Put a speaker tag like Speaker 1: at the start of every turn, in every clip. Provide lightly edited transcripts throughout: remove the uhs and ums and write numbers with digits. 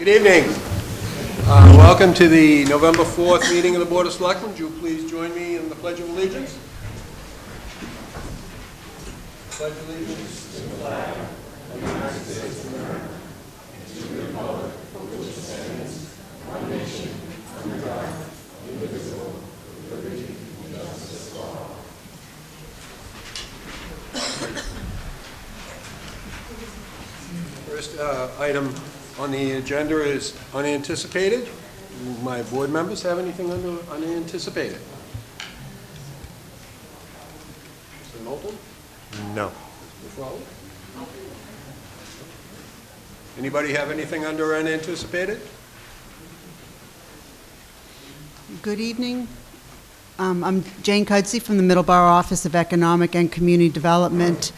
Speaker 1: Good evening. Welcome to the November 4th meeting of the Board of Selectmen. Would you please join me in the Pledge of Allegiance? Pledge allegiance to the flag of the United States of America and to the republic for which it stands, one nation, under God, indivisible, with liberty and justice for all. First item on the agenda is unanticipated. My board members have anything under unanticipated? Mr. Knowlton? No. Mr. Frawley? Anybody have anything under unanticipated?
Speaker 2: Good evening. I'm Jane Cudsey from the Middleborough Office of Economic and Community Development.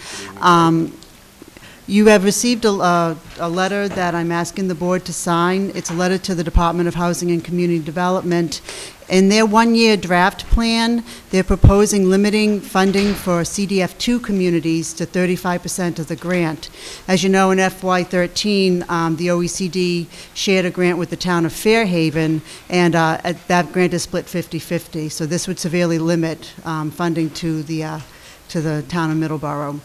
Speaker 2: You have received a letter that I'm asking the board to sign. It's a letter to the Department of Housing and Community Development. In their one-year draft plan, they're proposing limiting funding for CDF2 communities to 35% of the grant. As you know, in FY13, the OECD shared a grant with the town of Fairhaven, and that grant is split 50-50. So this would severely limit funding to the town of Middleborough.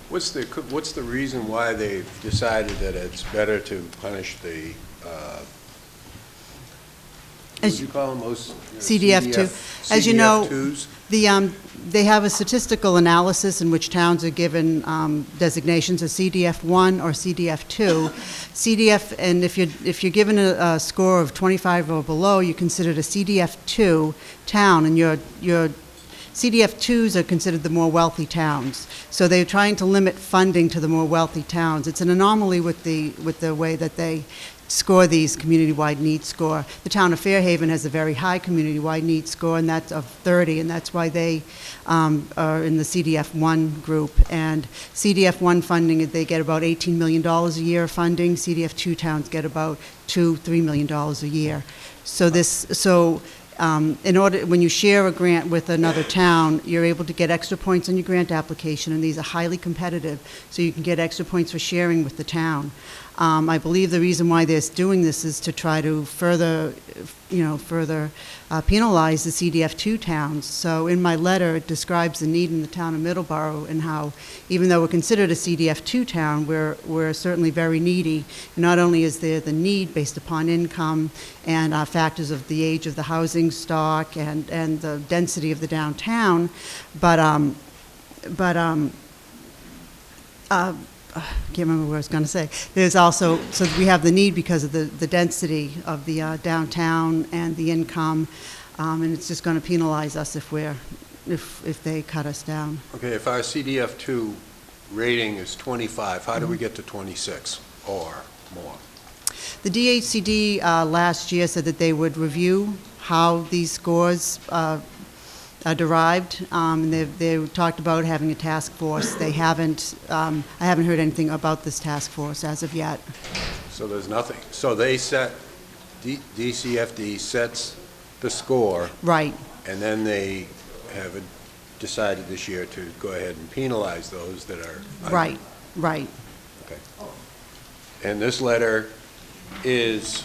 Speaker 1: What's the reason why they've decided that it's better to punish the, what do you call them, those?
Speaker 2: CDF2. As you know,
Speaker 1: CDF2s?
Speaker 2: they have a statistical analysis in which towns are given designations of CDF1 or CDF2. CDF, and if you're given a score of 25 or below, you're considered a CDF2 town, and your CDF2s are considered the more wealthy towns. So they're trying to limit funding to the more wealthy towns. It's an anomaly with the way that they score these community-wide needs score. The town of Fairhaven has a very high community-wide needs score, and that's of 30, and that's why they are in the CDF1 group. And CDF1 funding, they get about $18 million a year of funding. CDF2 towns get about $2-3 million a year. So when you share a grant with another town, you're able to get extra points on your grant application, and these are highly competitive, so you can get extra points for sharing with the town. I believe the reason why they're doing this is to try to further penalize the CDF2 towns. So in my letter, it describes the need in the town of Middleborough and how, even though we're considered a CDF2 town, we're certainly very needy. And not only is there the need based upon income and factors of the age of the housing stock and the density of the downtown, I can't remember what I was going to say. There's also, so we have the need because of the density of the downtown and the income, and it's just going to penalize us if they cut us down.
Speaker 1: Okay, if our CDF2 rating is 25, how do we get to 26 or more?
Speaker 2: The DHCD last year said that they would review how these scores are derived, and they talked about having a task force. They haven't. I haven't heard anything about this task force as of yet.
Speaker 1: So there's nothing. So they set, DCFD sets the score. Right. And then they have decided this year to go ahead and penalize those that are under.
Speaker 2: Right.
Speaker 1: Okay. And this letter is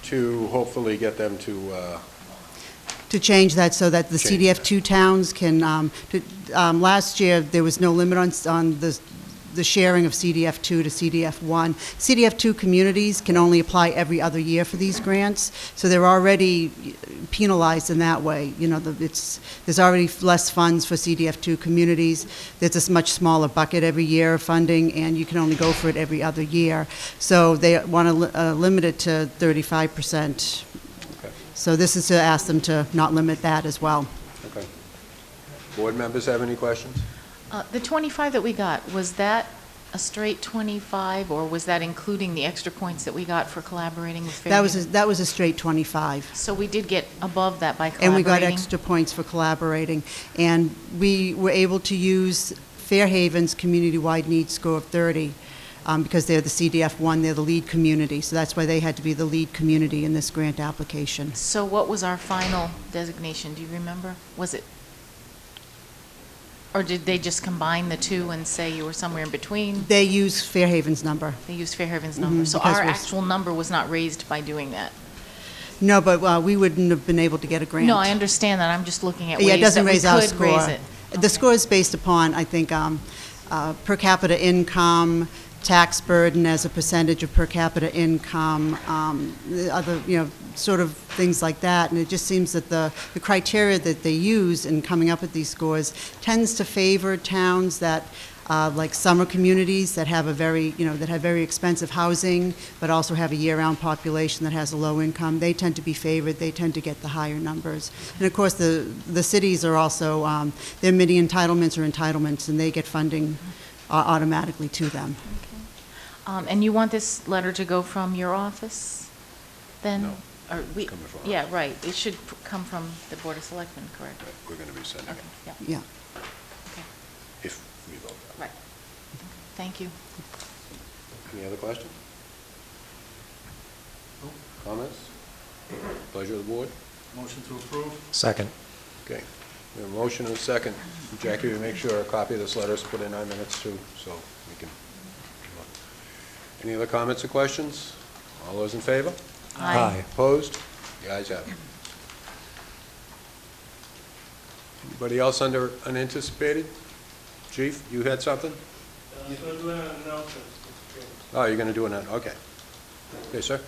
Speaker 1: to hopefully get them to
Speaker 2: change that so that the CDF2 towns can, last year there was no limit on the sharing of CDF2 to CDF1. CDF2 communities can only apply every other year for these grants, so they're already penalized in that way. You know, there's already less funds for CDF2 communities. There's a much smaller bucket every year of funding, and you can only go for it every other year. So they want to limit it to 35%. So this is to ask them to not limit that as well.
Speaker 1: Okay. Board members have any questions?
Speaker 3: The 25 that we got, was that a straight 25, or was that including the extra points that we got for collaborating with Fairhaven?
Speaker 2: That was a straight 25.
Speaker 3: So we did get above that by collaborating?
Speaker 2: And we got extra points for collaborating. And we were able to use Fairhaven's community-wide needs score of 30. Because they're the CDF1, they're the lead community. So that's why they had to be the lead community in this grant application.
Speaker 3: So what was our final designation? Do you remember? Was it Or did they just combine the two and say you were somewhere in between?
Speaker 2: They use Fairhaven's number.
Speaker 3: They used Fairhaven's number. So
Speaker 2: because
Speaker 3: our
Speaker 2: we're-
Speaker 3: actual number was not raised by doing that?
Speaker 2: No, but we wouldn't have been able to get a grant.
Speaker 3: No, I understand that. I'm just looking at
Speaker 2: Yeah, it
Speaker 3: ways
Speaker 2: doesn't
Speaker 3: that we
Speaker 2: raise our
Speaker 3: could
Speaker 2: score.
Speaker 3: raise it.
Speaker 2: The score is based upon, I think, per capita income, tax burden as a percentage of per capita income, the other, sort of things like that. And it just seems that the criteria that they use in coming up with these scores tends to favor towns that, like summer communities that have that have very expensive housing, but also have a year-round population that has a low income. They tend to be favored. They tend to get the higher numbers. And of course, the cities are also, their mini entitlements are entitlements, and they get funding automatically to them.
Speaker 3: And you want this letter to go from your office, then?
Speaker 1: No.
Speaker 3: Or we?
Speaker 1: Coming from
Speaker 3: Yeah, right. It should come from the Board of Selectmen, correct?
Speaker 1: We're going to be sending
Speaker 3: Okay,
Speaker 1: it,
Speaker 3: yeah,
Speaker 2: Yeah.
Speaker 3: okay,
Speaker 1: if we vote that.
Speaker 3: right. Thank you.
Speaker 1: Any other questions? Comments? Pleasure of the board?
Speaker 4: Motion to approve?
Speaker 5: Second.
Speaker 1: Okay. We have a motion and a second. Jackie, will make sure a copy of this letter is put in our minutes too, so we can. Any other comments or questions? All those in favor?
Speaker 3: Aye.
Speaker 1: Opposed? The ayes have it. Anybody else under unanticipated? Chief, you had something?
Speaker 4: I'm going to do an announcement, Mr. Chairman.
Speaker 1: Oh, you're going to do it, okay. Okay, sir?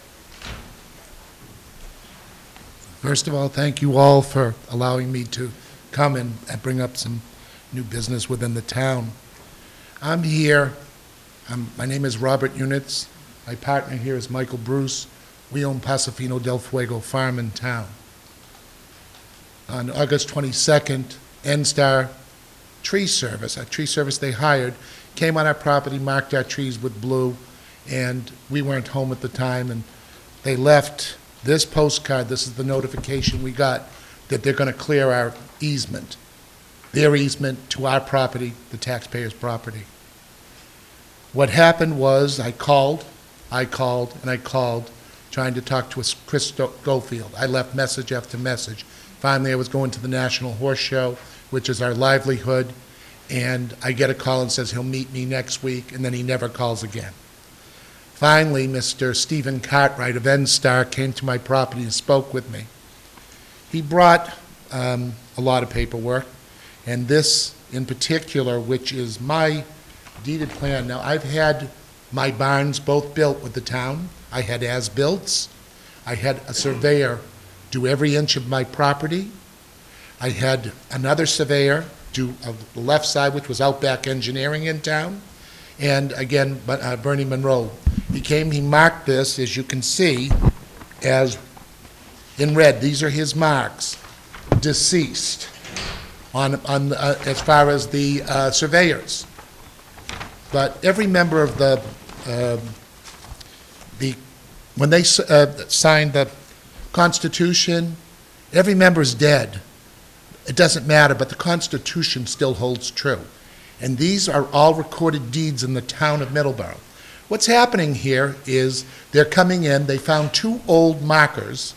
Speaker 6: First of all, thank you all for allowing me to come and bring up some new business within the town. I'm here, my name is Robert Units. My partner here is Michael Bruce. We own Pasofino del Fuego Farm in town. On August 22nd, NSTAR Tree Service, a tree service they hired, came on our property, marked our trees with blue, and we weren't home at the time, and they left this postcard. This is the notification we got that they're going to clear our easement, their easement to our property, the taxpayers' property. What happened was I called, trying to talk to Chris Schofield. I left message after message. Finally, I was going to the National Horse Show, which is our livelihood, and I get a call and says he'll meet me next week, and then he never calls again. Finally, Mr. Stephen Cartwright of NSTAR came to my property and spoke with me. He brought a lot of paperwork, and this in particular, which is my deeded plan. Now, I've had my barns both built with the town. I had as-builts. I had a surveyor do every inch of my property. I had another surveyor do the left side, which was Outback Engineering in town. And again, Bernie Monroe. He came, he marked this, as you can see, as in red. These are his marks, deceased, as far as the surveyors. But every member of when they signed the Constitution, every member is dead. It doesn't matter, but the Constitution still holds true. And these are all recorded deeds in the town of Middleborough. What's happening here is they're coming in, they found two old markers,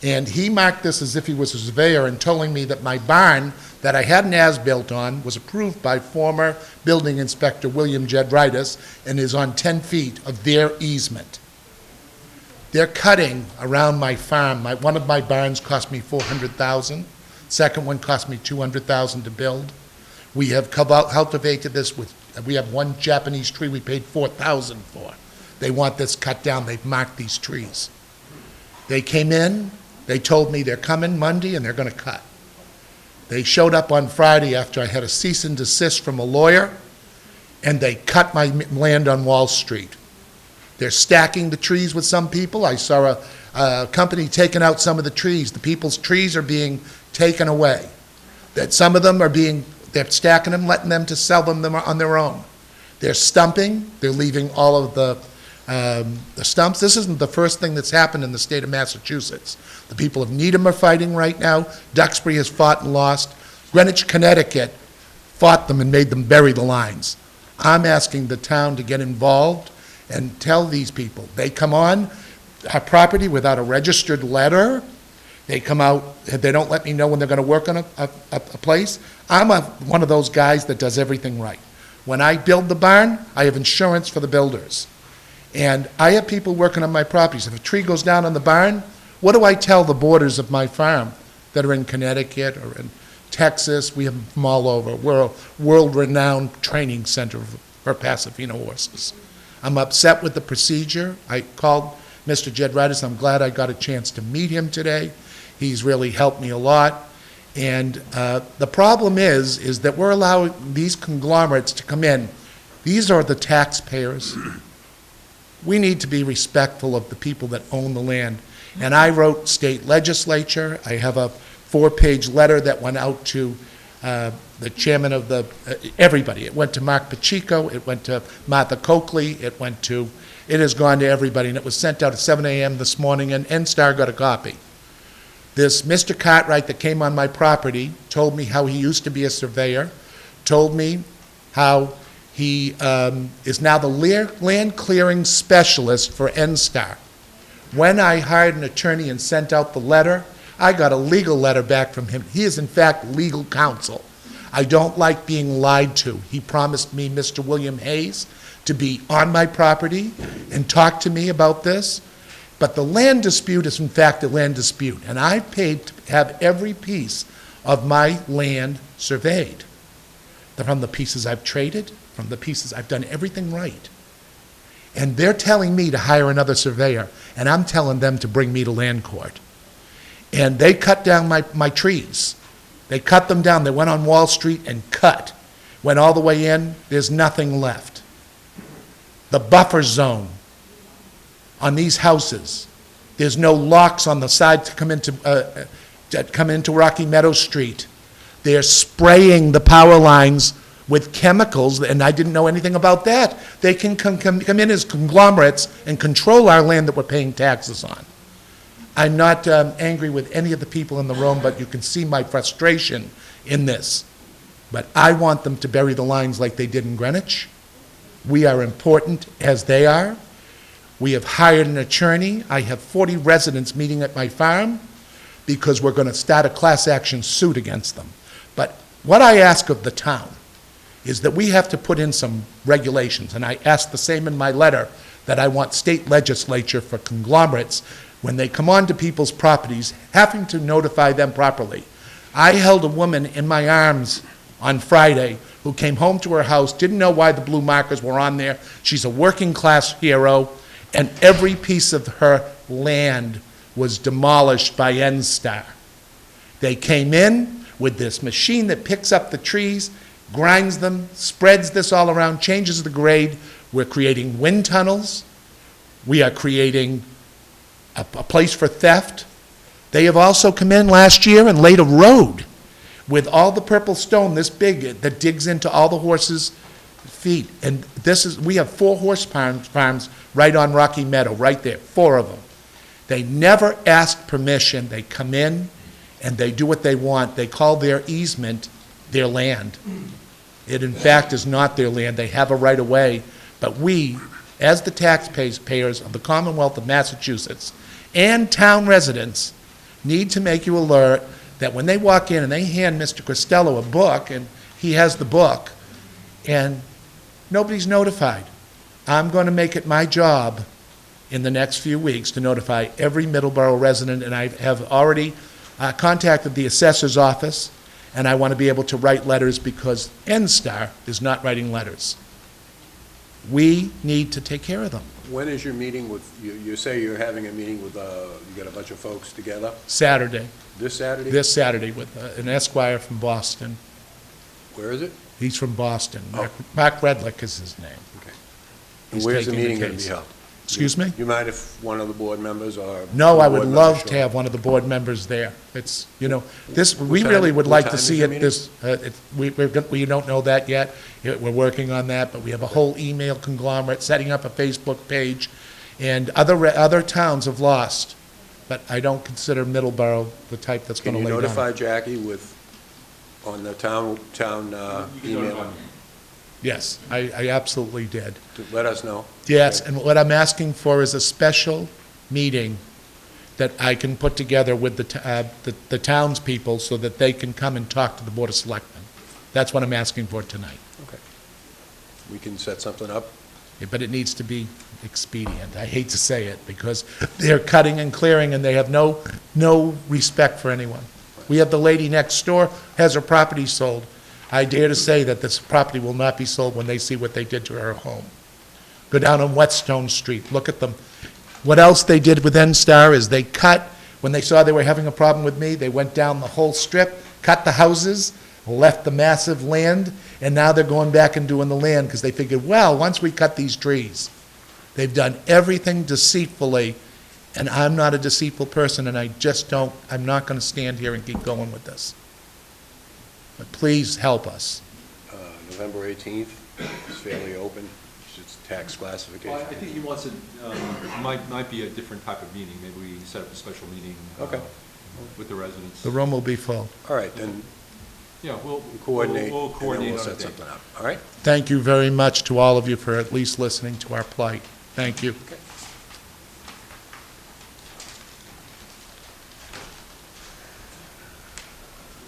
Speaker 6: and he marked this as if he was a surveyor and telling me that my barn that I had an as-built on was approved by former building inspector William Jedritis and is on 10 feet of their easement. They're cutting around my farm. One of my barns cost me $400,000. Second one cost me $200,000 to build. We have cultivated this we have one Japanese tree we paid $4,000 for. They want this cut down. They've marked these trees. They came in, they told me they're coming Monday and they're going to cut. They showed up on Friday after I had a cease and desist from a lawyer, and they cut my land on Wall Street. They're stacking the trees with some people. I saw a company taking out some of the trees. The people's trees are being taken away. That some of them they're stacking them, letting them to sell them on their own. They're stumping. They're leaving all of the stumps. This isn't the first thing that's happened in the state of Massachusetts. The people of Needham are fighting right now. Duxbury has fought and lost. Greenwich, Connecticut fought them and made them bury the lines. I'm asking the town to get involved and tell these people. They come on our property without a registered letter. They come out, they don't let me know when they're gonna work on a place. I'm one of those guys that does everything right. When I build the barn, I have insurance for the builders. And I have people working on my properties. If a tree goes down on the barn, what do I tell the borders of my farm that are in Connecticut or in Texas? We have them from all over. We're a world-renowned training center for Pasofino horses. I'm upset with the procedure. I called Mr. Jedridis. I'm glad I got a chance to meet him today. He's really helped me a lot. And the problem is that we're allowing these conglomerates to come in. These are the taxpayers. We need to be respectful of the people that own the land. And I wrote state legislature. I have a 4-page letter that went out to the chairman of the, everybody. It went to Mark Pacheco, it went to Martha Coakley, it has gone to everybody, and it was sent out at 7 a.m. this morning, and NSTAR got a copy. This Mr. Cartwright that came on my property told me how he used to be a surveyor, told me how he is now the land clearing specialist for NSTAR. When I hired an attorney and sent out the letter, I got a legal letter back from him. He is, in fact, legal counsel. I don't like being lied to. He promised me, Mr. William Hayes, to be on my property and talk to me about this. But the land dispute is, in fact, a land dispute. And I've paid to have every piece of my land surveyed. From the pieces I've traded, from the pieces I've done everything right. And they're telling me to hire another surveyor, and I'm telling them to bring me to land court. And they cut down my trees. They cut them down. They went on Wall Street and cut. Went all the way in, there's nothing left. The buffer zone on these houses, there's no locks on the side to come into Rocky Meadow Street. They're spraying the power lines with chemicals, and I didn't know anything about that. They can come in as conglomerates and control our land that we're paying taxes on. I'm not angry with any of the people in the room, but you can see my frustration in this. But I want them to bury the lines like they did in Greenwich. We are important as they are. We have hired an attorney. I have 40 residents meeting at my farm because we're going to start a class action suit against them. But what I ask of the town is that we have to put in some regulations, and I asked the same in my letter, that I want state legislature for conglomerates, when they come onto people's properties, having to notify them properly. I held a woman in my arms on Friday who came home to her house, didn't know why the blue markers were on there. She's a working class hero, and every piece of her land was demolished by NSTAR. They came in with this machine that picks up the trees, grinds them, spreads this all around, changes the grade. We're creating wind tunnels. We are creating a place for theft. They have also come in last year and laid a road with all the purple stone this big that digs into all the horses' feet. And we have 4 horse farms right on Rocky Meadow, right there, 4 of them. They never ask permission. They come in and they do what they want. They call their easement their land. It, in fact, is not their land. They have a right of way. But we, as the taxpayers of the Commonwealth of Massachusetts and town residents, need to make you alert that when they walk in and they hand Mr. Costello a book, and he has the book, and nobody's notified. I'm going to make it my job in the next few weeks to notify every Middleborough resident, and I have already contacted the assessor's office, and I want to be able to write letters because NSTAR is not writing letters. We need to take care of them.
Speaker 1: When is your meeting with, you say you're having a meeting with, you got a bunch of folks together?
Speaker 6: Saturday.
Speaker 1: This Saturday?
Speaker 6: This Saturday with an Esquire from Boston.
Speaker 1: Where is it?
Speaker 6: He's from Boston.
Speaker 1: Oh.
Speaker 6: Mark Redlick is his name.
Speaker 1: Okay. And
Speaker 6: He's
Speaker 1: where's the
Speaker 6: taking the
Speaker 1: meeting going to be
Speaker 6: case.
Speaker 1: held?
Speaker 6: Excuse me?
Speaker 1: You mind if one of the board members or?
Speaker 6: No, I
Speaker 1: board
Speaker 6: would
Speaker 1: members
Speaker 6: love
Speaker 1: show
Speaker 6: to
Speaker 1: up?
Speaker 6: have one of the board members there. It's, this, we
Speaker 1: time-
Speaker 6: really would
Speaker 1: what
Speaker 6: like
Speaker 1: time
Speaker 6: to
Speaker 1: is
Speaker 6: see
Speaker 1: your
Speaker 6: it
Speaker 1: meeting?
Speaker 6: we don't know that yet. We're working on that, but we have a whole email conglomerate, setting up a Facebook page, and other towns have lost. But I don't consider Middleborough the type that's
Speaker 1: Can
Speaker 6: going to
Speaker 1: you
Speaker 6: lay down.
Speaker 1: notify Jackie on the town email?
Speaker 6: Yes, I absolutely did.
Speaker 1: To let us know?
Speaker 6: Yes,
Speaker 1: Okay.
Speaker 6: and what I'm asking for is a special meeting that I can put together with the townspeople so that they can come and talk to the Board of Selectmen. That's what I'm asking for tonight.
Speaker 1: Okay. We can set something up.
Speaker 6: Yeah, but it needs to be expedient. I hate to say it, because they're cutting and clearing, and they have no respect for anyone. We have the lady next door, has her property sold. I dare to say that this property will not be sold when they see what they did to her home. Go down on Whetstone Street, look at them. What else they did with N-Star is they cut, when they saw they were having a problem with me, they went down the whole strip, cut the houses, left the massive land, and now they're going back and doing the land because they figured, well, once we cut these trees, they've done everything deceitfully, and I'm not a deceitful person, and I'm not going to stand here and keep going with this. But please help us.
Speaker 1: November 18th is fairly open. It's tax classification.
Speaker 5: Well, I think he wants it, might be a different type of meeting. Maybe we set up a special meeting
Speaker 1: Okay.
Speaker 5: with the residents.
Speaker 6: The room will be full.
Speaker 1: All right, then
Speaker 5: Yeah, we'll
Speaker 1: coordinate,
Speaker 5: we'll
Speaker 1: and then
Speaker 5: coordinate
Speaker 1: we'll
Speaker 5: on a
Speaker 1: set
Speaker 5: date.
Speaker 1: something up. All right?
Speaker 6: Thank you very much to all of you for at least listening to our plight. Thank you.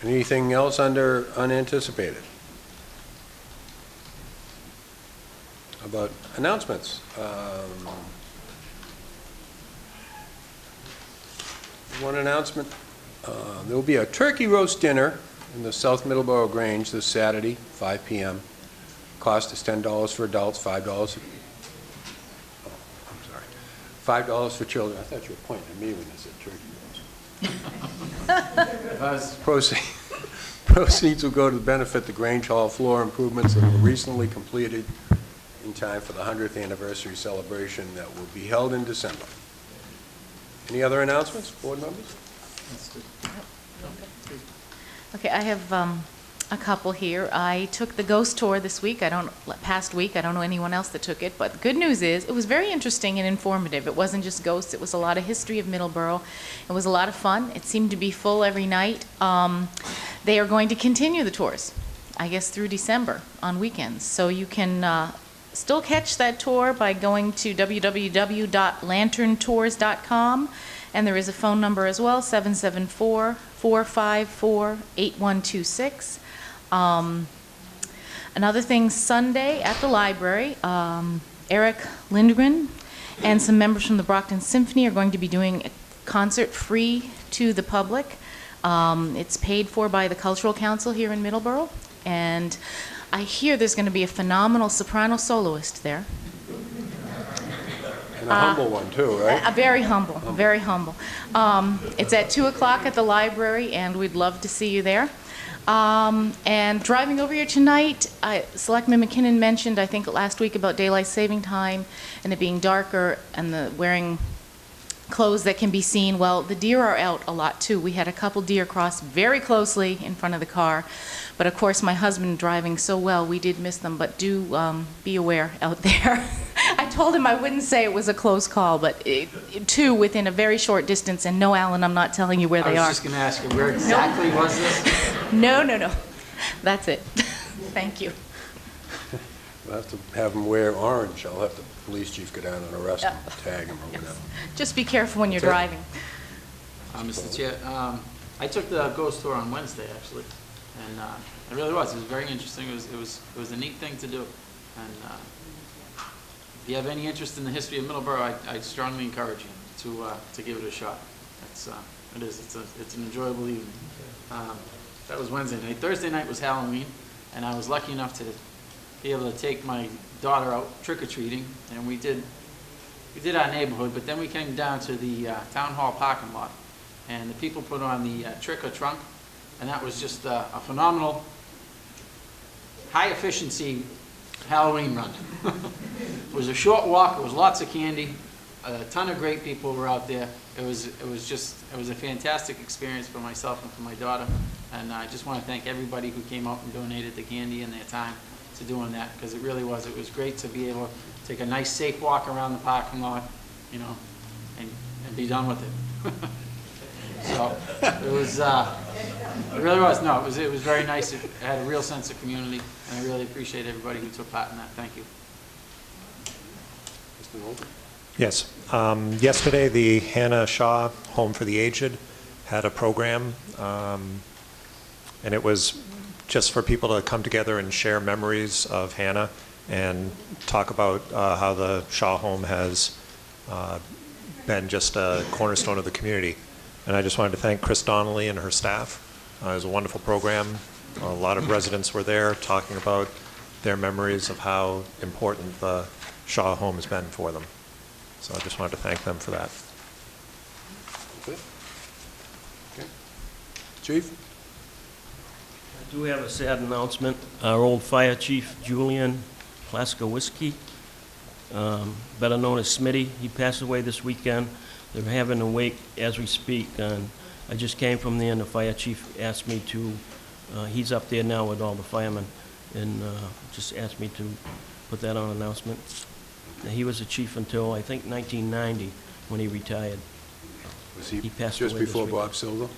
Speaker 1: Anything else under unanticipated? How about announcements? One announcement, there will be a turkey roast dinner in the South Middleborough Grange this Saturday, 5 p.m. Cost is $10 for adults, $5. Oh, I'm sorry. $5 for children. I thought you were pointing at me when I said turkey roast. Proceeds will go to benefit the Grange Hall floor improvements that were recently completed in time for the 100th anniversary celebration that will be held in December. Any other announcements, board members?
Speaker 3: Okay, I have a couple here. I took the ghost tour this week. Past week. I don't know anyone else that took it, but the good news is it was very interesting and informative. It wasn't just ghosts. It was a lot of history of Middleborough. It was a lot of fun. It seemed to be full every night. They are going to continue the tours, I guess, through December on weekends. So you can still catch that tour by going to www.lanterntours.com, and there is a phone number as well, 774-454-8126. Another thing, Sunday at the library, Eric Lindgren and some members from the Brockton Symphony are going to be doing a concert free to the public. It's paid for by the Cultural Council here in Middleborough, and I hear there's going to be a phenomenal soprano soloist there.
Speaker 1: And a humble one, too, right?
Speaker 3: Very humble, very humble. It's at 2 o'clock at the library, and we'd love to see you there. And driving over here tonight, Selectman McKinnon mentioned, I think last week, about daylight saving time and it being darker and the wearing clothes that can be seen. Well, the deer are out a lot too. We had a couple deer cross very closely in front of the car, but of course my husband driving so well, we did miss them, but do be aware out there. I told him I wouldn't say it was a close call, but two within a very short distance, and no, Alan, I'm not telling you where they are.
Speaker 7: I was just going to ask you, where exactly was this?
Speaker 3: No. That's it. Thank you.
Speaker 1: We'll have to have them wear orange. I'll have the police chief go down and arrest them, tag them or whatever.
Speaker 3: Just be careful when you're
Speaker 1: That's it.
Speaker 3: driving.
Speaker 7: Mr. Chair, I took the ghost tour on Wednesday, actually, and it really was. It was very interesting. It was a neat thing to do. And if you have any interest in the history of Middleborough, I strongly encourage you to give it a shot. It's an enjoyable evening. That was Wednesday night. Thursday night was Halloween, and I was lucky enough to be able to take my daughter out trick-or-treating, and we did our neighborhood, but then we came down to the town hall parking lot, and the people put on the trick-or-trunk, and that was just a phenomenal, high-efficiency Halloween run. It was a short walk. It was lots of candy. A ton of great people were out there. It was a fantastic experience for myself and for my daughter, and I just want to thank everybody who came out and donated the candy and their time to doing that, because it really was. It was great to be able to take a nice, safe walk around the parking lot, you know, and be done with it. So it was, it really was. No, it was very nice. It had a real sense of community, and I really appreciate everybody who took part in that. Thank you.
Speaker 1: Mr. Nolte?
Speaker 8: Yes. Yesterday, the Hannah Shaw Home for the Aged had a program, and it was just for people to come together and share memories of Hannah and talk about how the Shaw Home has been just a cornerstone of the community. And I just wanted to thank Chris Donnelly and her staff. It was a wonderful program. A lot of residents were there talking about their memories of how important the Shaw Home has been for them. So I just wanted to thank them for that.
Speaker 1: Okay. Chief?
Speaker 4: I do have a sad announcement. Our old fire chief, Julian Plaskowski, better known as Smitty, he passed away this weekend. They're having a wake as we speak, and I just came from there, and the fire chief asked me to, he's up there now with all the firemen, and just asked me to put that on announcement. And he was a chief until, I think, 1990, when he retired.
Speaker 1: Was he
Speaker 4: passed
Speaker 1: just
Speaker 4: away this
Speaker 1: before
Speaker 4: weekend.
Speaker 1: Bob Silva?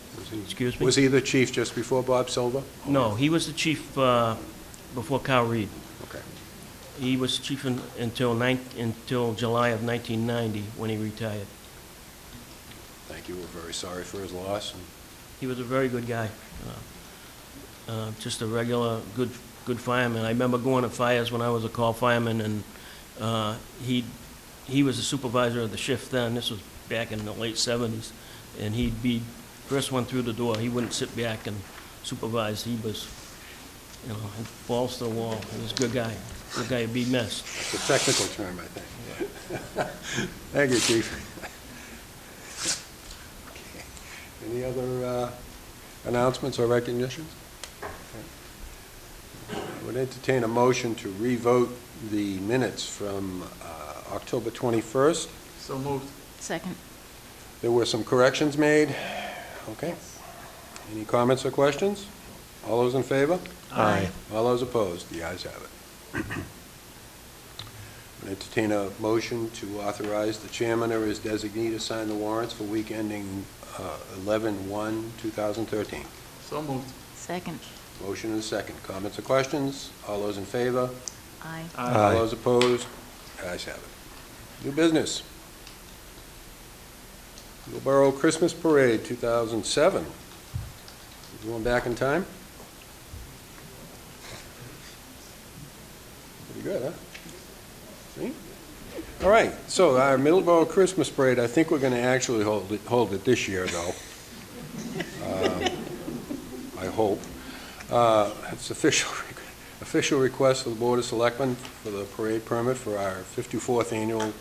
Speaker 4: Excuse me?
Speaker 1: Was he the chief just before Bob Silva?
Speaker 4: No, he was the chief before Kyle Reed.
Speaker 1: Okay.
Speaker 4: He was chief until July of 1990, when he retired.
Speaker 1: Thank you. We're very sorry for his loss.
Speaker 4: He was a very good guy. Just a regular, good fireman. I remember going to fires when I was a call fireman, and he was the supervisor of the shift then. This was back in the late 70s, and he'd be first one through the door. He wouldn't sit back and supervise. He was, balls to the wall. He was a good guy. Good guy to be missed.
Speaker 1: It's a technical term, I think. Thank you, Chief. Okay. Any other announcements or recognitions? Okay. I would entertain a motion to revote the minutes from October 21st.
Speaker 7: So moved.
Speaker 3: Second.
Speaker 1: There were some corrections made. Okay. Any comments or questions? All those in favor?
Speaker 8: Aye.
Speaker 1: All those opposed? The ayes have it. I entertain a motion to authorize the chairman or his designee to sign the warrants for week ending 11/1/2013.
Speaker 7: So moved.
Speaker 3: Second.
Speaker 1: Motion and a second. Comments or questions? All those in favor?
Speaker 3: Aye.
Speaker 1: All those opposed? Ayes have it. New business. Middleborough Christmas Parade 2007. You going back in time? Pretty good, huh? See? All right, so our Middleborough Christmas Parade, I think we're going to actually hold it this year, though. I hope. It's official request of the Board of Selectmen for the parade permit for our 54th annual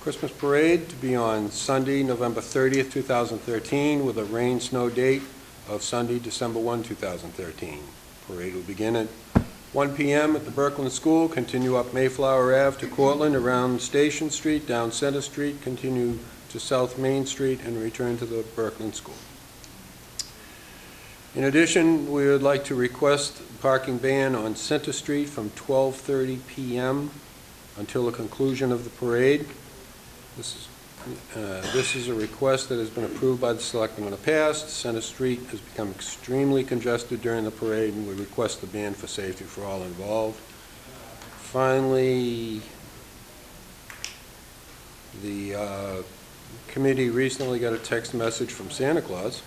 Speaker 1: Christmas Parade to be on Sunday, November 30th, 2013, with a rain-snow date of Sunday, December 1, 2013. Parade will begin at 1 p.m. at the Berkland School, continue up Mayflower Ave to Cortland, around Station Street, down Center Street, continue to South Main Street, and return to the Berkland School. In addition, we would like to request parking ban on Center Street from 12:30 p.m. until the conclusion of the parade. This is a request that has been approved by the selectmen in the past. Center Street has become extremely congested during the parade, and we request the ban for safety for all involved. Finally, the committee recently got a text message from Santa Claus,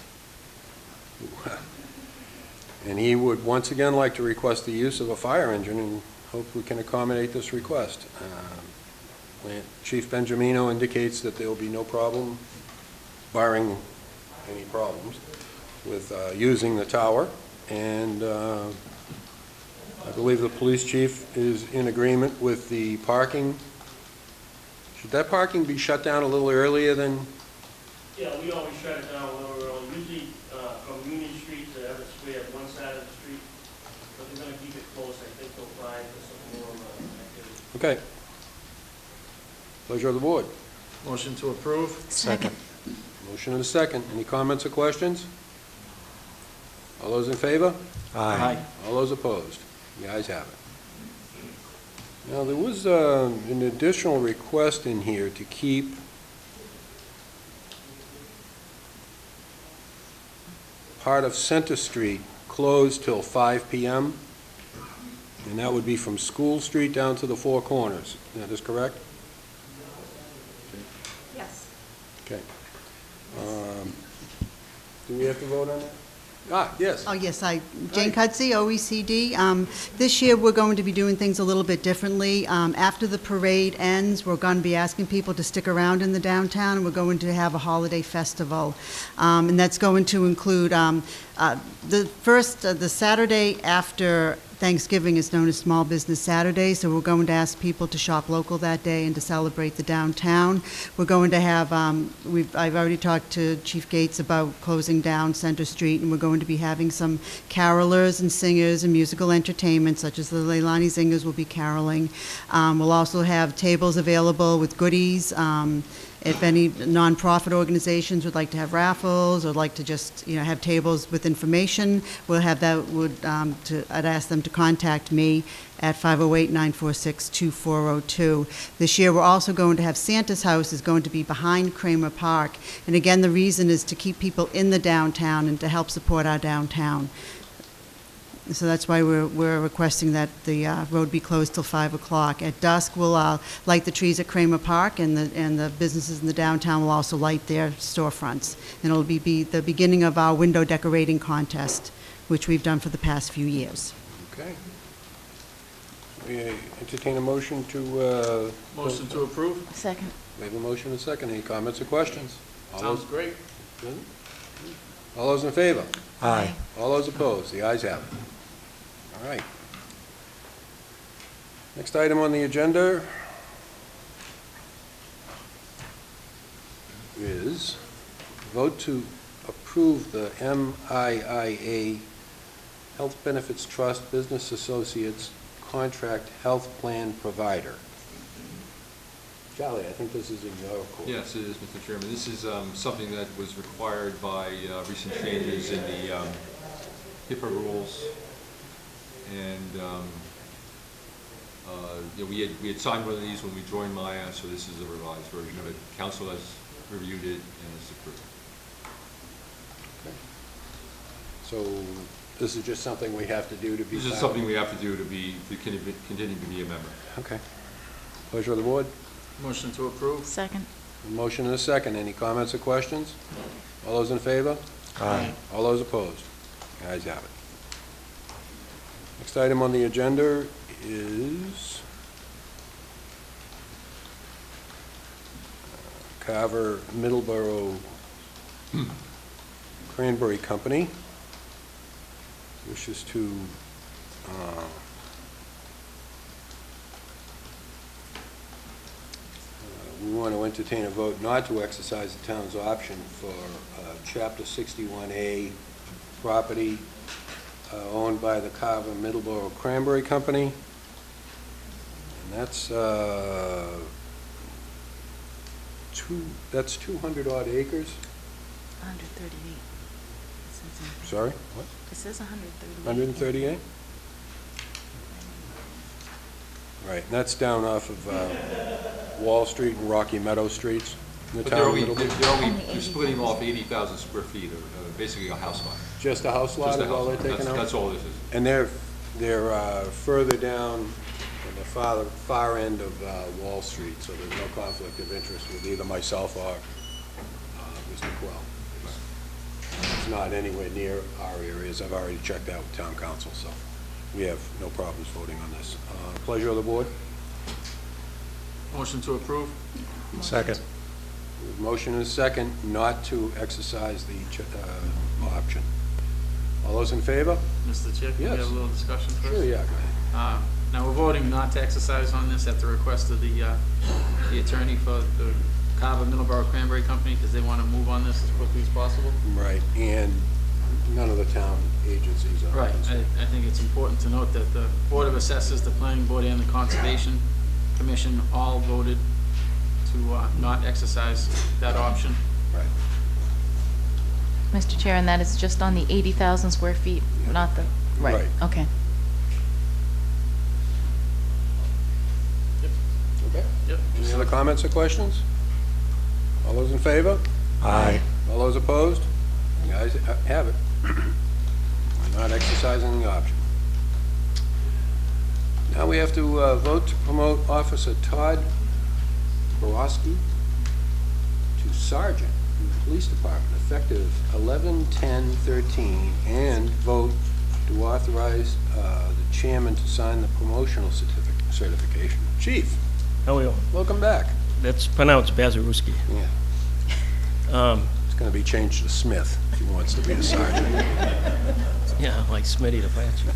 Speaker 1: and he would once again like to request the use of a fire engine, and hope we can accommodate this request. Chief Benjamino indicates that there will be no problem, barring any problems, with using the tower, and I believe the police chief is in agreement with the parking. Should that parking be shut down a little earlier than?
Speaker 4: Yeah, we always shut it down a little early, usually from Union Street to Everett Square, one side of the street, but they're going to keep it closed, I think, till 5 for some more activity.
Speaker 1: Okay. Pleasure of the board.
Speaker 7: Motion to approve.
Speaker 3: Second.
Speaker 1: Motion and a second. Any comments or questions? All those in favor?
Speaker 7: Aye.
Speaker 1: All those opposed? The ayes have it. Now, there was an additional request in here to keep part of Center Street closed till 5 p.m., and that would be from School Street down to the Four Corners. That is correct?
Speaker 3: Yes.
Speaker 1: Okay. Do we have to vote on that? Ah, yes.
Speaker 2: Oh, yes, Jane Cudsey, OECD. This year, we're going to be doing things a little bit differently. After the parade ends, we're going to be asking people to stick around in the downtown, and we're going to have a holiday festival. And that's going to include the Saturday after Thanksgiving is known as Small Business Saturday, so we're going to ask people to shop local that day and to celebrate the downtown. We're going to have, I've already talked to Chief Gates about closing down Center Street, and we're going to be having some carolers and singers and musical entertainment, such as the Leilani Zingers will be caroling. We'll also have tables available with goodies. If any nonprofit organizations would like to have raffles or like to just, have tables with information, we'll have that. I'd ask them to contact me at 508-946-2402. This year, we're also going to have Santa's house is going to be behind Kramer Park. And again, the reason is to keep people in the downtown and to help support our downtown. So that's why we're requesting that the road be closed till 5 o'clock. At dusk, we'll light the trees at Kramer Park, and the businesses in the downtown will also light their storefronts. And it'll be the beginning of our window decorating contest, which we've done for the past few years.
Speaker 1: Okay. We entertain a motion to...
Speaker 7: Motion to approve?
Speaker 3: Second.
Speaker 1: We have a motion and a second. Any comments or questions?
Speaker 7: Sounds great.
Speaker 1: All those in favor?
Speaker 8: Aye.
Speaker 1: All those opposed? The ayes have it. All right. Next item on the agenda is vote to approve the MIIA Health Benefits Trust Business Associates Contract Health Plan Provider. Charlie, I think this is in your court.
Speaker 5: Yes, it is, Mr. Chairman. This is something that was required by recent changes in the HIPAA rules. And we had signed one of these when we joined Maya, so this is a revised version of it. Council has reviewed it and it's approved.
Speaker 1: Okay. So this is just something we have to do to be...
Speaker 5: This is something we have to do to continue to be a member.
Speaker 1: Okay. Pleasure of the board.
Speaker 7: Motion to approve?
Speaker 3: Second.
Speaker 1: A motion and a second. Any comments or questions? All those in favor?
Speaker 8: Aye.
Speaker 1: All those opposed? The ayes have it. Next item on the agenda is Carver Middleborough Cranberry Company wishes to we want to entertain a vote not to exercise the town's option for Chapter 61A property owned by the Carver Middleborough Cranberry Company. And that's 200 odd acres.
Speaker 3: 138.
Speaker 1: Sorry, what?
Speaker 3: It says 138.
Speaker 1: 138? Right, and that's down off of Wall Street and Rocky Meadow Streets in the
Speaker 5: But
Speaker 1: town of Middleborough.
Speaker 5: they're splitting off 80,000 square feet of basically a house lot.
Speaker 1: Just a house lot
Speaker 5: Just a
Speaker 1: is all
Speaker 5: house
Speaker 1: they're
Speaker 5: lot.
Speaker 1: taking out?
Speaker 5: That's all this is.
Speaker 1: And they're further down on the far end of Wall Street, so there's no conflict of interest with either myself or Mr. Quell. It's not anywhere near our areas. I've already checked out with town council, so we have no problems voting on this. Pleasure of the board.
Speaker 7: Motion to approve?
Speaker 8: Second.
Speaker 1: Motion and a second not to exercise the option. All those in favor?
Speaker 7: Mr. Chair, can we
Speaker 1: Yes.
Speaker 7: have a little discussion first?
Speaker 1: Sure, yeah, go ahead.
Speaker 7: Now, we're voting not to exercise on this at the request of the attorney for the Carver Middleborough Cranberry Company, because they want to move on this as quickly as possible.
Speaker 1: Right, and none of the town agencies are.
Speaker 7: Right. I think it's important to note that the Board of Assessors, the Planning Board, and the Conservation Commission all voted to not exercise that option.
Speaker 1: Right.
Speaker 3: Mr. Chair, and that is just on the 80,000 square feet, not the, right,
Speaker 1: Right.
Speaker 3: okay.
Speaker 1: Okay.
Speaker 7: Yep.
Speaker 1: Any other comments or questions? All those in favor?
Speaker 8: Aye.
Speaker 1: All those opposed? The ayes have it. We're not exercising the option. Now we have to vote to promote Officer Todd Borowski to Sergeant. in the police department, effective 11/10/13, and vote to authorize the chairman to sign the promotional certification. Chief,
Speaker 4: How are you?
Speaker 1: welcome back.
Speaker 4: That's pronounced Bazaruski.
Speaker 1: Yeah. It's going to be changed to Smith if he wants to be a sergeant.
Speaker 4: Yeah, like Smitty, the fire chief.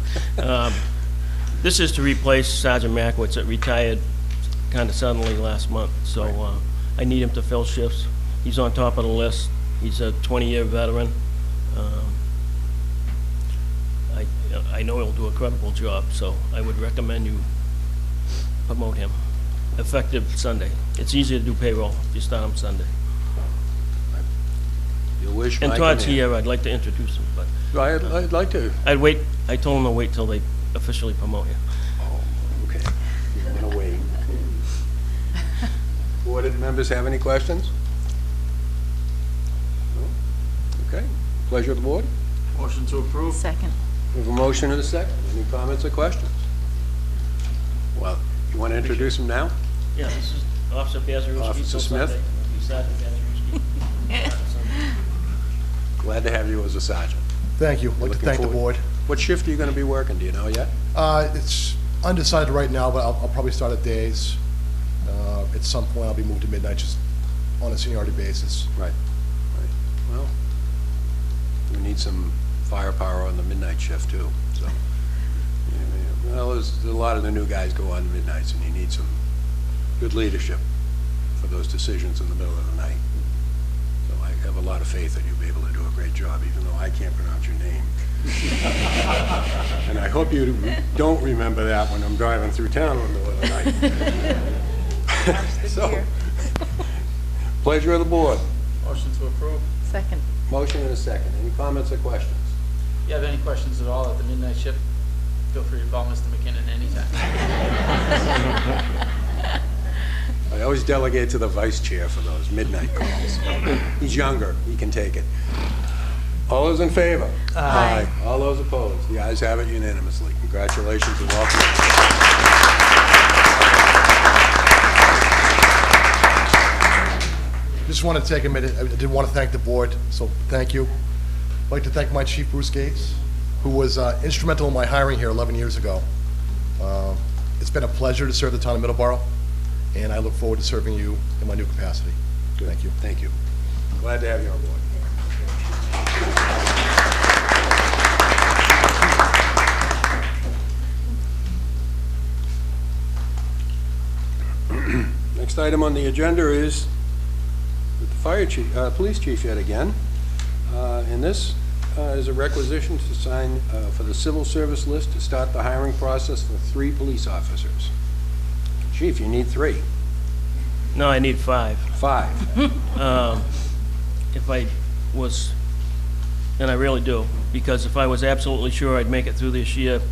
Speaker 4: This is to replace Sergeant Mackwitz that retired kind of suddenly last month. So I need him to fill shifts. He's on top of the list. He's a 20-year veteran. I know he'll do a credible job, so I would recommend you promote him, effective Sunday. It's easier to do payroll if you start on Sunday.
Speaker 1: Your wish,
Speaker 4: And
Speaker 1: my
Speaker 4: Todd's
Speaker 1: command.
Speaker 4: here, I'd like to introduce him, but
Speaker 1: I'd like to.
Speaker 4: I'd wait, I told him to wait till they officially promote you.
Speaker 1: Oh, okay. I'm going to wait. Board members have any questions? No? Okay. Pleasure of the board.
Speaker 7: Motion to approve?
Speaker 3: Second.
Speaker 1: We have a motion and a second. Any comments or questions? Well, you want to introduce him now?
Speaker 4: Yeah, this is Officer Bazaruski.
Speaker 1: Officer Smith.
Speaker 4: Sergeant Bazaruski.
Speaker 1: Glad to have you as a sergeant.
Speaker 9: Thank you. I'd like to
Speaker 1: Looking
Speaker 9: thank the
Speaker 1: forward.
Speaker 9: board.
Speaker 1: What shift are you going to be working? Do you know yet?
Speaker 9: It's undecided right now, but I'll probably start at days. At some point, I'll be moved to midnight, just on a seniority basis.
Speaker 1: Right. Right. Well, we need some firepower on the midnight shift too, so. Well, there's a lot of the new guys go on midnights, and you need some good leadership for those decisions in the middle of the night. So I have a lot of faith that you'll be able to do a great job, even though I can't pronounce your name. And I hope you don't remember that when I'm driving through town in the middle of the night. So, pleasure of the board.
Speaker 7: Motion to approve?
Speaker 3: Second.
Speaker 1: Motion and a second. Any comments or questions?
Speaker 7: If you have any questions at all at the midnight shift, feel free to call Mr. McKinnon anytime.
Speaker 1: I always delegate to the vice chair for those midnight calls. He's younger, he can take it. All those in favor?
Speaker 3: Aye.
Speaker 1: All those opposed? The ayes have it unanimously. Congratulations and welcome.
Speaker 9: Just want to take a minute. I did want to thank the board, so thank you. I'd like to thank my chief, Bruce Gates, who was instrumental in my hiring here 11 years ago. It's been a pleasure to serve the town of Middleborough, and I look forward to serving you in my new capacity. Thank you.
Speaker 1: Thank you. Glad to have you on board. Next item on the agenda is with the fire chief, police chief yet again. And this is a requisition to sign for the civil service list to start the hiring process for 3 police officers. Chief, you need 3.
Speaker 4: No, I need 5.
Speaker 1: 5.
Speaker 4: If I was, and I really do, because if I was absolutely sure I'd make it through this year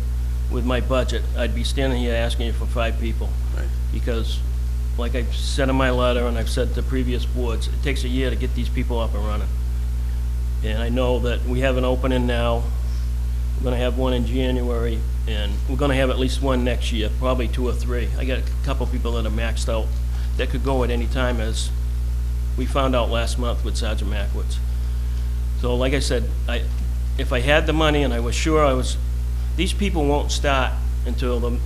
Speaker 4: with my budget, I'd be standing here asking you for 5 people.
Speaker 1: Right.
Speaker 4: Because, like I said in my letter, and I've said to previous boards, it takes a year to get these people up and running. And I know that we have an opening now. We're going to have one in January, and we're going to have at least one next year, probably 2 or 3. I got a couple people that are maxed out that could go at any time, as we found out last month with Sergeant Mackwitz. So like I said, if I had the money and I was sure these people won't start until the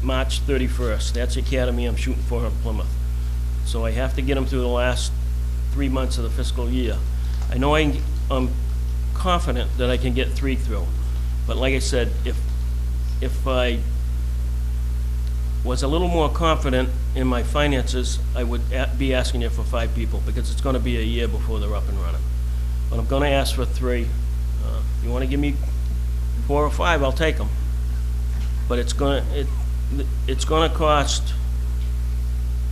Speaker 4: March 31st. That's the academy I'm shooting for in Plymouth. So I have to get them through the last 3 months of the fiscal year. I know I'm confident that I can get 3 through. But like I said, if I was a little more confident in my finances, I would be asking you for 5 people, because it's going to be a year before they're up and running. But I'm going to ask for 3. If you want to give me 4 or 5, I'll take them. But it's going to cost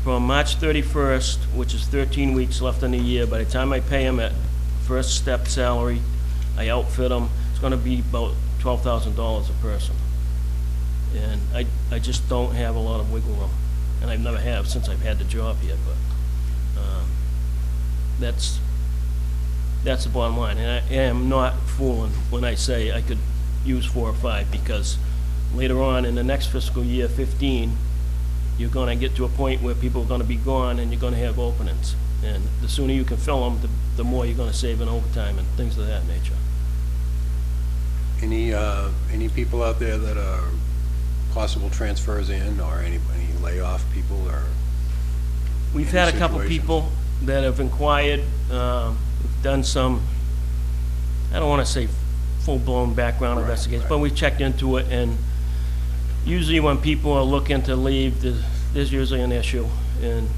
Speaker 4: from March 31st, which is 13 weeks left in the year. By the time I pay them at first step salary, I outfit them, it's going to be about $12,000 a person. And I just don't have a lot of wiggle room. And I never have since I've had the job here, but that's the bottom line. And I am not fooling when I say I could use 4 or 5, because later on in the next fiscal year, 15, you're going to get to a point where people are going to be gone and you're going to have openings. And the sooner you can fill them, the more you're gonna save in overtime and things of that nature.
Speaker 10: Any people out there that are possible transfers in, or any layoff people, or?
Speaker 4: We've
Speaker 10: Any
Speaker 4: had a couple
Speaker 10: situations?
Speaker 4: people that have inquired, we've done some, I don't wanna say full-blown background
Speaker 10: Right,
Speaker 4: investigations,
Speaker 10: right.
Speaker 4: but we've checked into it, and usually when people are looking to leave, there's usually an issue. And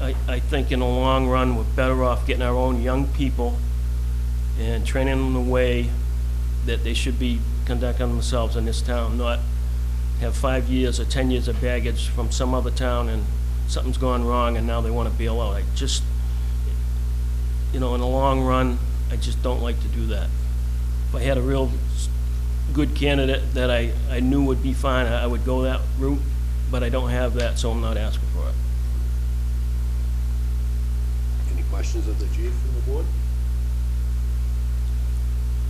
Speaker 4: I think in the long run, we're better off getting our own young people and training them the way that they should be conducting themselves in this town, not have 5 years or 10 years of baggage from some other town and something's gone wrong and now they want to bail out. I just, in the long run, I just don't like to do that. If I had a real good candidate that I knew would be fine, I would go that route, but I don't have that, so I'm not asking for it.
Speaker 10: Any questions of the chief and the board?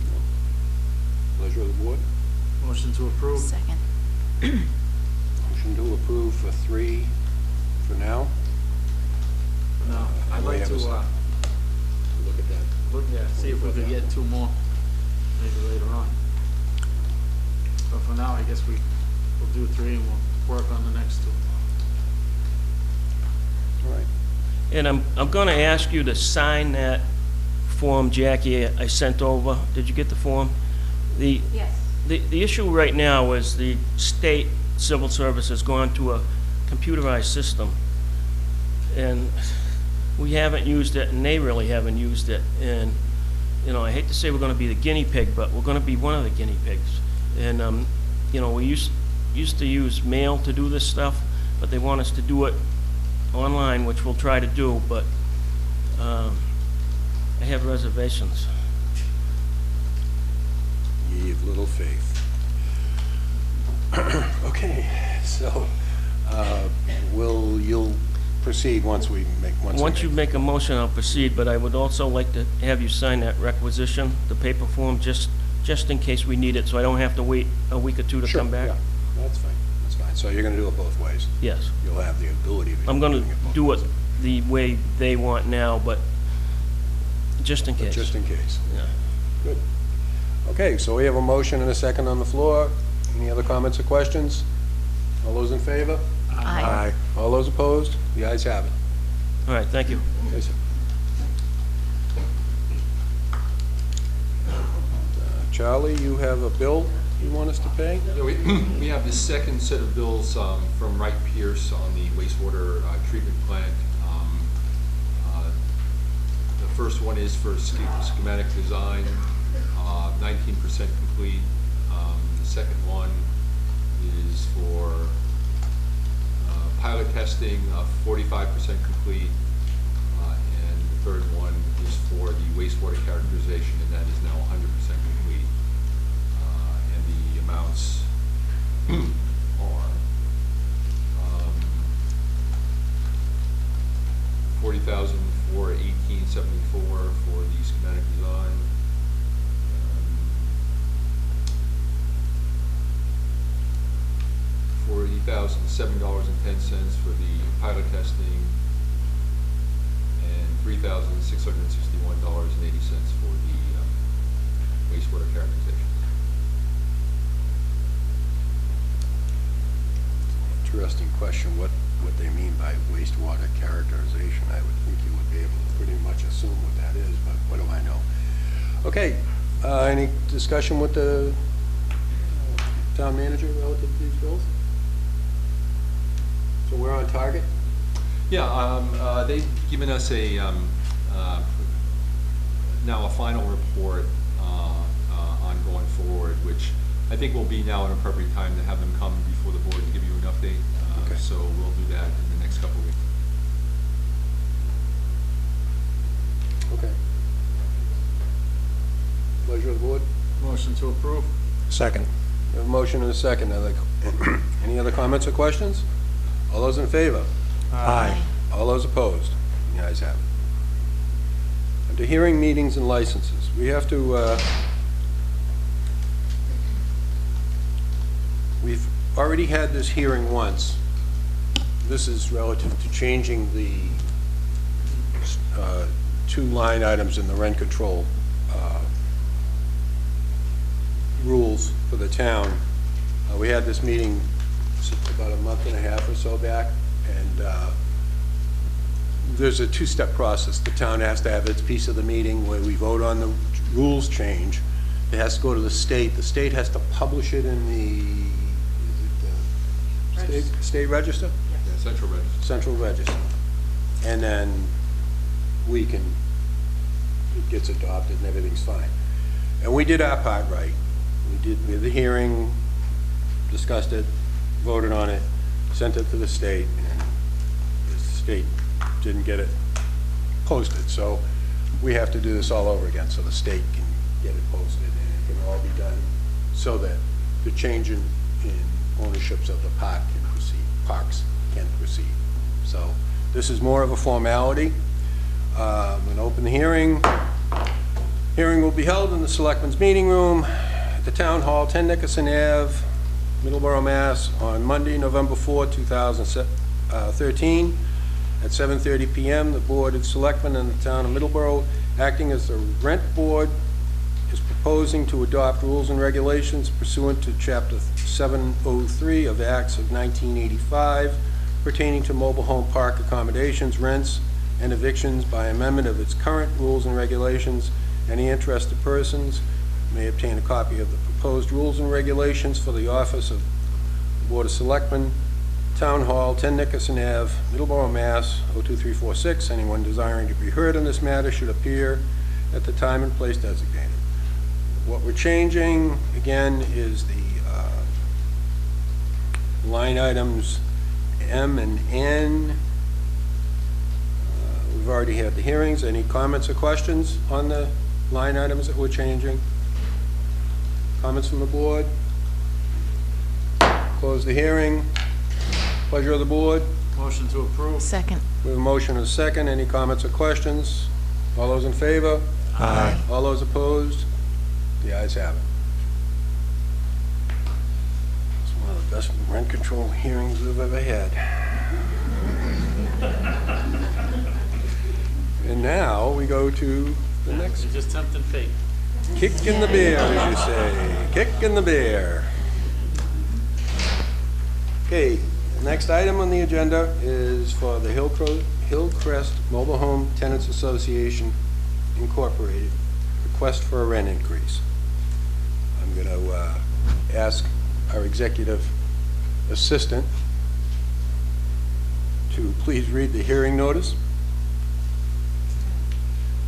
Speaker 10: No. Pleasure of the board?
Speaker 7: Motion to approve.
Speaker 3: Second.
Speaker 10: Motion to approve for 3 for now.
Speaker 7: No, I'd
Speaker 10: we
Speaker 7: like
Speaker 10: have
Speaker 7: to,
Speaker 10: a second. Look at that.
Speaker 7: look, yeah, see if we could get 2 more, maybe later on. But for now, I guess we'll do 3 and we'll work on the next 2.
Speaker 10: All right.
Speaker 4: And I'm gonna ask you to sign that form, Jackie, I sent over. Did you get the form?
Speaker 3: Yes.
Speaker 4: The issue right now is the state civil service has gone to a computerized system. And we haven't used it, and they really haven't used it. And, I hate to say we're gonna be the guinea pig, but we're gonna be one of the guinea pigs. And, we used to use mail to do this stuff, but they want us to do it online, which we'll try to do, but I have reservations.
Speaker 10: Ye of little faith. Okay, so, you'll proceed once we make.
Speaker 4: Once you make a motion, I'll proceed, but I would also like to have you sign that requisition, the paper form, just in case we need it, so I don't have to wait a week or two to
Speaker 10: Sure,
Speaker 4: come back.
Speaker 10: yeah, that's fine, that's fine. So you're gonna do it both ways?
Speaker 4: Yes.
Speaker 10: You'll have the ability of
Speaker 4: I'm gonna
Speaker 10: doing it both
Speaker 4: do it
Speaker 10: ways.
Speaker 4: the way they want now, but just in
Speaker 10: But
Speaker 4: case.
Speaker 10: just in case.
Speaker 4: Yeah.
Speaker 10: Good. Okay, so we have a motion and a second on the floor. Any other comments or questions? All those in favor?
Speaker 3: Aye.
Speaker 10: All those opposed? The ayes have it.
Speaker 4: All right, thank you.
Speaker 10: Okay, sir. Charlie, you have a bill you want us to pay?
Speaker 5: Yeah, we have the second set of bills from Wright Pierce on the wastewater treatment plant. The first one is for schematic design, 19% complete. The second one is for pilot testing, 45% complete. And the third one is for the wastewater characterization, and that is now 100% complete. And the amounts are $40,000 for 1874 for the schematic design. $40,007.10 for the pilot testing, and $3,661.80 for the wastewater characterization.
Speaker 10: Interesting question, what they mean by wastewater characterization. I would think you would be able to pretty much assume what that is, but what do I know? Okay, any discussion with the town manager relative to these bills? So we're on target?
Speaker 5: Yeah, they've given us a, now a final report on going forward, which I think will be now an appropriate time to have them come before the board to give you an update.
Speaker 10: Okay.
Speaker 5: So we'll do that in the next couple of weeks.
Speaker 10: Okay. Pleasure of the board?
Speaker 7: Motion to approve.
Speaker 8: Second.
Speaker 10: We have a motion and a second. Any other comments or questions? All those in favor?
Speaker 8: Aye.
Speaker 10: All those opposed? The ayes have it. Under hearing, meetings, and licenses, we have to, we've already had this hearing once. This is relative to changing the two line items in the rent control rules for the town. We had this meeting about a month and a half or so back, and there's a two-step process. The town has to have its piece of the meeting where we vote on the rules change. It has to go to the state. The state has to publish it in the, is it the state register?
Speaker 5: Yeah, central register.
Speaker 10: Central register. And then it gets adopted and everything's fine. And we did our part right. We had the hearing, discussed it, voted on it, sent it to the state, and the state didn't get it posted. So we have to do this all over again so the state can get it posted and it can all be done so that the change in ownerships of the parks can proceed. So this is more of a formality. I'm going to open the hearing. Hearing will be held in the Selectmen's Meeting Room at the Town Hall, 10 Nickerson Ave, Middleborough, Mass. On Monday, November 4, 2013 at 7:30 p.m. The Board of Selectmen in the Town of Middleborough, acting as the Rent Board, is proposing to adopt rules and regulations pursuant to Chapter 703 of the Acts of 1985 pertaining to mobile home park accommodations, rents, and evictions by amendment of its current rules and regulations. Any interested persons may obtain a copy of the proposed rules and regulations for the office of the Board of Selectmen, Town Hall, 10 Nickerson Ave, Middleborough, Mass. 02346. Anyone desiring to be heard on this matter should appear at the time and place designated. What we're changing, again, is the line items M and N. We've already had the hearings. Any comments or questions on the line items that we're changing? Comments from the board? Close the hearing. Pleasure of the board.
Speaker 7: Motion to approve.
Speaker 3: Second.
Speaker 10: We have a motion and a second. Any comments or questions? All those in favor?
Speaker 8: Aye.
Speaker 10: All those opposed? The ayes have it. It's one of the best rent control hearings we've ever had. And now we go to the next.
Speaker 7: You're just tempting fate.
Speaker 10: Kick in the beer, as you say. Kick in the beer. Okay, the next item on the agenda is for the Hillcrest Mobile Home Tenants Association Incorporated, request for a rent increase. I'm going to ask our executive assistant to please read the hearing notice.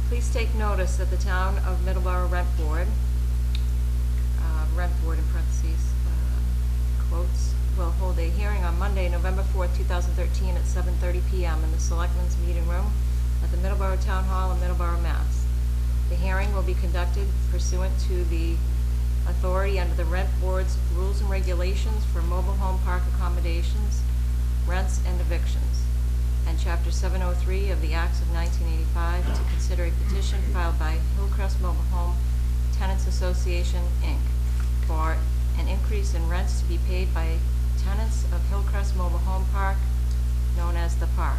Speaker 11: Please take notice that the Town of Middleborough Rent Board in parentheses, quotes, will hold a hearing on Monday, November 4th, 2013 at 7:30 p.m. in the Selectmen's Meeting Room at the Middleborough Town Hall in Middleborough, Mass. The hearing will be conducted pursuant to the authority under the Rent Board's rules and regulations for mobile home park accommodations, rents, and evictions, and Chapter 703 of the Acts of 1985 to consider a petition filed by Hillcrest Mobile Home Tenants Association, Inc. for an increase in rents to be paid by tenants of Hillcrest Mobile Home Park, known as the Park.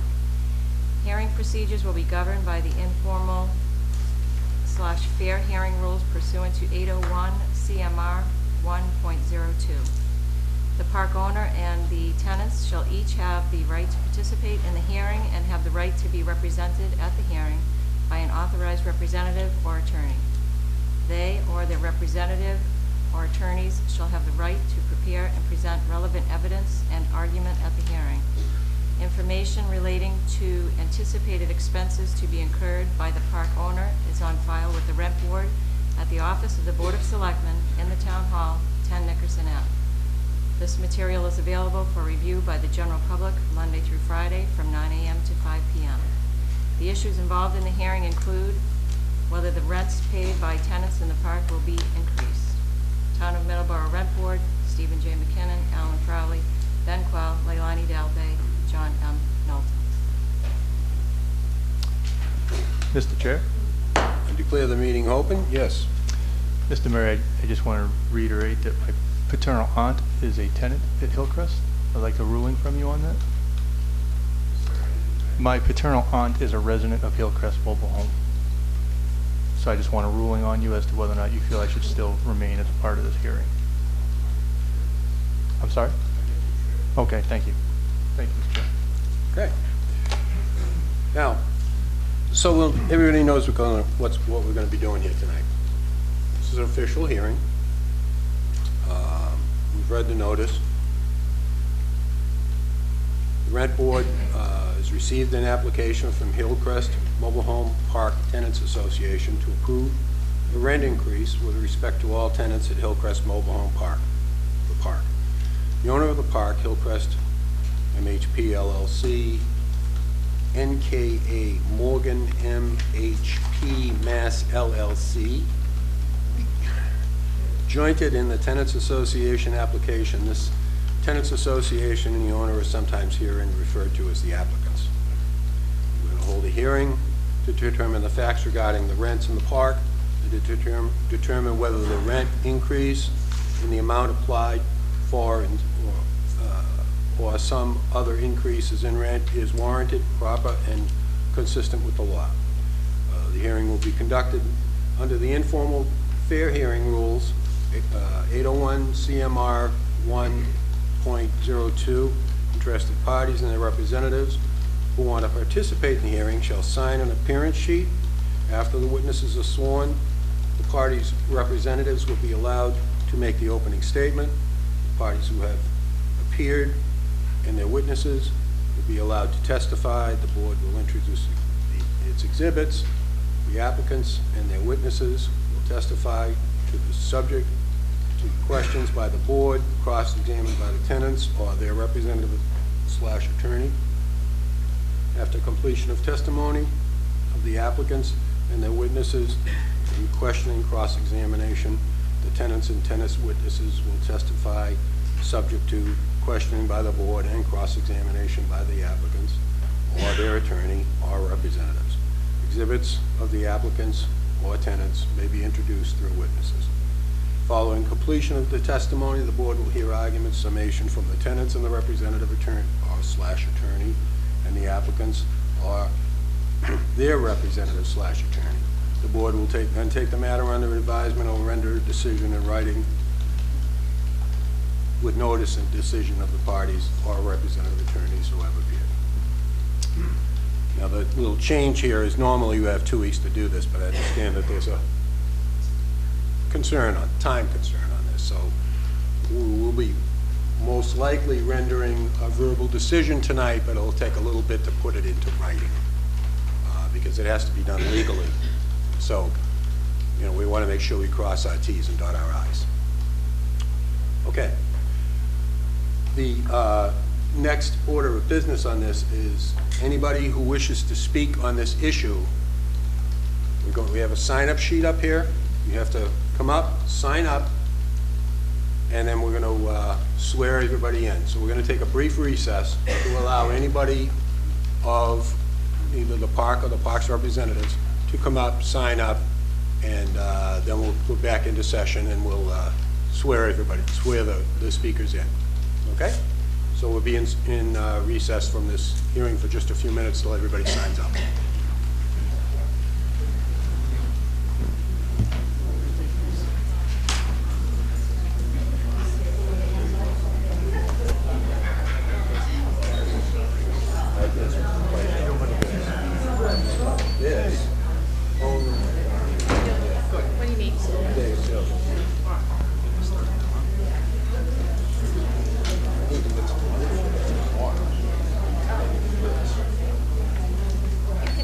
Speaker 11: Hearing procedures will be governed by the informal/fair hearing rules pursuant to 801 CMR 1.02. The park owner and the tenants shall each have the right to participate in the hearing and have the right to be represented at the hearing by an authorized representative or attorney. They or their representative or attorneys shall have the right to prepare and present relevant evidence and argument at the hearing. Information relating to anticipated expenses to be incurred by the park owner is on file with the Rent Board at the office of the Board of Selectmen in the Town Hall, 10 Nickerson Ave. This material is available for review by the general public Monday through Friday from 9 a.m. to 5 p.m. The issues involved in the hearing include whether the rents paid by tenants in the park will be increased. Town of Middleborough Rent Board, Stephen J. McKinnon, Alan Crowley, Ben Quell, Leilani Dalbay, John M. Knowlton.
Speaker 12: Mr. Chair?
Speaker 10: I declare the meeting open. Yes.
Speaker 12: Mr. Mayor, I just want to reiterate that my paternal aunt is a tenant at Hillcrest. I'd like a ruling from you on that. My paternal aunt is a resident of Hillcrest Mobile Home. So I just want a ruling on you as to whether or not you feel I should still remain as a part of this hearing. I'm sorry? Okay, thank you. Thank you, Mr. Chair.
Speaker 10: Okay. Now, so everybody knows what we're going to be doing here tonight. This is an official hearing. We've read the notice. The Rent Board has received an application from Hillcrest Mobile Home Park Tenants Association to approve the rent increase with respect to all tenants at Hillcrest Mobile Home Park, the park. The owner of the park, Hillcrest MHP LLC, NKA Morgan MHP Mass LLC, jointed in the Tenants Association application. This Tenants Association and the owner are sometimes herein referred to as the applicants. We're going to hold a hearing to determine the facts regarding the rents in the park, and to determine whether the rent increase in the amount applied for or some other increases in rent is warranted, proper, and consistent with the law. The hearing will be conducted under the informal fair hearing rules, 801 CMR 1.02. Interested parties and their representatives who want to participate in the hearing shall sign an appearance sheet. After the witnesses are sworn, the parties' representatives will be allowed to make the opening statement. The parties who have appeared and their witnesses will be allowed to testify. The board will introduce its exhibits. The applicants and their witnesses will testify to the subject to questions by the board, cross-examined by the tenants or their representative/attorney. After completion of testimony of the applicants and their witnesses in questioning, cross-examination, the tenants and tenants' witnesses will testify subject to questioning by the board and cross-examination by the applicants or their attorney or representatives. Exhibits of the applicants or tenants may be introduced through witnesses. Following completion of the testimony, the board will hear arguments, summation from the tenants and the representative attorney or/attorney and the applicants or their representative/attorney. The board will then take the matter under advisement or render a decision in writing with notice and decision of the parties or representative attorneys, whoever be it. Now, the little change here is normally you have 2 weeks to do this, but I understand that there's a time concern on this. So we'll be most likely rendering a verbal decision tonight, but it'll take a little bit to put it into writing because it has to be done legally. So, you know, we want to make sure we cross our T's and dot our I's. Okay. The next order of business on this is anybody who wishes to speak on this issue. We have a sign-up sheet up here. You have to come up, sign up, and then we're going to swear everybody in. So we're going to take a brief recess to allow anybody of either the park or the park's representatives to come up, sign up, and then we'll go back into session and we'll swear the speakers in. Okay? So we'll be in recess from this hearing for just a few minutes till everybody signs up.
Speaker 3: What do you need?
Speaker 11: You can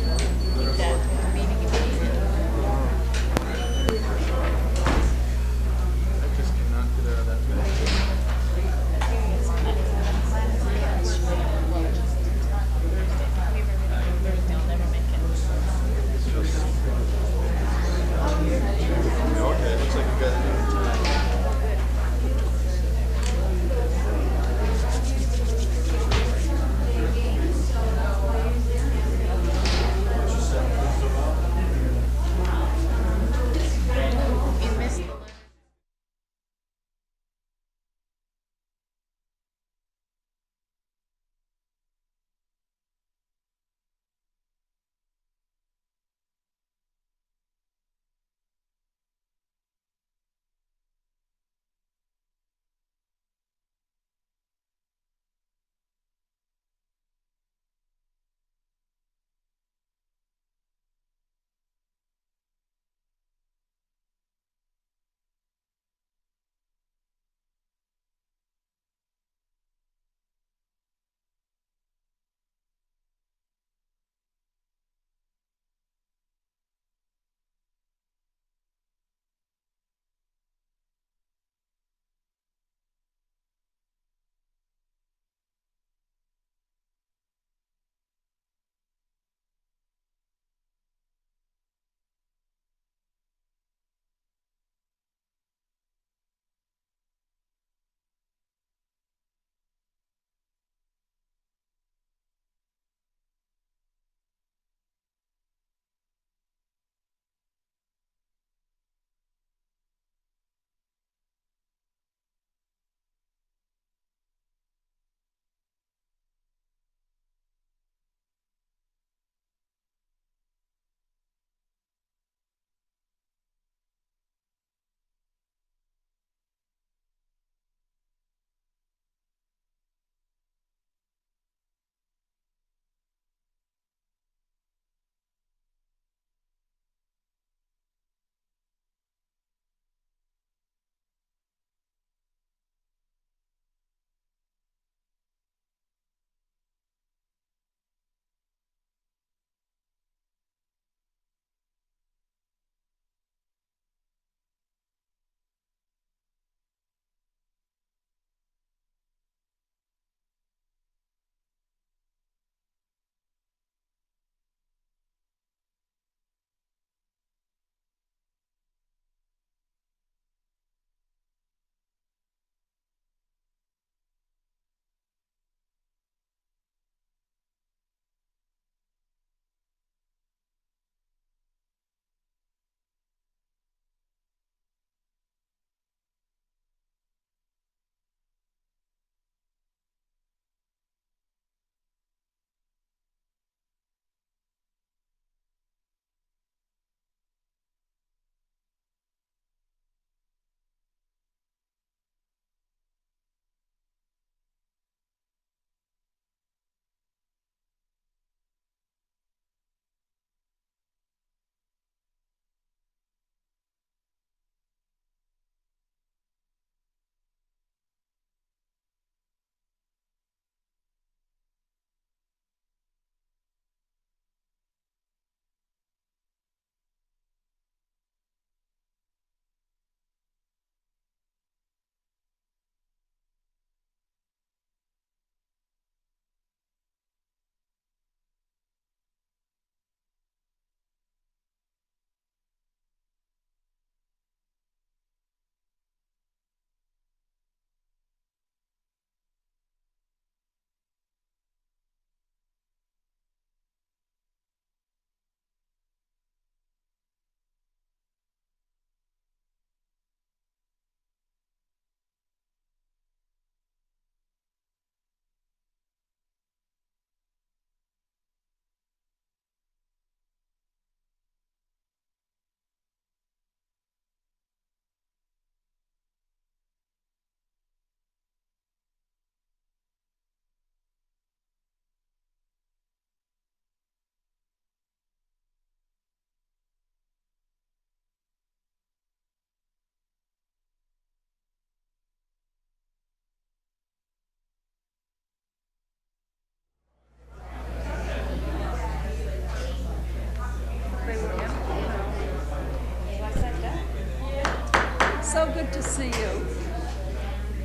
Speaker 13: so good to see you.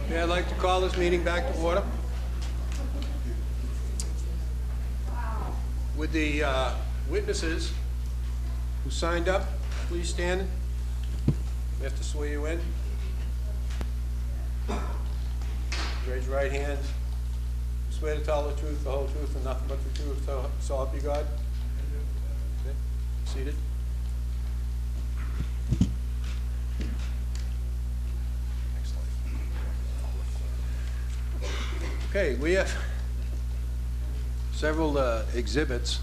Speaker 10: Okay, I'd like to call this meeting back to order. Would the witnesses who signed up please stand? We have to swear you in. Raise your right hand. Swear to tell the truth, the whole truth, and nothing but the truth, so help you God? Okay. Seated. Excellent. Okay, we have several exhibits.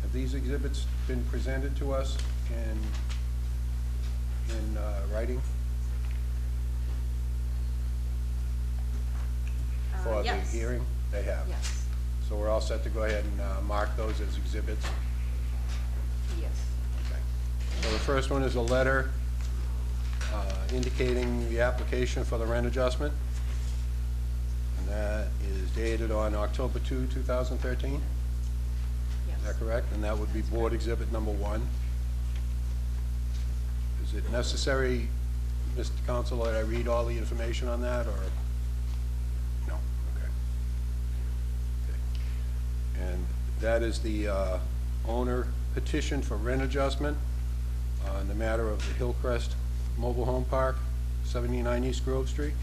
Speaker 10: Have these exhibits been presented to us in writing? For the
Speaker 11: Yes.
Speaker 10: hearing? They have?
Speaker 11: Yes.
Speaker 10: So we're all set to go ahead and mark those as exhibits?
Speaker 11: Yes.
Speaker 10: Okay. So the first one is a letter indicating the application for the rent adjustment. And that is dated on October 2, 2013?
Speaker 11: Yes.
Speaker 10: Is that correct? And that would be board exhibit number 1. Is it necessary, Mr. Counsel, that I read all the information on that, or? No? Okay. And that is the owner petition for rent adjustment on the matter of the Hillcrest Mobile Home Park, 79 East Grove Street.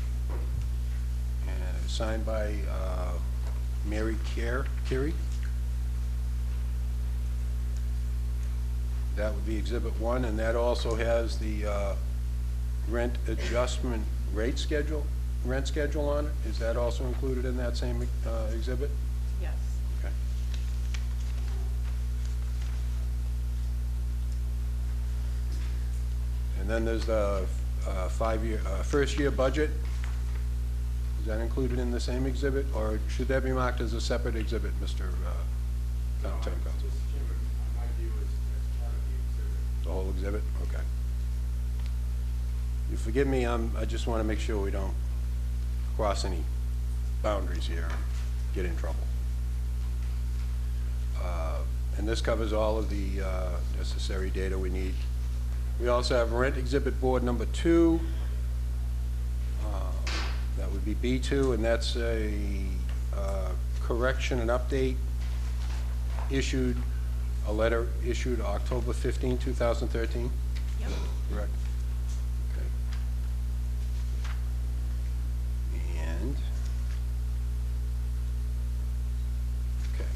Speaker 10: And it's signed by Mary Curie. That would be Exhibit 1, and that also has the rent adjustment rent schedule on it. Is that also included in that same exhibit?
Speaker 11: Yes.
Speaker 10: Okay. And then there's the first-year budget. Is that included in the same exhibit, or should that be marked as a separate exhibit, Mr. Town Council? The whole exhibit? Okay. You forgive me, I just want to make sure we don't cross any boundaries here and get in trouble. And this covers all of the necessary data we need. We also have rent exhibit board number 2. That would be B2, and that's a correction and update issued. A letter issued October 15, 2013?
Speaker 11: Yep.
Speaker 10: Correct. Okay. And, okay.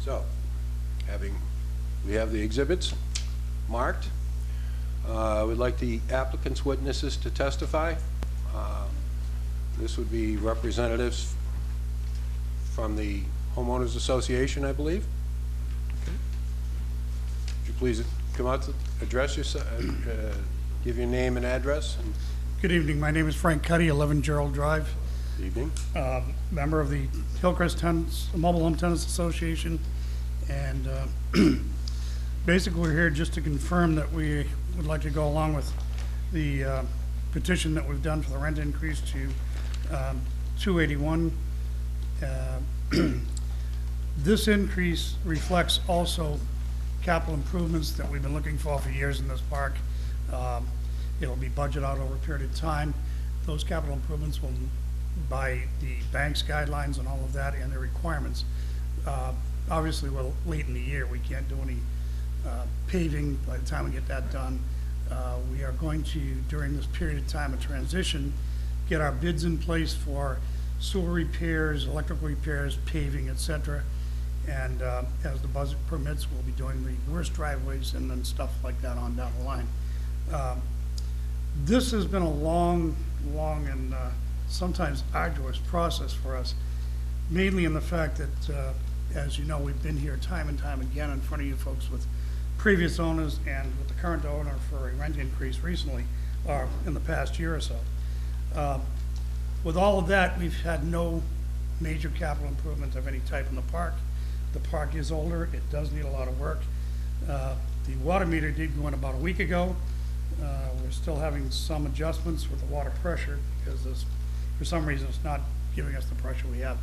Speaker 10: So, we have the exhibits marked. We'd like the applicant's witnesses to testify. This would be representatives from the Homeowners Association, I believe. Okay. Would you please come out to address yourself, give your name and address? And
Speaker 14: Good evening. My name is Frank Cuddy, 11 Gerald Drive.
Speaker 10: good evening.
Speaker 14: Member of the Hillcrest Mobile Home Tenants Association. And basically, we're here just to confirm that we would like to go along with the petition that we've done for the rent increase to $281. This increase reflects also capital improvements that we've been looking for years in this park. It'll be budgeted out over a period of time. Those capital improvements will, by the bank's guidelines and all of that and their requirements, obviously we're late in the year. We can't do any paving by the time we get that done. We are going to, during this period of time of transition, get our bids in place for sewer repairs, electrical repairs, paving, etc. And as the budget permits, we'll be doing the worst driveways and then stuff like that on down the line. This has been a long and sometimes arduous process for us, mainly in the fact that, as you know, we've been here time and time again in front of you folks with previous owners and with the current owner for a rent increase recently, or in the past year or so. With all of that, we've had no major capital improvements of any type in the park. The park is older. It does need a lot of work. The water meter did go in about a week ago. We're still having some adjustments with the water pressure because for some reason it's not giving us the pressure we have.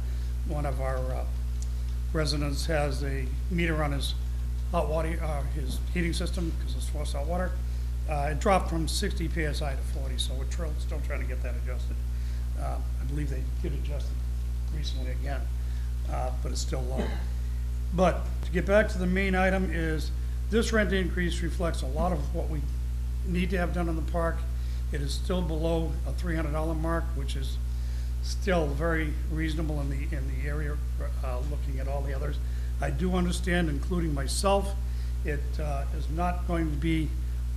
Speaker 14: One of our residence has a meter on his hot water, his heating system, because it's forced hot water. It dropped from 60 PSI to 40, so we're still trying to get that adjusted. I believe they did adjust it recently again, but it's still low. But to get back to the main item is, this rent increase reflects a lot of what we need to have done in the park. It is still below a $300 mark, which is still very reasonable in the area, looking at all the others. I do understand, including myself, it is not going to be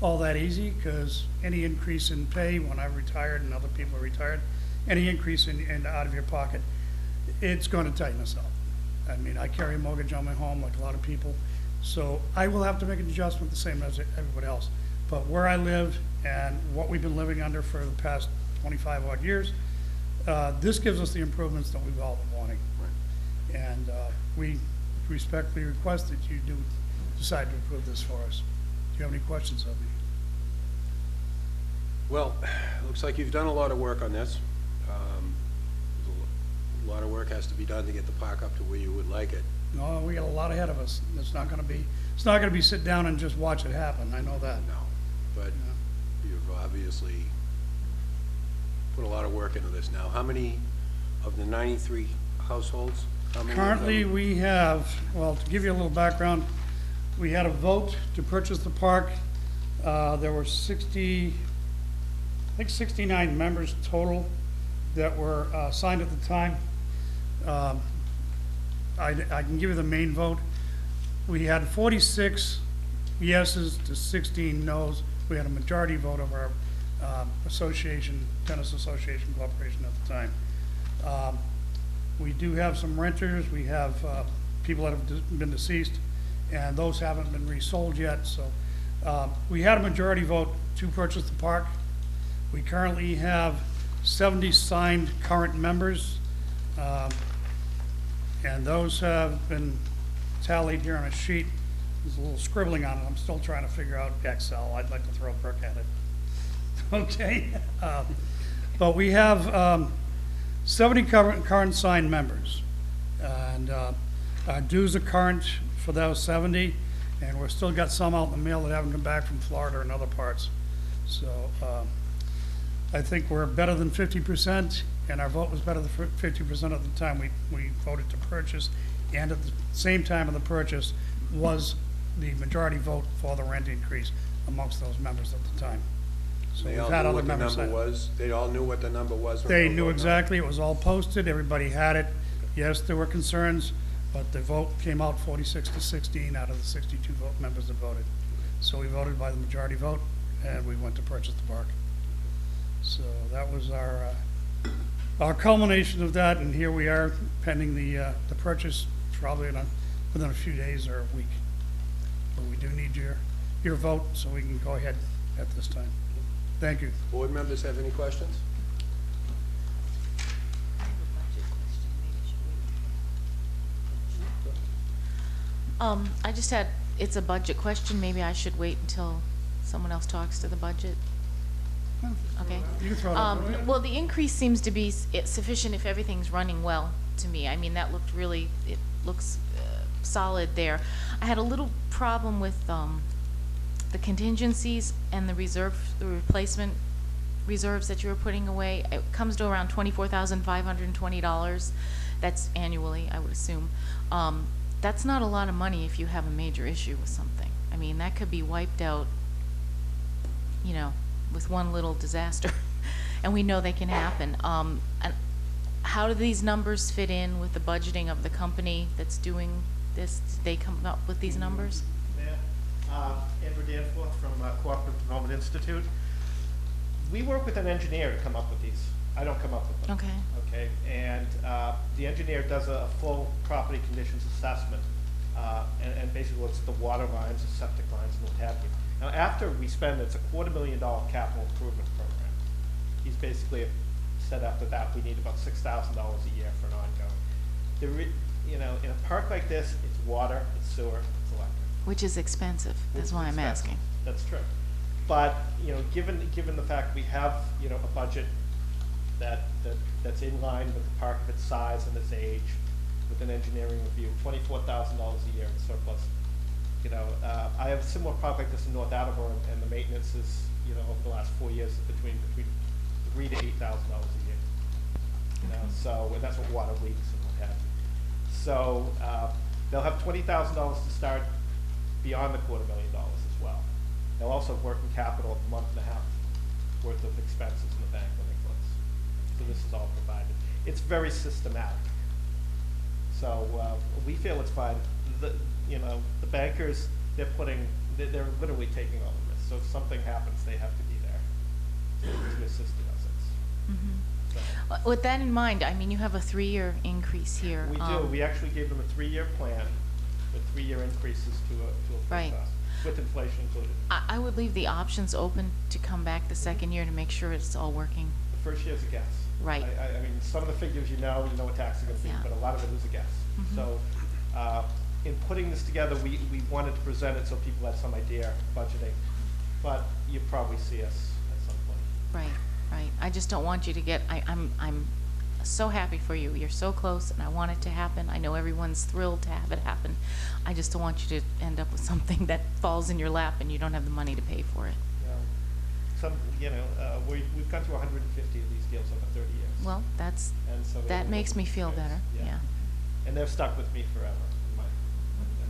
Speaker 14: all that easy, because any increase in pay when I retired and other people are retired, any increase in out of your pocket, it's going to tighten us up. I mean, I carry a mortgage on my home like a lot of people, so I will have to make an adjustment the same as everybody else. But where I live and what we've been living under for the past 25 odd years, this gives us the improvements that we've all been wanting. Right. And we respectfully request that you do decide to approve this for us. Do you have any questions of me?
Speaker 10: Well, looks like you've done a lot of work on this. A lot of work has to be done to get the park up to where you would like it.
Speaker 14: No, we got a lot ahead of us. It's not going to be sit down and just watch it happen. I know that.
Speaker 10: No, but you've obviously put a lot of work into this now. How many of the 93 households? How many
Speaker 14: Currently, we have, well, to give you a little background, we had a vote to purchase the park. There were 69 members total that were signed at the time. I can give you the main vote. We had 46 yeses to 16 noes. We had a majority vote of our association, tennis association corporation at the time. We do have some renters. We have people that have been deceased, and those haven't been resold yet. So we had a majority vote to purchase the park. We currently have 70 signed current members, and those have been tallied here on a sheet. There's a little scribbling on it. I'm still trying to figure out Excel. I'd like to throw a brick at it. Okay. But we have 70 current signed members, and our dues are current for those 70, and we've still got some out in the mail that haven't come back from Florida and other parts. So I think we're better than 50%, and our vote was better than 50% at the time we voted to purchase, and at the same time of the purchase was the majority vote for the rent increase amongst those members at the time. So
Speaker 10: They
Speaker 14: we've
Speaker 10: all
Speaker 14: had
Speaker 10: knew
Speaker 14: other
Speaker 10: what the
Speaker 14: members
Speaker 10: number
Speaker 14: sign.
Speaker 10: was? They all knew what the number was? when
Speaker 14: They
Speaker 10: were
Speaker 14: knew
Speaker 10: voting on it?
Speaker 14: exactly, it was all posted, everybody had it. Yes, there were concerns, but the vote came out 46 to 16 out of the 62 members that voted. So we voted by the majority vote, and we went to purchase the park. So that was our culmination of that, and here we are pending the purchase, probably within a few days or a week. But we do need your vote, so we can go ahead at this time. Thank you.
Speaker 10: Board members have any questions?
Speaker 3: I just had, it's a budget question. Maybe I should wait until someone else talks to the budget. Okay.
Speaker 14: You can throw it out.
Speaker 3: Well, the increase seems to be sufficient if everything's running well to me. I mean, that looked really, it looks solid there. I had a little problem with the contingencies and the replacement reserves that you were putting away. It comes to around $24,520. That's annually, I would assume. That's not a lot of money if you have a major issue with something. I mean, that could be wiped out, you know, with one little disaster, and we know they can happen. And how do these numbers fit in with the budgeting of the company that's doing this? Did they come up with these numbers?
Speaker 13: Yeah. Edward Danforth from Cooperative Development Institute. We work with an engineer to come up with these. I don't come up with them.
Speaker 3: Okay.
Speaker 13: Okay, and the engineer does a full property conditions assessment, and basically looks at the water lines, the septic lines, and what have you. Now, after we spend, it's a $250,000 capital improvement program. He's basically said after that we need about $6,000 a year for an ongoing. You know, in a park like this, it's water, it's sewer, it's electric.
Speaker 3: Which is expensive. That's why I'm asking.
Speaker 13: That's true. But, you know, given the fact we have, you know, a budget that's in line with the park of its size and its age, with an engineering review, $24,000 a year in surplus. You know, I have a similar product like this in North Attleboro, and the maintenance is, you know, over the last 4 years between $3,000 to $8,000 a year. You know, so, and that's what water leaks and what have you. So they'll have $20,000 to start beyond the $250,000 as well. They'll also have working capital of a month and a half worth of expenses in the bank when they close. So this is all provided. It's very systematic. So we feel it's fine. You know, the bankers, they're literally taking all the risks. So if something happens, they have to be there to assist us. So.
Speaker 3: With that in mind, I mean, you have a 3-year increase here.
Speaker 13: We do. We actually gave them a 3-year plan with 3-year increases to a full
Speaker 3: Right.
Speaker 13: cost, with inflation included.
Speaker 3: I would leave the options open to come back the second year to make sure it's all working.
Speaker 13: The first year's a guess.
Speaker 3: Right.
Speaker 13: I mean, some of the figures you know what tax is going to be,
Speaker 3: Yeah.
Speaker 13: but a lot of it is a guess.
Speaker 3: Mhm.
Speaker 13: So in putting this together, we wanted to present it so people had some idea budgeting, but you probably see us at some point.
Speaker 3: Right, right. I just don't want you to get, I'm so happy for you. You're so close, and I want it to happen. I know everyone's thrilled to have it happen. I just don't want you to end up with something that falls in your lap and you don't have the money to pay for it.
Speaker 13: We've gone through 150 of these deals over 30 years.
Speaker 3: Well,
Speaker 13: And so
Speaker 3: that makes me feel better, yeah.
Speaker 13: And they've stuck with me forever in my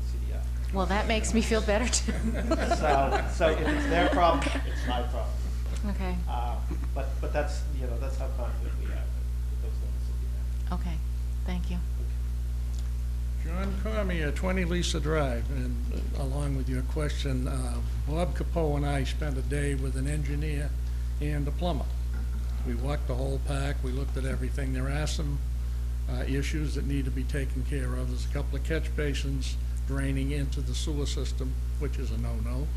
Speaker 13: CDF.
Speaker 3: Well, that makes me feel better too.
Speaker 13: So if it's their problem, it's my problem.
Speaker 3: Okay.
Speaker 13: But that's, that's how confident we have with those numbers that we have.
Speaker 3: Okay, thank you.
Speaker 15: John Cormier, 20 Lisa Drive, and along with your question, Bob Capoe and I spent a day with an engineer and a plumber. We walked the whole park, we looked at everything. There are some issues that need to be taken care of. There's a couple of catch basins draining into the sewer system, which is a no-no.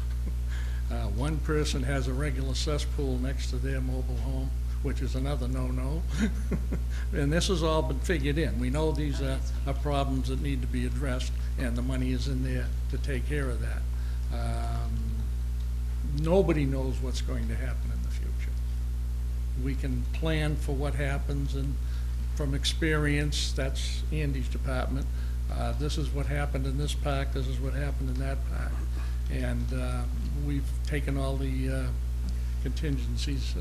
Speaker 15: One person has a regular cesspool next to their mobile home, which is another no-no. And this has all been figured in. We know these are problems that need to be addressed, and the money is in there to take care of that. Nobody knows what's going to happen in the future. We can plan for what happens, and from experience, that's Andy's department. This is what happened in this park, this is what happened in that park. And we've taken all the contingencies.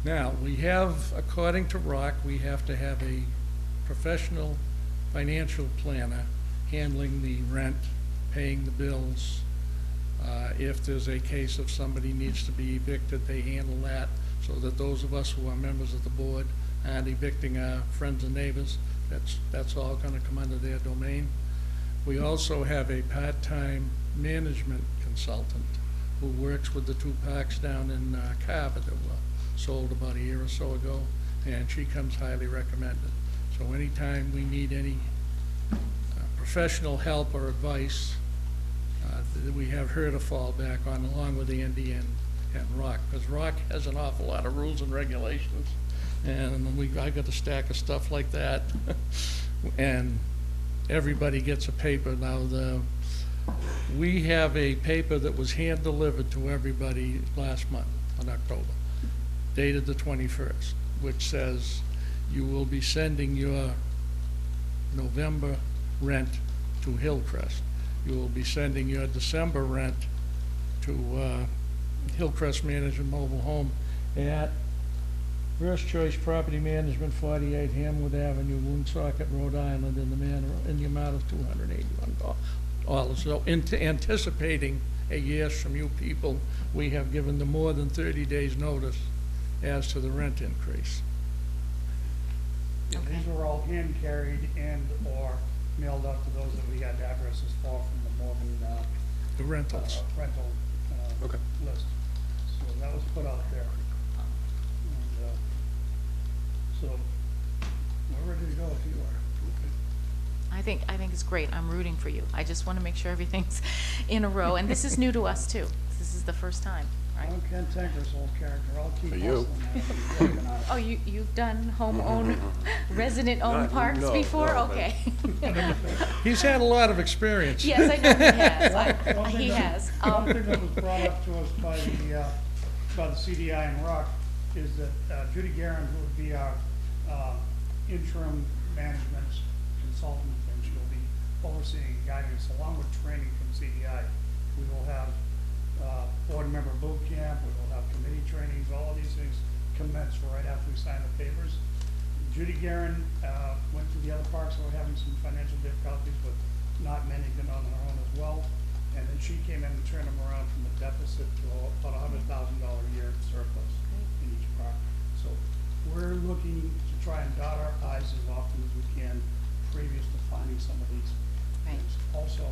Speaker 15: Now, we have, according to ROC, we have to have a professional financial planner handling the rent, paying the bills. If there's a case of somebody needs to be evicted, they handle that, so that those of us who are members of the board aren't evicting our friends and neighbors. That's all going to come under their domain. We also have a part-time management consultant who works with the 2 parks down in Carver that were sold about a year or so ago, and she comes highly recommended. So anytime we need any professional help or advice, we have her to fall back on, along with Andy and ROC, because ROC has an awful lot of rules and regulations, and I got a stack of stuff like that, and everybody gets a paper. Now, we have a paper that was hand-delivered to everybody last month, in October, dated the 21st, which says you will be sending your November rent to Hillcrest. You will be sending your December rent to Hillcrest Management Mobile Home at First Choice Property Management, 48 Hamwood Avenue, Woonsocket, Rhode Island, in the amount of $281. So anticipating a yes from you people, we have given them more than 30 days notice as to the rent increase.
Speaker 14: Yeah, these were all hand carried and/or mailed out to those that we had addresses for from the Morgan
Speaker 15: The rentals.
Speaker 14: rental list. So that was put out there. And, so we're ready to go if you are.
Speaker 3: I think it's great. I'm rooting for you. I just want to make sure everything's in a row, and this is new to us too. This is the first time, right?
Speaker 14: I'm Ken Tanker's old character. I'll keep
Speaker 10: For you.
Speaker 14: hustling that.
Speaker 3: Oh, you've done home-owned, resident-owned parks
Speaker 10: no,
Speaker 3: before?
Speaker 10: no, but-
Speaker 3: Okay.
Speaker 15: He's had a lot of experience.
Speaker 3: Yes, I know he has.
Speaker 14: One thing that was brought up to us by the CDI and ROC is that Judy Guerin, who would be our interim management consultant, and she'll be overseeing and guiding us along with training from CDI. We will have board member boot camp, we will have committee trainings, all of these things commence right after we sign the papers. Judy Guerin went to the other parks that were having some financial difficulties, but not many been on their own as well. And then she came in and turned them around from a deficit to about $100,000 a year surplus in each park. So we're looking to try and dot our i's as often as we can previous to finding some of these things. Also,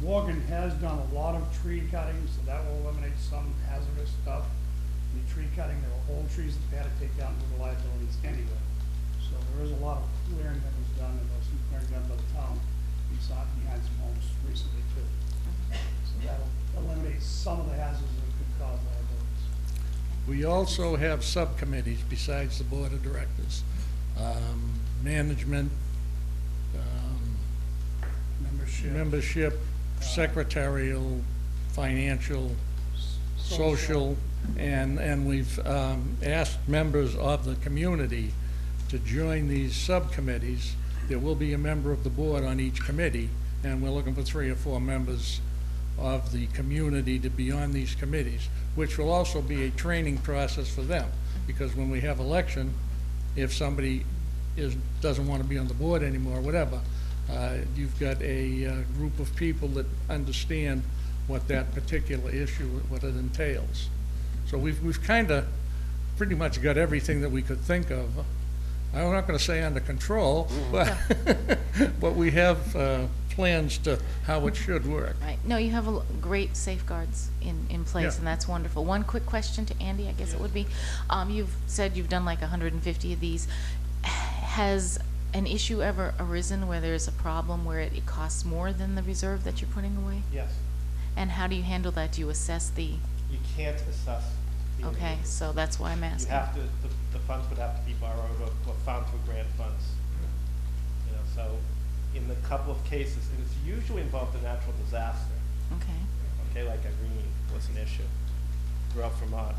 Speaker 14: Morgan has done a lot of tree cutting, so that will eliminate some hazardous stuff. The tree cutting, there were old trees that they had to take down due to liabilities anyway. So there is a lot of clearing that was done, and there was some clearing done by the town behind some homes recently too. So that'll eliminate some of the hazards that could cause liabilities.
Speaker 15: We also have subcommittees besides the board of directors. Management, membership, secretarial, financial, social, and we've asked members of the community to join these subcommittees. There will be a member of the board on each committee, and we're looking for 3 or 4 members of the community to be on these committees, which will also be a training process for them, because when we have election, if somebody doesn't want to be on the board anymore, whatever, you've got a group of people that understand what that particular issue, what it entails. So we've kind of pretty much got everything that we could think of. I'm not going to say under control, but but we have plans to how it should work.
Speaker 3: Right. No, you have great safeguards in place, and that's wonderful. One quick question to Andy, I guess it would be. You've said you've done like 150 of these. Has an issue ever arisen where there's a problem where it costs more than the reserve that you're putting away?
Speaker 13: Yes.
Speaker 3: And how do you handle that? Do you assess the?
Speaker 13: You can't assess.
Speaker 3: Okay, so that's why I'm asking.
Speaker 13: You have to, the funds would have to be borrowed or found through grant funds. You know, so in the couple of cases, and it's usually involved a natural disaster.
Speaker 3: Okay.
Speaker 13: Okay, like Irene was an issue throughout Vermont.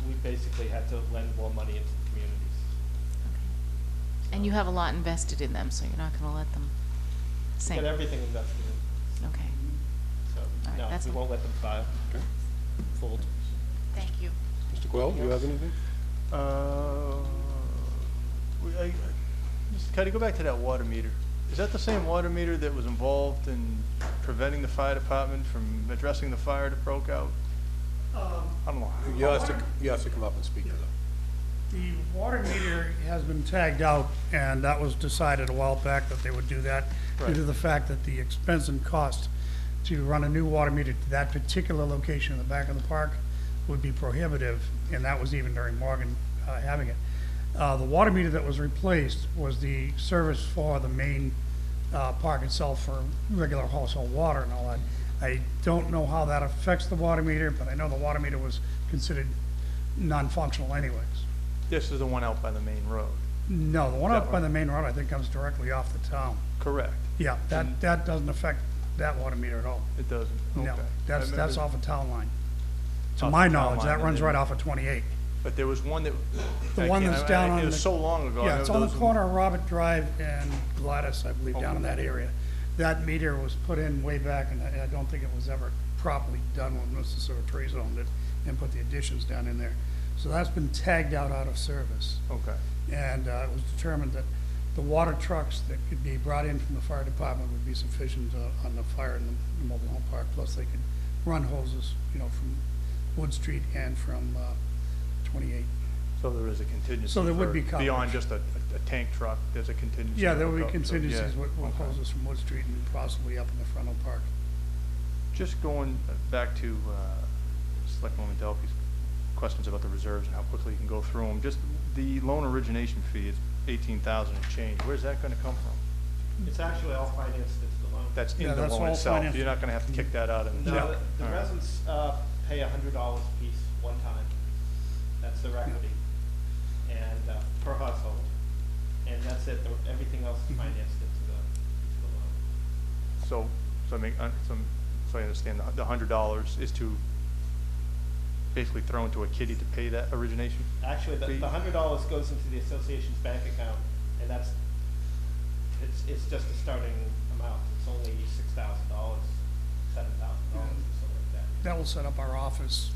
Speaker 13: We basically had to lend more money into the communities.
Speaker 3: Okay. And you have a lot invested in them, so you're not going to let them sink.
Speaker 13: We got everything invested in.
Speaker 3: Okay.
Speaker 13: So
Speaker 3: All right,
Speaker 13: no, we won't let them file.
Speaker 10: Okay.
Speaker 13: Fold.
Speaker 3: Thank you.
Speaker 10: Mr. Quell, do you have anything?
Speaker 12: Just kind of go back to that water meter. Is that the same water meter that was involved in preventing the fire department from addressing the fire that broke out? I don't know.
Speaker 10: You have to come up and speak to them.
Speaker 14: The water meter has been tagged out, and that was decided a while back that they would do that due to the fact that the expense and cost to run a new water meter to that particular location in the back of the park would be prohibitive, and that was even during Morgan having it. The water meter that was replaced was the service for the main park itself for regular household water and all that. I don't know how that affects the water meter, but I know the water meter was considered non-functional anyways.
Speaker 12: This is the one out by the main road.
Speaker 14: No, the one out by the main road I think comes directly off the town.
Speaker 12: Correct.
Speaker 14: Yeah, that doesn't affect that water meter at all.
Speaker 12: It doesn't?
Speaker 14: No,
Speaker 12: Okay.
Speaker 14: that's off a town line. To
Speaker 12: Off
Speaker 14: my
Speaker 12: the town
Speaker 14: knowledge,
Speaker 12: line,
Speaker 14: that
Speaker 12: and
Speaker 14: runs
Speaker 12: then-
Speaker 14: right off of 28.
Speaker 12: But there was one that.
Speaker 14: The one that's down on
Speaker 12: It was
Speaker 14: the-
Speaker 12: so long ago. I
Speaker 14: Yeah,
Speaker 12: know
Speaker 14: it's on the
Speaker 12: those-
Speaker 14: corner of Robert Drive and Gladys, I believe, down in
Speaker 12: Okay.
Speaker 14: that area. That meter was put in way back, and I don't think it was ever properly done when Mr. Serratrese owned it and put the additions down in there. So that's been tagged out of service.
Speaker 12: Okay.
Speaker 14: And it was determined that the water trucks that could be brought in from the fire department would be sufficient on the fire in the mobile home park. Plus, they could run hoses, from Wood Street and from 28.
Speaker 12: So there is a contingency.
Speaker 14: So there would
Speaker 12: for-
Speaker 14: be coverage.
Speaker 12: Beyond just a tank truck, there's a contingency.
Speaker 14: Yeah, there
Speaker 12: for
Speaker 14: would be
Speaker 12: co- so,
Speaker 14: contingencies
Speaker 12: yeah,
Speaker 14: with
Speaker 12: okay.
Speaker 14: hoses from Wood Street and possibly up in the frontal park.
Speaker 12: Just going back to Selectwoman Delphi's questions about the reserves and how quickly you can go through them. Just the loan origination fee is $18,000 and change. Where's that going to come from?
Speaker 13: It's actually all financed into the loan.
Speaker 12: That's in the
Speaker 14: that's
Speaker 12: loan
Speaker 14: all
Speaker 12: itself.
Speaker 14: financed.
Speaker 12: You're not going to have to kick that out.
Speaker 13: No,
Speaker 14: Yeah.
Speaker 13: the
Speaker 12: All right.
Speaker 13: residents pay $100 a piece one time. That's their equity, and per household, and that's it. Everything else is financed into the loan.
Speaker 12: So I understand the $100 is to basically throw into a kitty to pay that origination?
Speaker 13: Actually, the
Speaker 12: fee?
Speaker 13: $100 goes into the association's bank account, and that's It's just a starting amount. It's only $6,000, $7,000, or something like that.
Speaker 14: That will set up our office,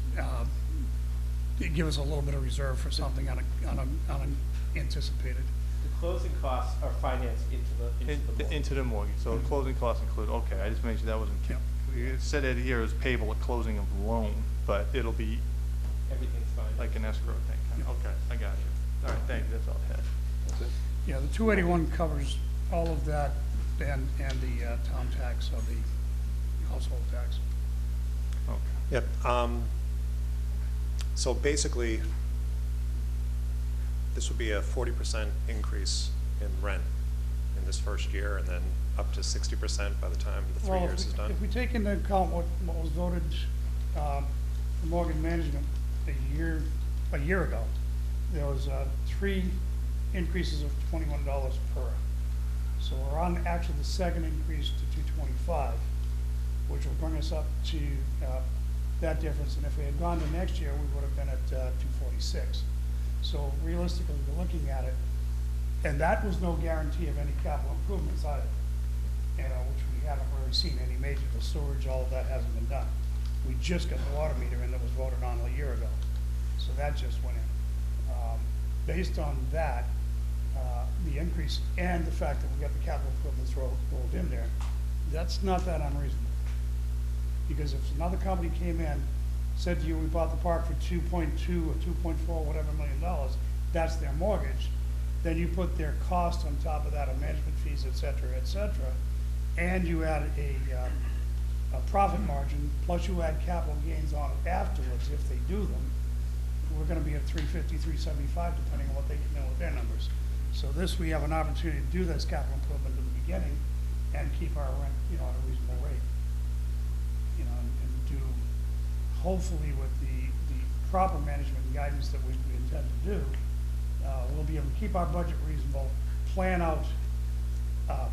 Speaker 14: give us a little bit of reserve for something unanticipated.
Speaker 13: The closing costs are financed into the mortgage.
Speaker 12: So the closing costs include, okay, I just made sure that wasn't, it said it here as payable at closing of loan, but it'll be
Speaker 13: Everything's financed.
Speaker 12: like an escrow thing. Okay, I got you. All right, thank you, that's all I had.
Speaker 10: That's it?
Speaker 14: Yeah, the 281 covers all of that and the town tax of the household tax.
Speaker 12: Okay.
Speaker 8: Yep. So basically, this would be a 40% increase in rent in this first year, and then up to 60% by the time the 3 years is done.
Speaker 14: If we take into account what was voted for mortgage management a year ago, there was 3 increases of $21 per. So we're on actually the second increase to $225, which will bring us up to that difference. And if we had gone to next year, we would have been at $246. So realistically, we're looking at it, and that was no guarantee of any capital improvements either, which we haven't really seen any major. The storage, all of that hasn't been done. We just got the water meter in that was voted on a year ago, so that just went in. Based on that, the increase and the fact that we got the capital improvements rolled in there, that's not that unreasonable. Because if another company came in, said to you, we bought the park for 2.2 or 2.4, whatever million dollars, that's their mortgage, then you put their cost on top of that, of management fees, et cetera, and you add a profit margin, plus you add capital gains on it afterwards, if they do them, we're gonna be at 350, 375, depending on what they come in with their numbers. So this, we have an opportunity to do this capital improvement in the beginning and keep our rent, at a reasonable rate. And do, hopefully with the proper management and guidance that we intend to do, we'll be able to keep our budget reasonable, plan out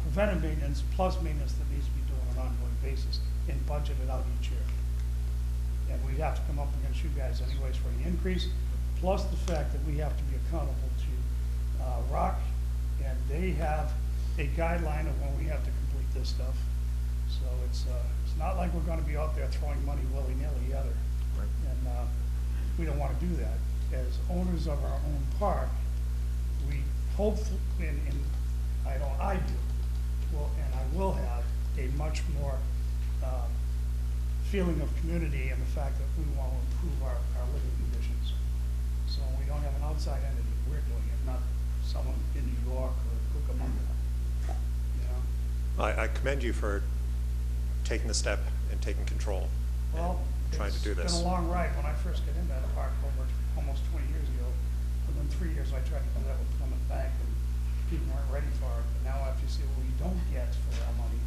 Speaker 14: preventive maintenance plus maintenance that needs to be done on an ongoing basis, and budget it out each year. And we'd have to come up against you guys anyways for the increase, plus the fact that we have to be accountable to ROC, and they have a guideline of when we have to complete this stuff. So it's not like we're gonna be out there throwing money willy-nilly either.
Speaker 8: Right.
Speaker 14: And we don't wanna do that. As owners of our own park, we hopefully, and I do, and I will have a much more feeling of community and the fact that we want to improve our living conditions. So we don't have an outside entity, we're doing it, not someone in New York or Cucamonga.
Speaker 8: I commend you for taking the step and taking control.
Speaker 14: Well,
Speaker 8: trying to do this.
Speaker 14: It's been a long ride. When I first got into that park over almost 20 years ago, within 3 years I tried to do that with Plymouth Bank, and people weren't ready for it. But now after you see what we don't get for our money,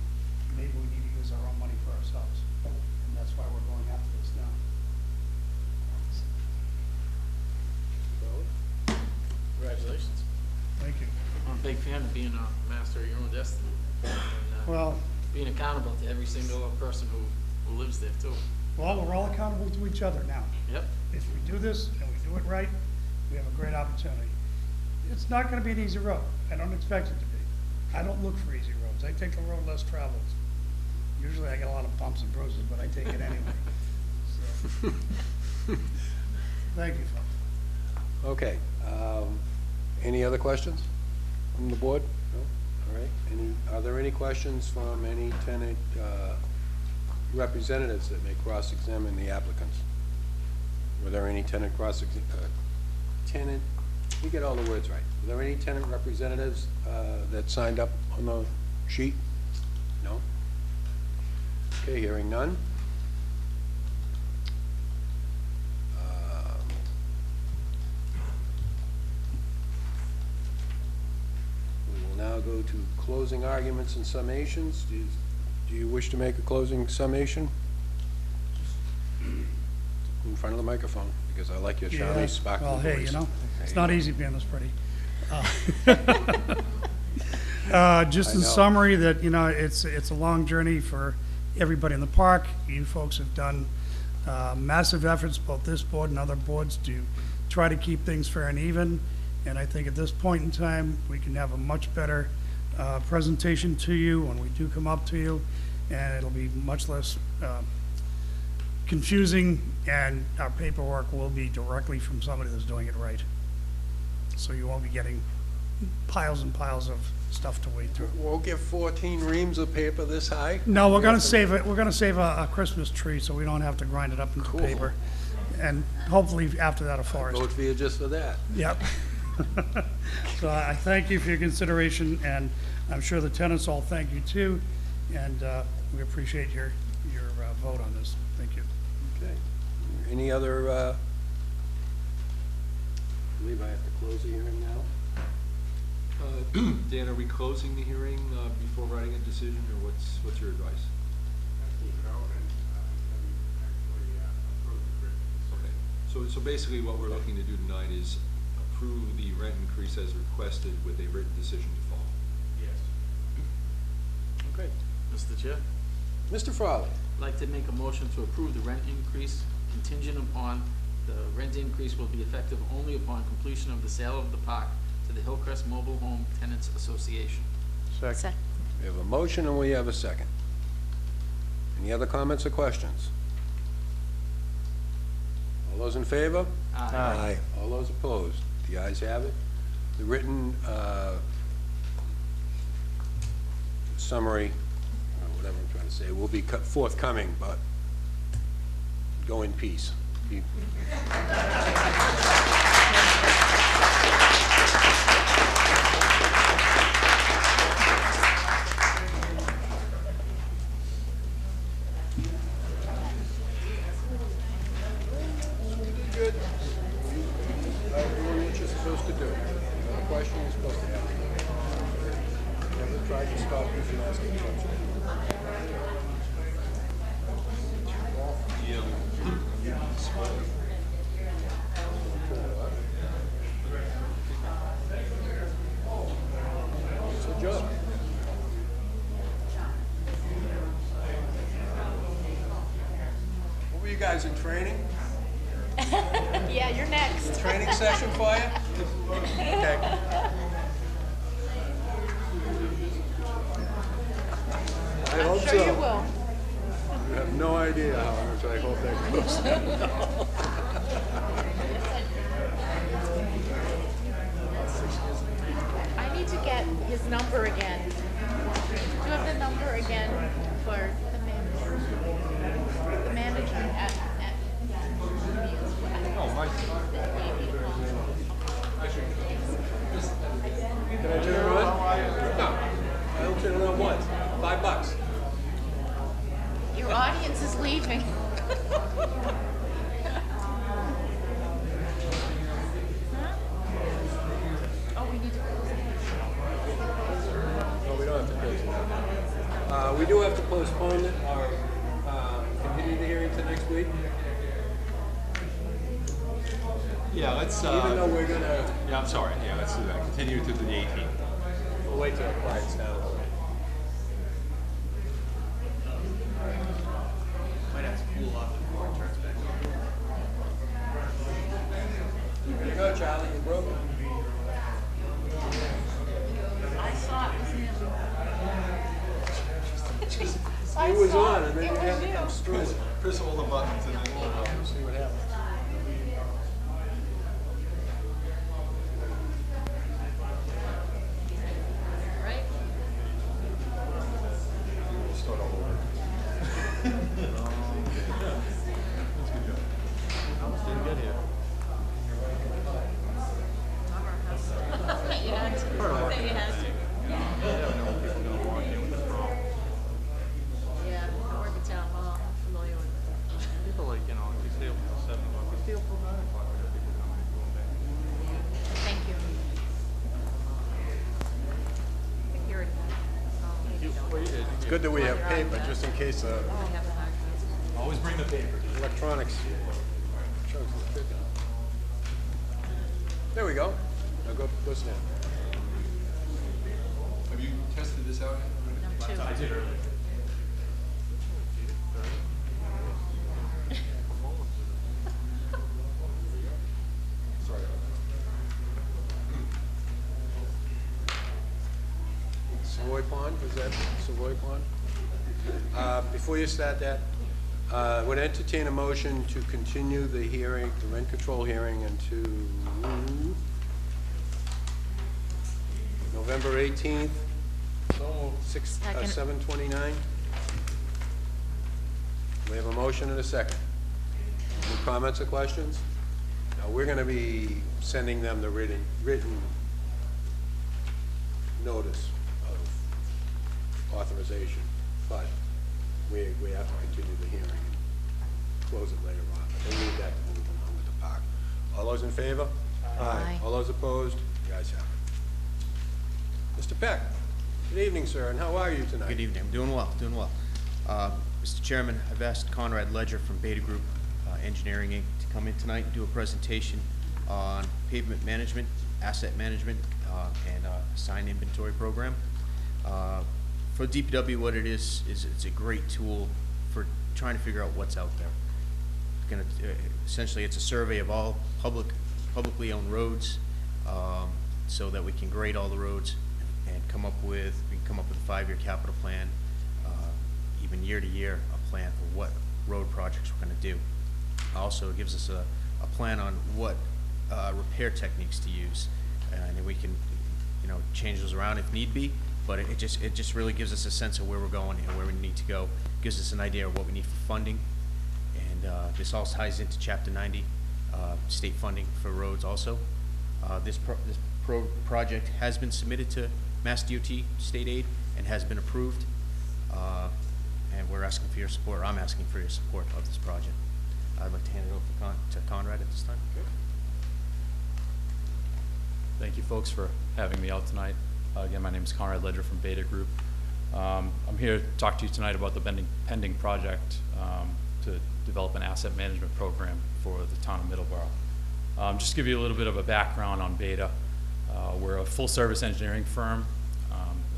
Speaker 14: maybe we need to use our own money for ourselves. And that's why we're going after this now.
Speaker 7: Congratulations.
Speaker 14: Thank you.
Speaker 7: I'm a big fan of being a master of your own destiny. And,
Speaker 14: Well,
Speaker 7: being accountable to every single person who lives there too.
Speaker 14: well, we're all accountable to each other now.
Speaker 7: Yep.
Speaker 14: If we do this and we do it right, we have a great opportunity. It's not going to be an easy road. I don't expect it to be. I don't look for easy roads. I take the road less traveled. Usually I get a lot of bumps and bruises, but I take it anyway. So, thank you, folks.
Speaker 10: Okay. Any other questions from the board? No? All right. Are there any questions from any tenant representatives that may cross-examine the applicants? Were there any tenant we get all the words right. Were there any tenant representatives that signed up on the sheet? No? Okay, hearing none. We will now go to closing arguments and summations. Do you wish to make a closing summation? In front of the microphone, because I like your shiny, sparkly voice.
Speaker 14: Well, hey, it's not easy being this pretty. Just in summary, that, it's a long journey for everybody in the park. You folks have done massive efforts, both this board and other boards, to try to keep things fair and even. And I think at this point in time, we can have a much better presentation to you when we do come up to you, and it'll be much less confusing, and our paperwork will be directly from somebody that's doing it right. So you won't be getting piles and piles of stuff to wade through.
Speaker 10: We'll get 14 reams of paper this high?
Speaker 14: No, we're gonna save it, we're gonna save a Christmas tree, so we don't have to grind it up into paper. And hopefully after that, a forest.
Speaker 10: Vote for you just for that.
Speaker 14: Yep. So I thank you for your consideration, and I'm sure the tenants all thank you too, and we appreciate your vote on this. Thank you.
Speaker 10: Okay. Any other, I believe I have to close the hearing now?
Speaker 5: Dan, are we closing the hearing before writing a decision, or what's your advice? Okay. So basically what we're looking to do tonight is approve the rent increase as requested with a written decision to follow.
Speaker 7: Yes. Okay. Mr. Chair?
Speaker 10: Mr. Frawley?
Speaker 7: I'd like to make a motion to approve the rent increase contingent upon the rent increase will be effective only upon completion of the sale of the park to the Hillcrest Mobile Home Tenants Association.
Speaker 12: Second.
Speaker 10: We have a motion and we have a second. Any other comments or questions? All those in favor?
Speaker 7: Aye.
Speaker 10: All those opposed? The ayes have it. The written summary, or whatever I'm trying to say, will be forthcoming, but go in peace. Good. Doing what you're supposed to do. No question you're supposed to have. Never tried to stop you from asking questions. It's a job. What were you guys in training?
Speaker 3: Yeah, you're next.
Speaker 10: Training session for you? Okay. I hope
Speaker 3: I'm
Speaker 10: so.
Speaker 3: sure you will.
Speaker 10: You have no idea how much I hope that goes.
Speaker 3: I need to get his number again. Do you have the number again for the manager? The manager at
Speaker 10: Can I turn it on? No. I don't turn it on once. $5.
Speaker 3: Your audience is leaving. Oh, we need to close it.
Speaker 10: No, we don't have to close it. We do have to postpone it, or continue the hearing to next week.
Speaker 5: Yeah, let's.
Speaker 10: Even though we're gonna.
Speaker 5: Yeah, I'm sorry. Yeah, let's do that. Continue to the 18th.
Speaker 10: We'll wait till it quiets down a little bit.
Speaker 1: Might have to cool off before it turns back on.
Speaker 10: There you go, Charlie. You broke it.
Speaker 3: I saw it was him.
Speaker 10: It was on, and then you had to come through it.
Speaker 5: Press all the buttons and then
Speaker 10: We'll see what happens.
Speaker 11: Right?
Speaker 5: start all over.
Speaker 12: Didn't get here.
Speaker 11: You had to. You had to.
Speaker 12: Yeah, I know people gonna walk in with a problem.
Speaker 11: Yeah, I work at town hall. I'm familiar with it.
Speaker 12: People like, you know, they stay open till 7 o'clock. They stay open till 9 o'clock. We got people coming and going back.
Speaker 3: Thank you.
Speaker 11: Here it is.
Speaker 10: It's good that we have paper, just in case
Speaker 11: We have the hard copies.
Speaker 5: Always bring the paper.
Speaker 10: electronics. Chunks of the paper. There we go. Now go stand.
Speaker 5: Have you tested this out yet?
Speaker 11: Number 2.
Speaker 5: I did earlier. Sorry.
Speaker 10: So is that Savoy Pond? Before you start that, would entertain a motion to continue the hearing, the rent control hearing, into November 18th, 7:29. We have a motion and a second. Any comments or questions? Now, we're going to be sending them the written notice of authorization, but we have to continue the hearing and close it later on. But they need that to move along with the park. All those in favor?
Speaker 3: Aye.
Speaker 10: All those opposed? You guys have it. Mr. Peck, good evening, sir, and how are you tonight?
Speaker 16: Good evening. I'm doing well, doing well. Mr. Chairman, I've asked Conrad Ledger from Beta Group Engineering Inc. to come in tonight and do a presentation on pavement management, asset management, and sign inventory program. For DPW, what it is it's a great tool for trying to figure out what's out there. Essentially, it's a survey of all publicly owned roads, so that we can grade all the roads and we can come up with a 5-year capital plan, even year to year, a plan for what road projects we're going to do. Also, it gives us a plan on what repair techniques to use, and then we can, change those around if need be. But it just really gives us a sense of where we're going and where we need to go. Gives us an idea of what we need for funding, and this all ties into Chapter 90, state funding for roads. Also, this project has been submitted to Mass DOT state aid and has been approved. And we're asking for your support, or I'm asking for your support of this project. I'd like to hand it over to Conrad at this time. Okay.
Speaker 17: Thank you, folks, for having me out tonight. Again, my name is Conrad Ledger from Beta Group. I'm here to talk to you tonight about the pending project to develop an asset management program for the town of Middleborough. Just to give you a little bit of a background on Beta. We're a full-service engineering firm,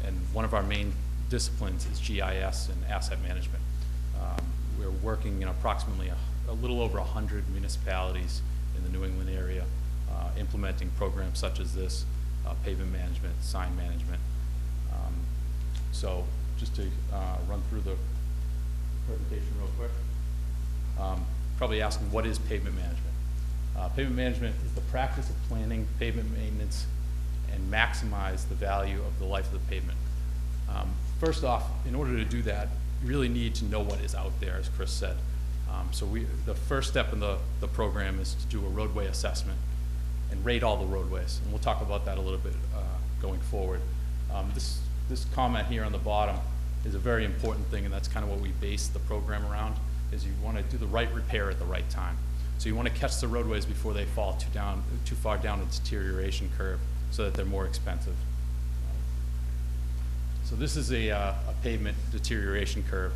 Speaker 17: and one of our main disciplines is GIS and asset management. We're working in approximately a little over 100 municipalities in the New England area, implementing programs such as this, pavement management, sign management. So just to run through the presentation real quick. Probably asking, what is pavement management? Pavement management is the practice of planning pavement maintenance and maximize the value of the life of the pavement. First off, in order to do that, you really need to know what is out there, as Chris said. So the first step in the program is to do a roadway assessment and rate all the roadways. And we'll talk about that a little bit going forward. This comment here on the bottom is a very important thing, and that's kind of what we base the program around, is you want to do the right repair at the right time. So you want to catch the roadways before they fall too far down a deterioration curve so that they're more expensive. So this is a pavement deterioration curve.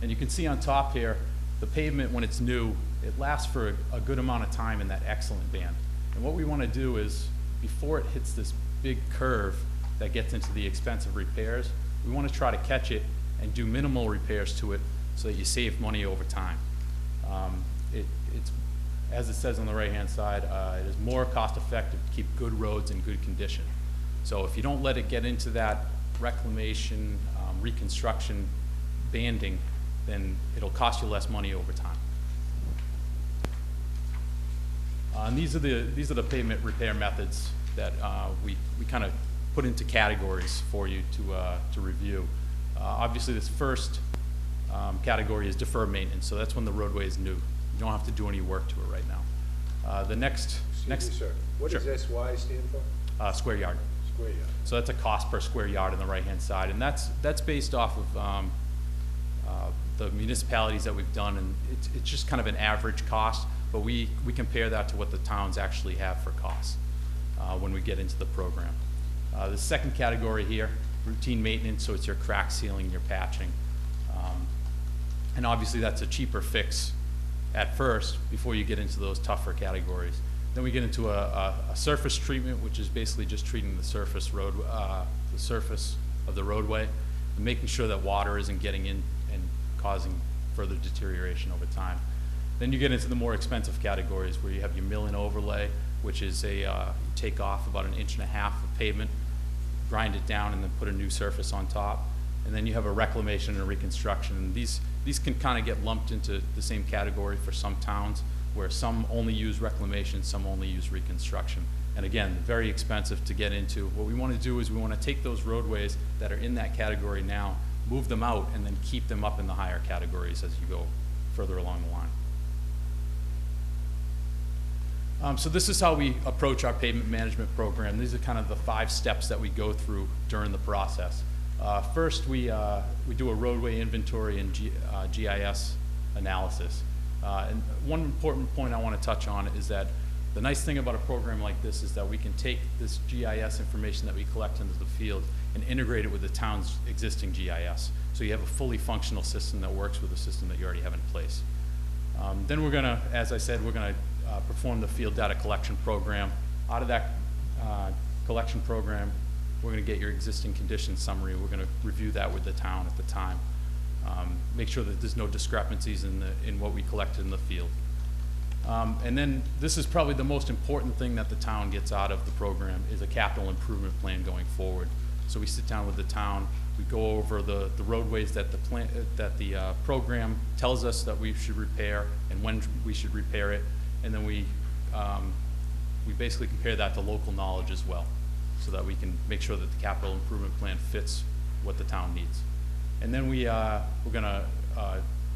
Speaker 17: And you can see on top here, the pavement, when it's new, it lasts for a good amount of time in that excellent band. And what we want to do is, before it hits this big curve that gets into the expensive repairs, we want to try to catch it and do minimal repairs to it so that you save money over time. It's, as it says on the right-hand side, it is more cost-effective to keep good roads in good condition. So if you don't let it get into that reclamation, reconstruction banding, then it'll cost you less money over time. And these are the pavement repair methods that we kind of put into categories for you to review. Obviously, this first category is deferred maintenance, so that's when the roadway is new. You don't have to do any work to it right now. The next,
Speaker 10: Excuse me, sir. What does SY stand for?
Speaker 16: Square yard.
Speaker 10: Square yard.
Speaker 16: So that's a cost per square yard on the right-hand side, and that's based off of the municipalities that we've done, and it's just kind of an average cost, but we compare that to what the towns actually have for costs when we get into the program. The second category here, routine maintenance, so it's your crack sealing, your patching. And obviously that's a cheaper fix at first before you get into those tougher categories. Then we get into a surface treatment, which is basically just treating the surface of the roadway and making sure that water isn't getting in and causing further deterioration over time. Then you get into the more expensive categories where you have your mill and overlay, which is you take off about 1.5 inches of pavement, grind it down, and then put a new surface on top.
Speaker 17: and then you have a reclamation and a reconstruction. And these can kind of get lumped into the same category for some towns, where some only use reclamation, some only use reconstruction. And again, very expensive to get into. What we want to do is we want to take those roadways that are in that category now, move them out, and then keep them up in the higher categories as you go further along the line. So this is how we approach our pavement management program. These are kind of the 5 steps that we go through during the process. First, we do a roadway inventory and GIS analysis. And one important point I want to touch on is that the nice thing about a program like this is that we can take this GIS information that we collect into the field and integrate it with the town's existing GIS. So you have a fully functional system that works with the system that you already have in place. Then we're going to, as I said, we're going to perform the field data collection program. Out of that collection program, we're going to get your existing condition summary. We're going to review that with the town at the time. Make sure that there's no discrepancies in what we collected in the field. And then this is probably the most important thing that the town gets out of the program is a capital improvement plan going forward. So we sit down with the town, we go over the roadways that the program tells us that we should repair and when we should repair it, and then we basically compare that to local knowledge as well, so that we can make sure that the capital improvement plan fits what the town needs. And then we're going to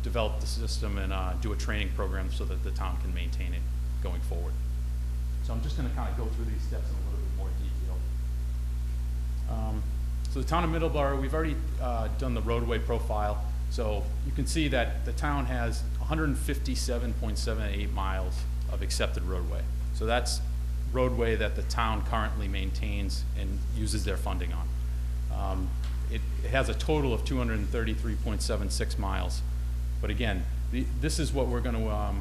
Speaker 17: develop the system and do a training program so that the town can maintain it going forward. So I'm just going to kind of go through these steps in a little bit more detail. So the town of Middleborough, we've already done the roadway profile. So you can see that the town has 157.78 miles of accepted roadway. So that's roadway that the town currently maintains and uses their funding on. It has a total of 233.76 miles. But again, this is what we're going to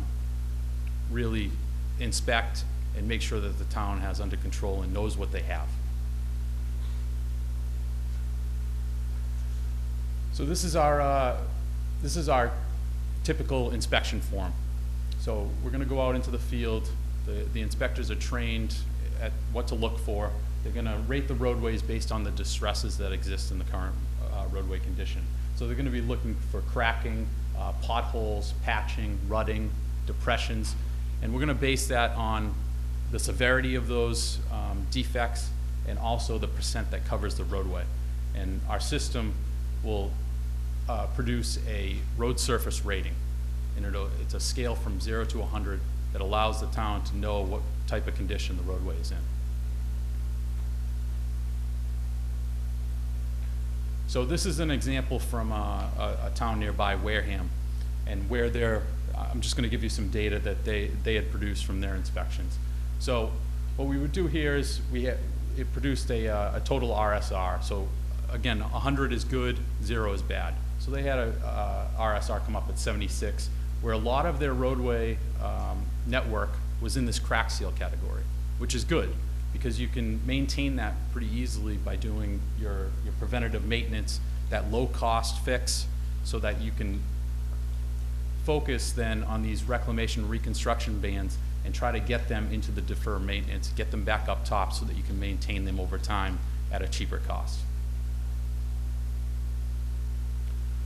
Speaker 17: really inspect and make sure that the town has under control and knows what they have. So this is our typical inspection form. So we're going to go out into the field. The inspectors are trained at what to look for. They're going to rate the roadways based on the distresses that exist in the current roadway condition. So they're going to be looking for cracking, potholes, patching, rutting, depressions, and we're going to base that on the severity of those defects and also the percent that covers the roadway. And our system will produce a road surface rating, and it's a scale from 0 to 100 that allows the town to know what type of condition the roadway is in. So this is an example from a town nearby, Wareham, and where I'm just going to give you some data that they had produced from their inspections. So what we would do here is it produced a total RSR. So again, 100 is good, 0 is bad. So they had a RSR come up at 76, where a lot of their roadway network was in this crack seal category, which is good because you can maintain that pretty easily by doing your preventative maintenance, that low cost fix, so that you can focus then on these reclamation reconstruction bands and try to get them into the defer maintenance, get them back up top so that you can maintain them over time at a cheaper cost.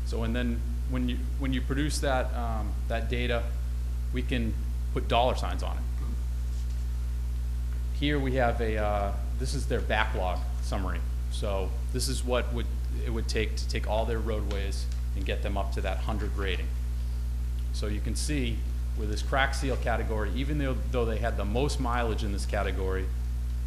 Speaker 17: So and then when you produce that that data, we can put dollar signs on it. Here we have this is their backlog summary. So this is what it would take to take all their roadways and get them up to that 100 rating. So you can see with this crack seal category, even though they had the most mileage in this category,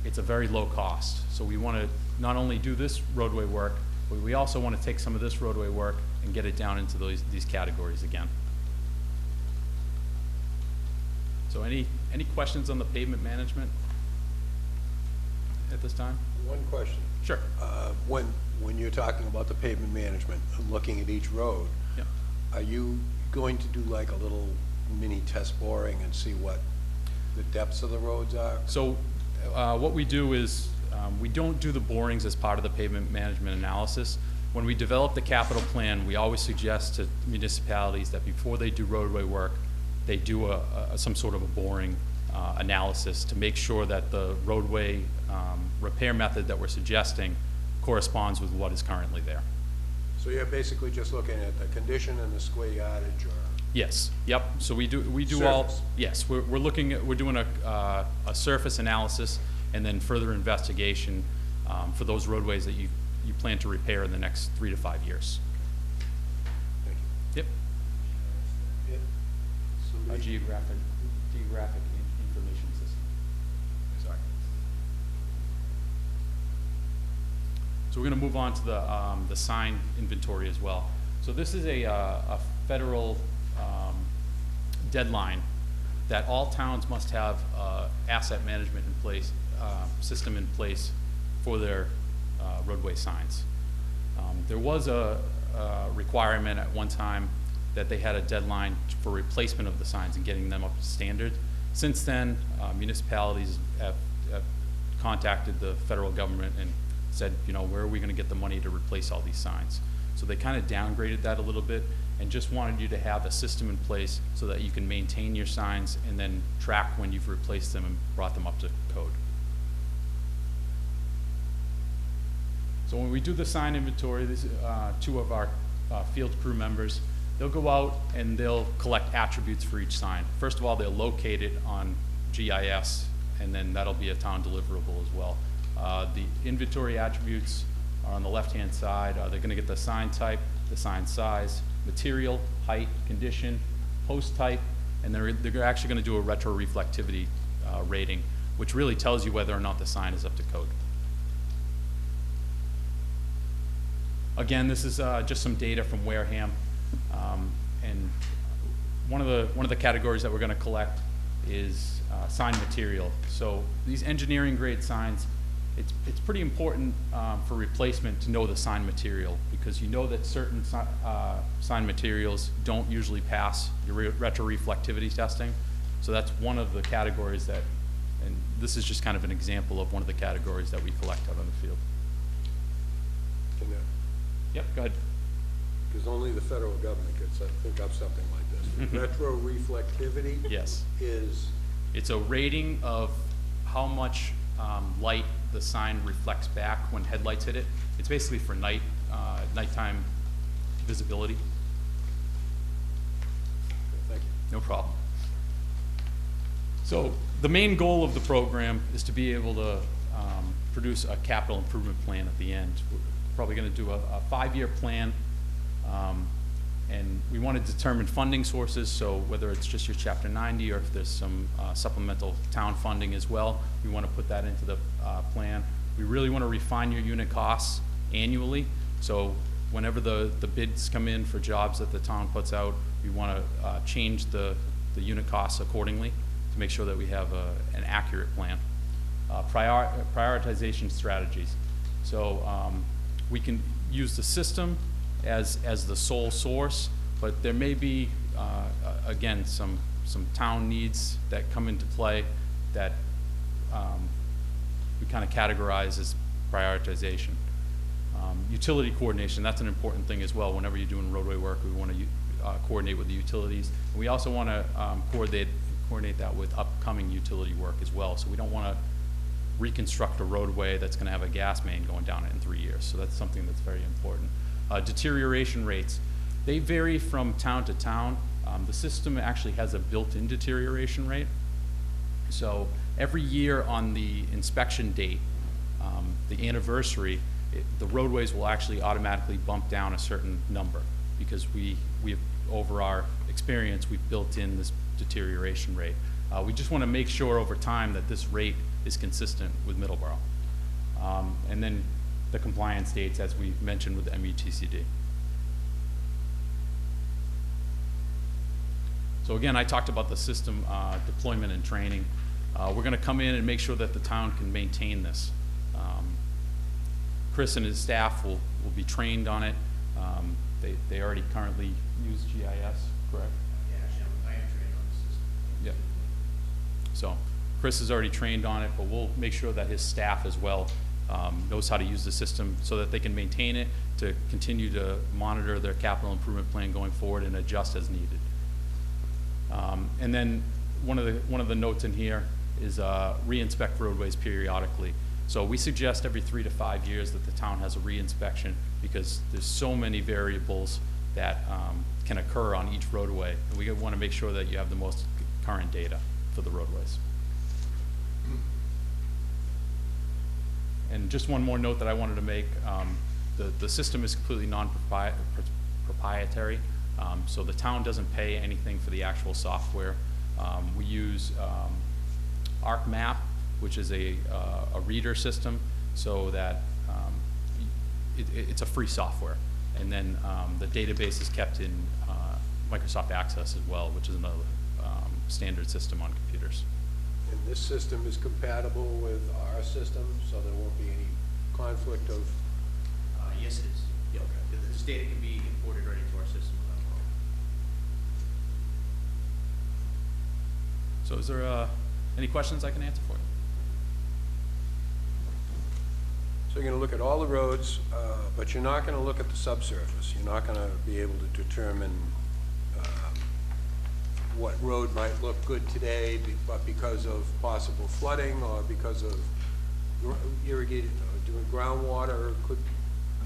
Speaker 17: it's a very low cost. So we want to not only do this roadway work, but we also want to take some of this roadway work and get it down into these categories again. So any questions on the pavement management at this time?
Speaker 10: One question.
Speaker 17: Sure.
Speaker 10: When you're talking about the pavement management and looking at each road,
Speaker 17: yeah,
Speaker 10: are you going to do like a little mini test boring and see what the depths of the roads are?
Speaker 17: So what we do is we don't do the borings as part of the pavement management analysis. When we develop the capital plan, we always suggest to municipalities that before they do roadway work, they do some sort of a boring analysis to make sure that the roadway repair method that we're suggesting corresponds with what is currently there.
Speaker 10: So you're basically just looking at the condition and the square yardage, or?
Speaker 17: Yes, yep, so we do all,
Speaker 10: Surface.
Speaker 17: yes, we're looking at, we're doing a surface analysis and then further investigation for those roadways that you plan to repair in the next 3 to 5 years.
Speaker 10: Thank you.
Speaker 17: Yep. A
Speaker 10: Somebody?
Speaker 17: geographic information system. Sorry. So we're going to move on to the sign inventory as well. So this is a federal deadline that all towns must have asset management in place, system in place for their roadway signs. There was a requirement at one time that they had a deadline for replacement of the signs and getting them up to standard. Since then, municipalities have contacted the federal government and said, you know, where are we going to get the money to replace all these signs? So they kind of downgraded that a little bit and just wanted you to have a system in place so that you can maintain your signs and then track when you've replaced them and brought them up to code. So when we do the sign inventory, this, two of our field crew members, they'll go out and they'll collect attributes for each sign. First of all, they'll locate it on GIS, and then that'll be a town deliverable as well. The inventory attributes are on the left-hand side. They're going to get the sign type, the sign size, material, height, condition, post type, and they're actually going to do a retroreflectivity rating, which really tells you whether or not the sign is up to code. Again, this is just some data from Wareham, and one of the categories that we're going to collect is sign material. So these engineering grade signs, it's pretty important for replacement to know the sign material, because you know that certain sign materials don't usually pass your retroreflectivity testing. So that's one of the categories that, and this is just kind of an example of one of the categories that we collect out on the field. Yep, go ahead.
Speaker 10: Because only the federal government could think up something like this. Retroreflectivity?
Speaker 17: Yes.
Speaker 10: Is?
Speaker 17: It's a rating of how much light the sign reflects back when headlights hit it. It's basically for nighttime visibility.
Speaker 10: Thank you.
Speaker 17: No problem. So the main goal of the program is to be able to produce a capital improvement plan at the end. We're probably going to do a 5-year plan, and we want to determine funding sources, so whether it's just your Chapter 90 or if there's some supplemental town funding as well, we want to put that into the plan. We really want to refine your unit costs annually, so whenever the bids come in for jobs that the town puts out, we want to change the unit costs accordingly to make sure that we have an accurate plan. Prioritization strategies. So we can use the system as the sole source, but there may be, again, some town needs that come into play that we kind of categorize as prioritization. Utility coordination, that's an important thing as well. Whenever you're doing roadway work, we want to coordinate with the utilities. And we also want to coordinate that with upcoming utility work as well. So we don't want to reconstruct a roadway that's going to have a gas main going down it in 3 years. So that's something that's very important. Deterioration rates, they vary from town to town. The system actually has a built-in deterioration rate. So every year on the inspection date, the anniversary, the roadways will actually automatically bump down a certain number, because we've over our experience, we've built in this deterioration rate. We just want to make sure over time that this rate is consistent with Middleborough. And then the compliance dates, as we mentioned with the MUTCD. So again, I talked about the system deployment and training. We're going to come in and make sure that the town can maintain this. Chris and his staff will be trained on it. They already currently use GIS, correct?
Speaker 18: Yeah, actually, I am trained on the system.
Speaker 17: Yeah. So Chris is already trained on it, but we'll make sure that his staff as well knows how to use the system so that they can maintain it, to continue to monitor their capital improvement plan going forward and adjust as needed. And then one of the notes in here is re-inspect roadways periodically. So we suggest every 3 to 5 years that the town has a re-inspection because there's so many variables that can occur on each roadway. And we want to make sure that you have the most current data for the roadways. And just one more note that I wanted to make, the system is completely non-proprietary, so the town doesn't pay anything for the actual software. We use ArcMap, which is a reader system, so that it's a free software. And then the database is kept in Microsoft Access as well, which is another standard system on computers.
Speaker 10: And this system is compatible with our system, so there won't be any conflict of...
Speaker 16: Yes, it is. Yeah, okay. This data can be imported right into our system without a problem.
Speaker 17: So is there any questions I can answer for you?
Speaker 10: So you're going to look at all the roads, but you're not going to look at the subsurface. You're not going to be able to determine what road might look good today, but because of possible flooding or because of irrigated, doing groundwater could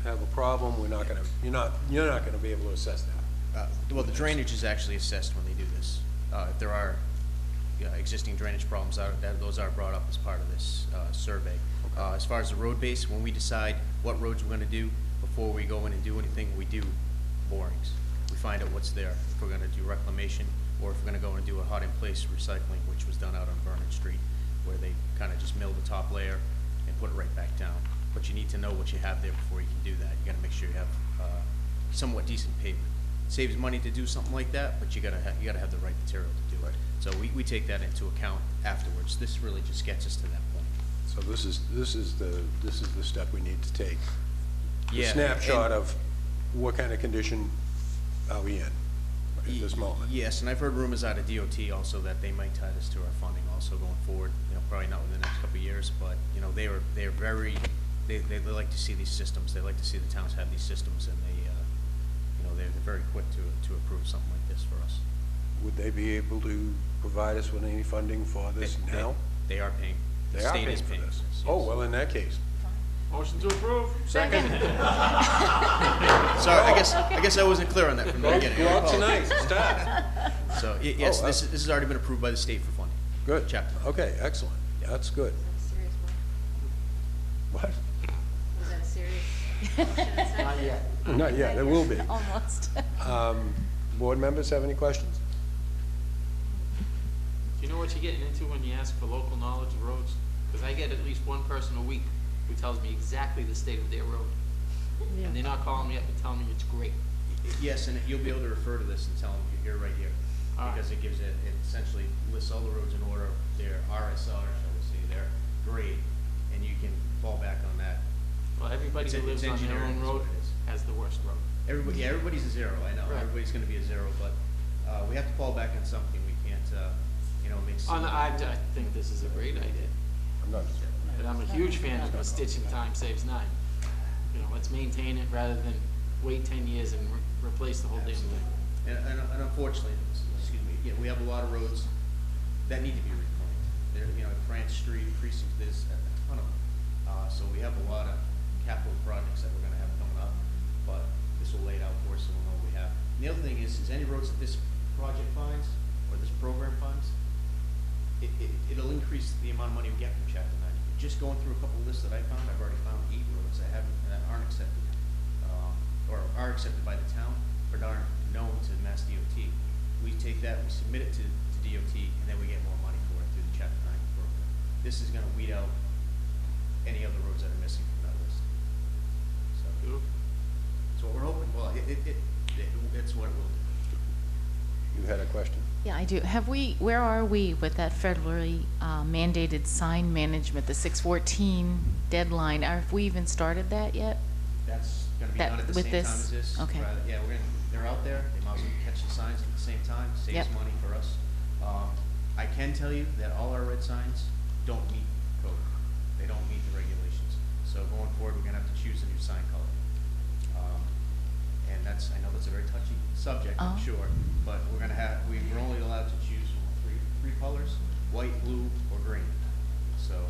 Speaker 10: have a problem. We're not going to. You're not going to be able to assess that.
Speaker 16: Well, the drainage is actually assessed when they do this. If there are existing drainage problems, those are brought up as part of this survey. As far as the road base, when we decide what roads we're going to do, before we go in and do anything, we do borings. We find out what's there. If we're going to do reclamation, or if we're going to go and do a hot-in-place recycling, which was done out on Vernon Street, where they kind of just mill the top layer and put it right back down. But you need to know what you have there before you can do that. You got to make sure you have somewhat decent pavement. It saves money to do something like that, but you got to have the right material to do it. So we take that into account afterwards. This really just gets us to that point.
Speaker 10: So this is the step we need to take.
Speaker 16: Yeah,
Speaker 10: a snapshot of what kind of condition are we in at this moment.
Speaker 16: Yes, and I've heard rumors out of DOT also that they might tie this to our funding also going forward. Probably not within the next couple of years, but they like to see these systems. They like to see the towns have these systems, and they're very quick to approve something like this for us.
Speaker 10: Would they be able to provide us with any funding for this now?
Speaker 16: They are paying.
Speaker 10: They
Speaker 16: The
Speaker 10: are
Speaker 16: state
Speaker 10: paying
Speaker 16: is
Speaker 10: for
Speaker 16: paying
Speaker 10: this.
Speaker 16: for this.
Speaker 10: Oh, well, in that case.
Speaker 7: Motion to approve.
Speaker 10: Second.
Speaker 16: Sorry, I guess I wasn't clear on that from the beginning.
Speaker 10: Go out tonight. Start.
Speaker 16: So yes, this has already been approved by the state for funding.
Speaker 10: Good.
Speaker 16: Chapter.
Speaker 10: Okay, excellent. Yeah, that's good. What?
Speaker 11: Was that a serious motion?
Speaker 7: Not yet.
Speaker 10: Not yet. It will be.
Speaker 3: Almost.
Speaker 10: Board members have any questions?
Speaker 7: Do you know what you're getting into when you ask for local knowledge of roads? Because I get at least one person a week who tells me exactly the state of their road.
Speaker 11: Yeah.
Speaker 7: And they're not calling me up and telling me it's great.
Speaker 16: Yes, and you'll be able to refer to this and tell them you're right here. Because it gives it essentially lists all the roads in order, their RSR, shall we say, their grade, and you can fall back on that.
Speaker 7: Well, everybody who lives on their own road has the worst road.
Speaker 16: Everybody's a zero, I know.
Speaker 7: Right.
Speaker 16: Everybody's gonna be a zero, but we have to fall back on something. We can't, make some.
Speaker 7: I think this is a great idea.
Speaker 10: I'm not.
Speaker 7: But I'm a huge fan of the stitching time saves 9. Let's maintain it rather than wait 10 years and replace the whole damn thing.
Speaker 16: And unfortunately, excuse me, we have a lot of roads that need to be reclaimed. There, France Street, Precinct, there's a ton of them. So we have a lot of capital projects that we're gonna have coming up, but this will lay it out for us so we'll know what we have. And the other thing is any roads that this project funds, or this program funds, it'll increase the amount of money we get from Chapter 90. Just going through a couple of lists that I found, I've already found 8 roads that aren't accepted, or are accepted by the town, but aren't known to Mass DOT. We take that, we submit it to DOT, and then we get more money for it through the Chapter 90 program. This is gonna weed out any other roads that are missing from that list. So, that's what we're hoping. Well, it's what it will do.
Speaker 10: You had a question?
Speaker 3: Yeah, I do. Where are we with that federally mandated sign management, the 6/14 deadline? Have we even started that yet?
Speaker 16: That's gonna be done at the same time as this.
Speaker 3: Okay.
Speaker 16: Yeah, they're out there, they might as well catch the signs at the same time, saves money for us. I can tell you that all our red signs don't meet code. They don't meet the regulations. So going forward, we're gonna have to choose a new sign color. And I know that's a very touchy subject, I'm sure, but we're only allowed to choose three colors: white, blue, or green. So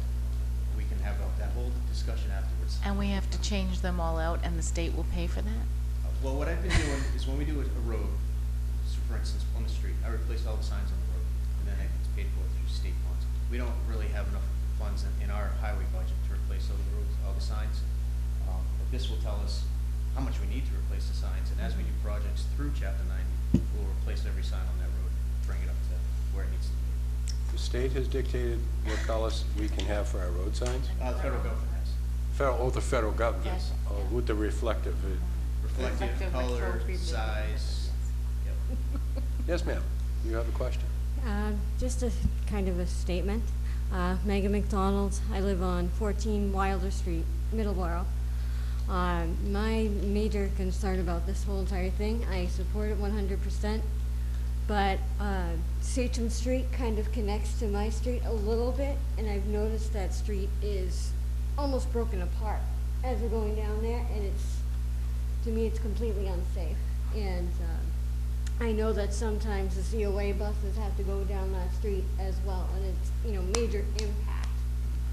Speaker 16: we can have that whole discussion afterwards.
Speaker 3: And we have to change them all out and the state will pay for that?
Speaker 16: Well, what I've been doing is when we do a road, so for instance, Plymouth Street, I replace all the signs on the road, and then it's paid for through state funds. We don't really have enough funds in our highway budget to replace all the roads, all the signs. But this will tell us how much we need to replace the signs, and as we do projects through Chapter 90, we'll replace every sign on that road, and bring it up to where it needs to be.
Speaker 10: The state has dictated what colors we can have for our road signs?
Speaker 16: The federal government has.
Speaker 10: The federal government?
Speaker 3: Yes.
Speaker 10: With the reflective.
Speaker 16: Reflective, color, size. Yep.
Speaker 10: Yes, ma'am. You have a question?
Speaker 19: Just a kind of a statement. Megan McDonald, I live on 14 Wilder Street, Middleborough. My major concern about this whole entire thing, I support it 100%, but Sachem Street kind of connects to my street a little bit, and I've noticed that street is almost broken apart as we're going down there, and to me, it's completely unsafe. And I know that sometimes the COA buses have to go down that street as well, and it's, major impact.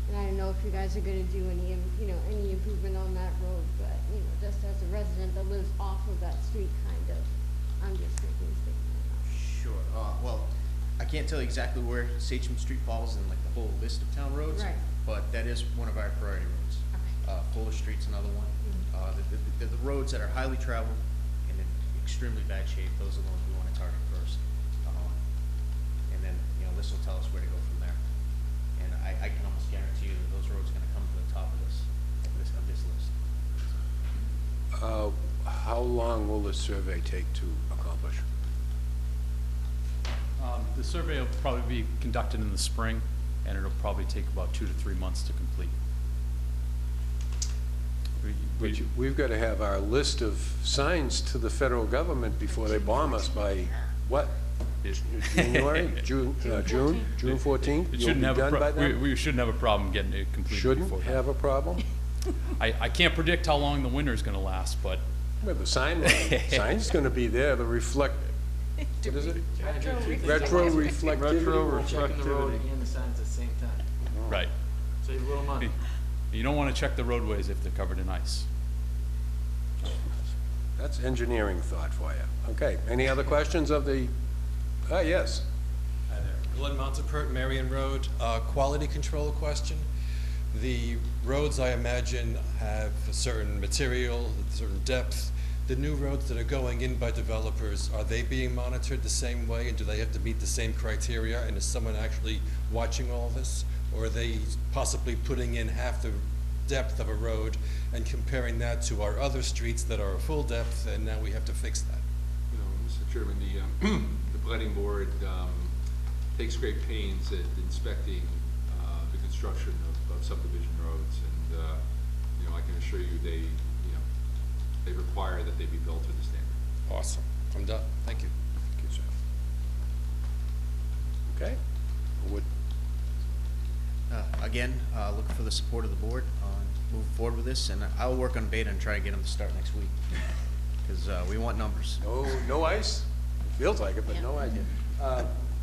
Speaker 19: And I don't know if you guys are gonna do any, any improvement on that road, but, just as a resident that lives off of that street, I'm just thinking.
Speaker 16: Sure. Well, I can't tell you exactly where Sachem Street falls in like the whole list of town roads,
Speaker 19: Right.
Speaker 16: but that is one of our priority roads. Fuller Street's another one. The roads that are highly traveled and in extremely bad shape, those are the ones we want to target first. And then, this will tell us where to go from there. And I can almost guarantee you that those roads are going to come to the top of this list.
Speaker 10: How long will this survey take to accomplish?
Speaker 17: The survey will probably be conducted in the spring, and it'll probably take about 2 to 3 months to complete.
Speaker 10: We've got to have our list of signs to the federal government before they bomb us by what? January, June 14th?
Speaker 17: We shouldn't have a problem getting it completed before that.
Speaker 10: Shouldn't have a problem?
Speaker 17: I can't predict how long the winter's going to last, but
Speaker 10: Well, the sign's going to be there to reflect. What is it? Retro reflectivity.
Speaker 7: Checking the road and the signs at the same time.
Speaker 17: right.
Speaker 7: Save a little money.
Speaker 17: You don't want to check the roadways if they're covered in ice.
Speaker 10: That's engineering thought for you. Okay, any other questions of the, yes.
Speaker 20: Hi there. Glenn Montepert, Marion Road. Quality control question. The roads, I imagine, have a certain material, a certain depth. The new roads that are going in by developers, are they being monitored the same way, and do they have to meet the same criteria? And is someone actually watching all this? Or are they possibly putting in half the depth of a road and comparing that to our other streets that are a full depth, and now we have to fix that?
Speaker 5: Mr. Chairman, the planning board takes great pains at inspecting the construction of subdivision roads, and I can assure you they require that they be built to the standard.
Speaker 20: Awesome. I'm done. Thank you.
Speaker 10: Thank you, sir. Okay.
Speaker 16: Again, looking for the support of the board on moving forward with this, and I'll work on beta and try to get them to start next week, because we want numbers.
Speaker 10: No ice? Feels like it, but no ice.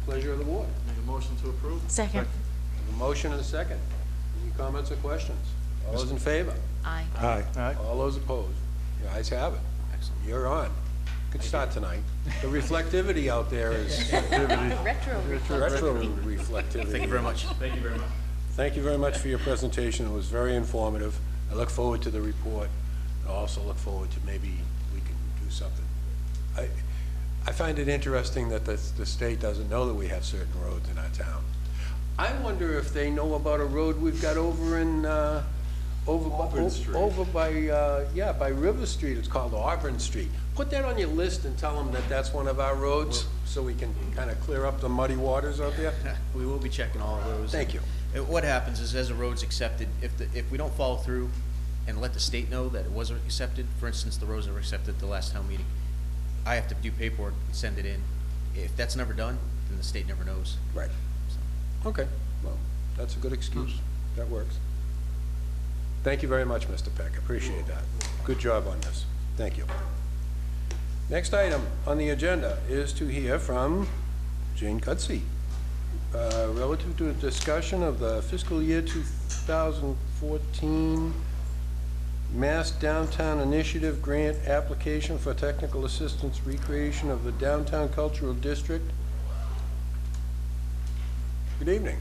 Speaker 10: Pleasure of the board.
Speaker 7: Make a motion to approve?
Speaker 3: Second.
Speaker 10: A motion and a second. Any comments or questions? All those in favor?
Speaker 3: Aye.
Speaker 10: Aye. All those opposed? The ayes have it.
Speaker 16: Excellent.
Speaker 10: You're on. Good start tonight. The reflectivity out there is
Speaker 3: Retro.
Speaker 10: retro reflectivity.
Speaker 16: Thank you very much.
Speaker 20: Thank you very much.
Speaker 10: Thank you very much for your presentation. It was very informative. I look forward to the report. I also look forward to maybe we can do something. I find it interesting that the state doesn't know that we have certain roads in our town. I wonder if they know about a road we've got over in by River Street. It's called Auburn Street. Put that on your list and tell them that that's one of our roads, so we can kind of clear up the muddy waters out there.
Speaker 16: We will be checking all of those.
Speaker 10: Thank you.
Speaker 16: What happens is, as a road's accepted, if we don't follow through and let the state know that it wasn't accepted, for instance, the roads that were accepted at the last town meeting, I have to do paperwork and send it in. If that's never done, then the state never knows.
Speaker 10: Right.
Speaker 16: So.
Speaker 10: Okay. Well, that's a good excuse. That works. Thank you very much, Mr. Peck. Appreciate that. Good job on this. Thank you. Next item on the agenda is to hear from Jane Cudsey relative to a discussion of the fiscal year 2014 Mass Downtown Initiative Grant Application for Technical Assistance Recreation of the Downtown Cultural District. Good evening.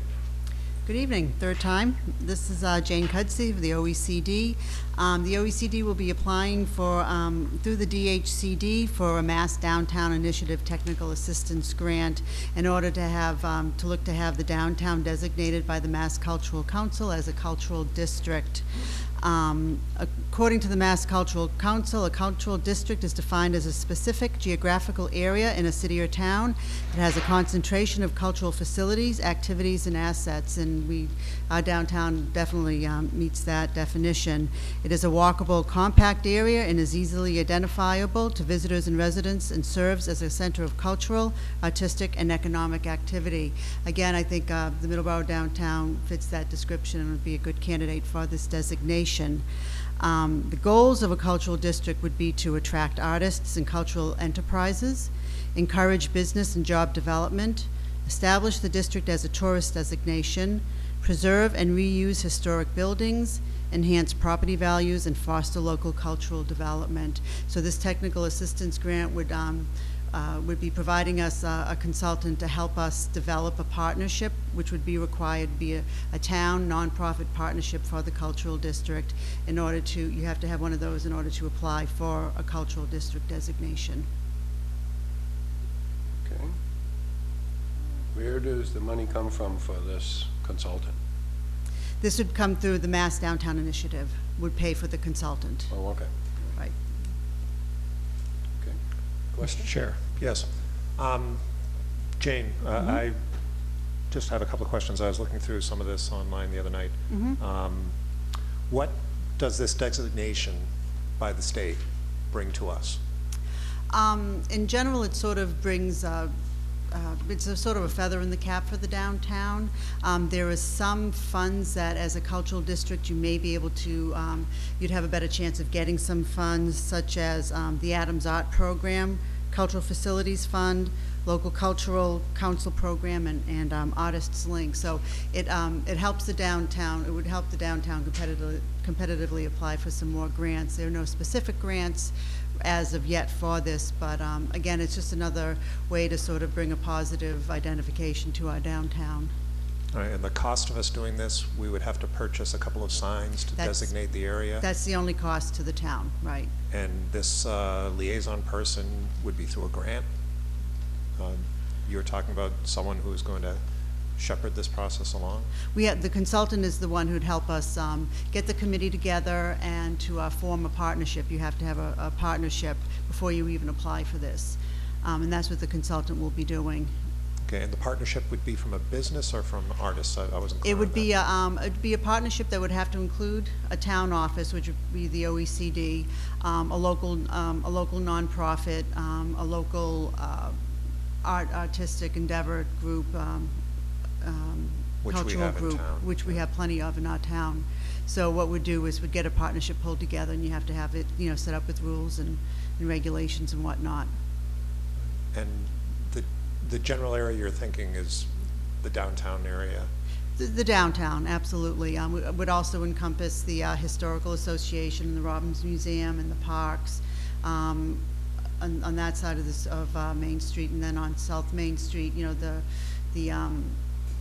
Speaker 2: Good evening, third time. This is Jane Cudsey of the OECD. The OECD will be applying for, through the DHCD for a Mass Downtown Initiative Technical Assistance Grant in order to have, to look to have the downtown designated by the Mass Cultural Council as a cultural district. According to the Mass Cultural Council, a cultural district is defined as a specific geographical area in a city or town that has a concentration of cultural facilities, activities, and assets, and our downtown definitely meets that definition. It is a walkable, compact area and is easily identifiable to visitors and residents and serves as a center of cultural, artistic, and economic activity. Again, I think the Middleborough downtown fits that description and would be a good candidate for this designation. The goals of a cultural district would be to attract artists and cultural enterprises, encourage business and job development, establish the district as a tourist designation, preserve and reuse historic buildings, enhance property values, and foster local cultural development. So this technical assistance grant would be providing us a consultant to help us develop a partnership, which would be required to be a town nonprofit partnership for the cultural district. In order to, you have to have one of those in order to apply for a cultural district designation.
Speaker 10: Okay. Where does the money come from for this consultant?
Speaker 2: This would come through the Mass Downtown Initiative, would pay for the consultant.
Speaker 10: Oh, okay.
Speaker 2: Right.
Speaker 10: Okay. Question?
Speaker 8: Chair, yes. Jane, I just have a couple of questions. I was looking through some of this online the other night. What does this designation by the state bring to us?
Speaker 2: In general, it sort of brings it's a sort of a feather in the cap for the downtown. There are some funds that, as a cultural district, you may be able to, you'd have a better chance of getting some funds, such as the Adams Art Program, Cultural Facilities Fund, Local Cultural Council Program, and Artists Link. So it helps the downtown. It would help the downtown competitively apply for some more grants. There are no specific grants as of yet for this, but again, it's just another way to sort of bring a positive identification to our downtown.
Speaker 8: All right, and the cost of us doing this, we would have to purchase a couple of signs to designate the area?
Speaker 2: That's the only cost to the town, right.
Speaker 8: And this liaison person would be through a grant? You were talking about someone who is going to shepherd this process along?
Speaker 2: The consultant is the one who'd help us get the committee together and to form a partnership. You have to have a partnership before you even apply for this. And that's what the consultant will be doing.
Speaker 8: Okay, and the partnership would be from a business or from artists? I wasn't clear.
Speaker 2: It would be it'd be a partnership that would have to include a town office, which would be the OECD, a local nonprofit, a local artistic endeavor group,
Speaker 8: which we
Speaker 2: cultural
Speaker 8: have
Speaker 2: group,
Speaker 8: in town.
Speaker 2: which we have plenty of in our town. So what we'd do is we'd get a partnership pulled together, and you have to have it, set up with rules and regulations and whatnot.
Speaker 8: And the general area you're thinking is the downtown area?
Speaker 2: The downtown, absolutely. Would also encompass the Historical Association, the Robbins Museum, and the parks. On that side of Main Street, and then on South Main Street,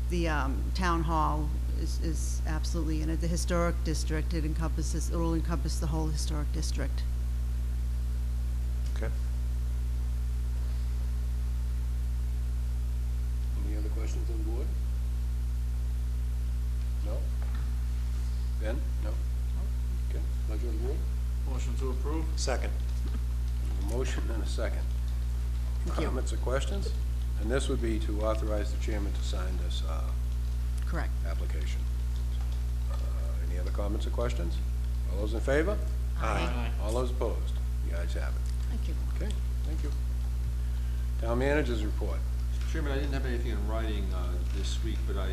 Speaker 2: the town hall is absolutely in it. The historic district, it will encompass the whole historic district.
Speaker 8: Okay.
Speaker 10: Any other questions on the board? No? Ben? No? Okay, pleasure of the board?
Speaker 5: Motion to approve?
Speaker 8: Second.
Speaker 10: A motion and a second.
Speaker 2: Thank you.
Speaker 10: Comments or questions? And this would be to authorize the chairman to sign this
Speaker 2: Correct.
Speaker 10: application. Any other comments or questions? All those in favor?
Speaker 2: Aye.
Speaker 10: All those opposed? The ayes have it.
Speaker 2: Thank you.
Speaker 10: Okay, thank you. Town managers report.
Speaker 5: Chairman, I didn't have anything in writing this week, but I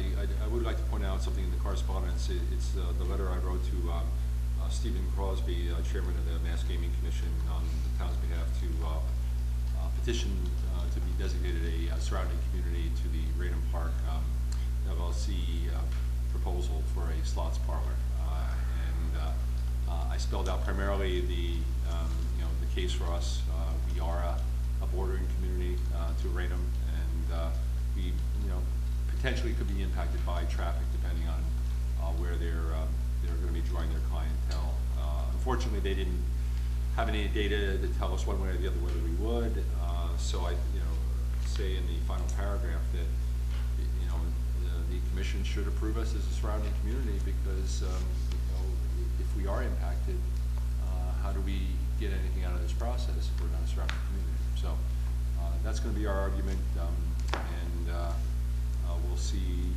Speaker 5: would like to point out something in the correspondence. It's the letter I wrote to Stephen Crosby, Chairman of the Mass Gaming Commission, on the town's behalf to petition to be designated a surrounding community to the Raynham Park LLC proposal for a slots parlor. I spelled out primarily the, the case for us. We are a bordering community to Raynham, and we, potentially could be impacted by traffic depending on where they're going to be drawing their clientele. Unfortunately, they didn't have any data to tell us one way or the other whether we would. So I, say in the final paragraph that, the commission should approve us as a surrounding community because, if we are impacted, how do we get anything out of this process if we're not a surrounding community? So that's going to be our argument, and we'll see.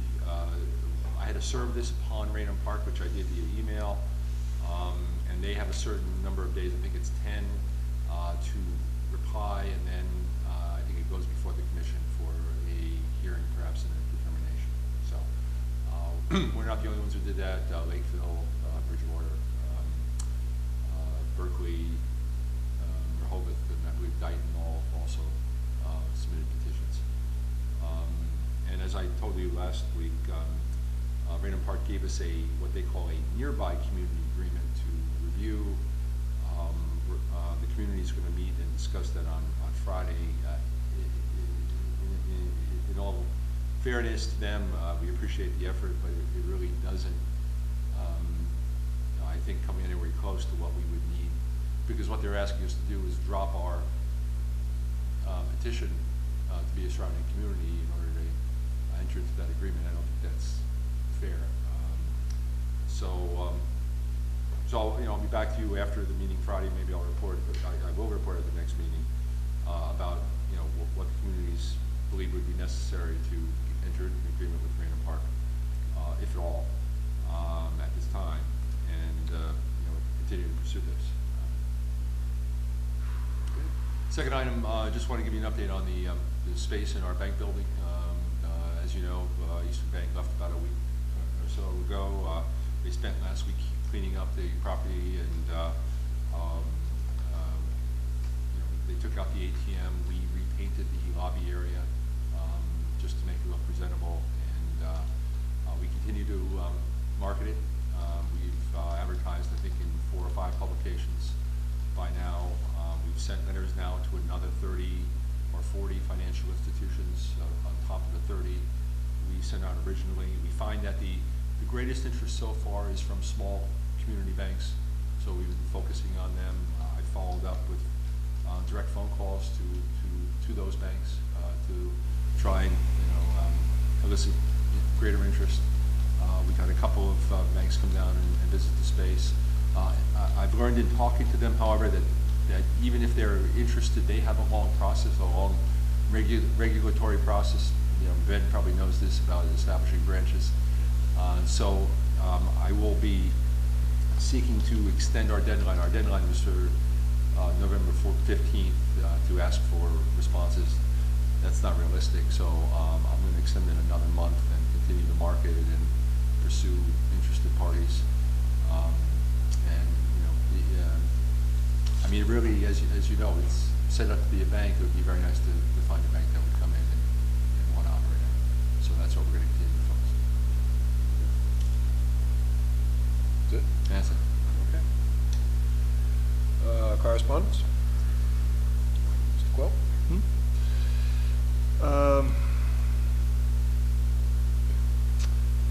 Speaker 5: I had to serve this upon Raynham Park, which I did via email, and they have a certain number of days, I think it's 10, to reply, and then I think it goes before the commission for a hearing, perhaps, and a determination. So we're not the only ones who did that. Lakeville, Bridgewater, Berkeley, Rehoboth, and I believe Dayton all also submitted petitions. And as I told you last week, Raynham Park gave us what they call a nearby community agreement to review. The community is going to meet and discuss that on Friday. In all fairness to them, we appreciate the effort, but it really doesn't, I think, come anywhere close to what we would need, because what they're asking us to do is drop our petition to be a surrounding community in order to enter into that agreement. I don't think that's fair. So I'll be back to you after the meeting Friday. Maybe I'll report. I will report at the next meeting about what the communities believe would be necessary to enter into an agreement with Raynham Park, if at all, at this time, and continue to pursue this. Second item, just want to give you an update on the space in our bank building. As you know, Eastern Bank left about a week or so ago. They spent last week cleaning up the property, and they took out the ATM. We repainted the lobby area just to make it look presentable, and we continue to market it. We've advertised, I think, in 4 or 5 publications by now. We've sent letters now to another 30 or 40 financial institutions on top of the 30 we sent out originally. We find that the greatest interest so far is from small community banks, so we've been focusing on them. I followed up with direct phone calls to those banks to try and elicit greater interest. We've had a couple of banks come down and visit the space. I've learned in talking to them, however, that even if they're interested, they have a long process, a long regulatory process. Ben probably knows this about establishing branches. So I will be seeking to extend our deadline. Our deadline was for November 15th to ask for responses. That's not realistic, so I'm going to extend it another month and continue to market it and pursue interested parties. I mean, it really, as you know, it's set up to be a bank. It would be very nice to find a bank that would come in and want to operate it. So that's what we're going to continue to focus on.
Speaker 10: That's it?
Speaker 5: That's it.
Speaker 10: Okay. Correspondence? Mr. Quill?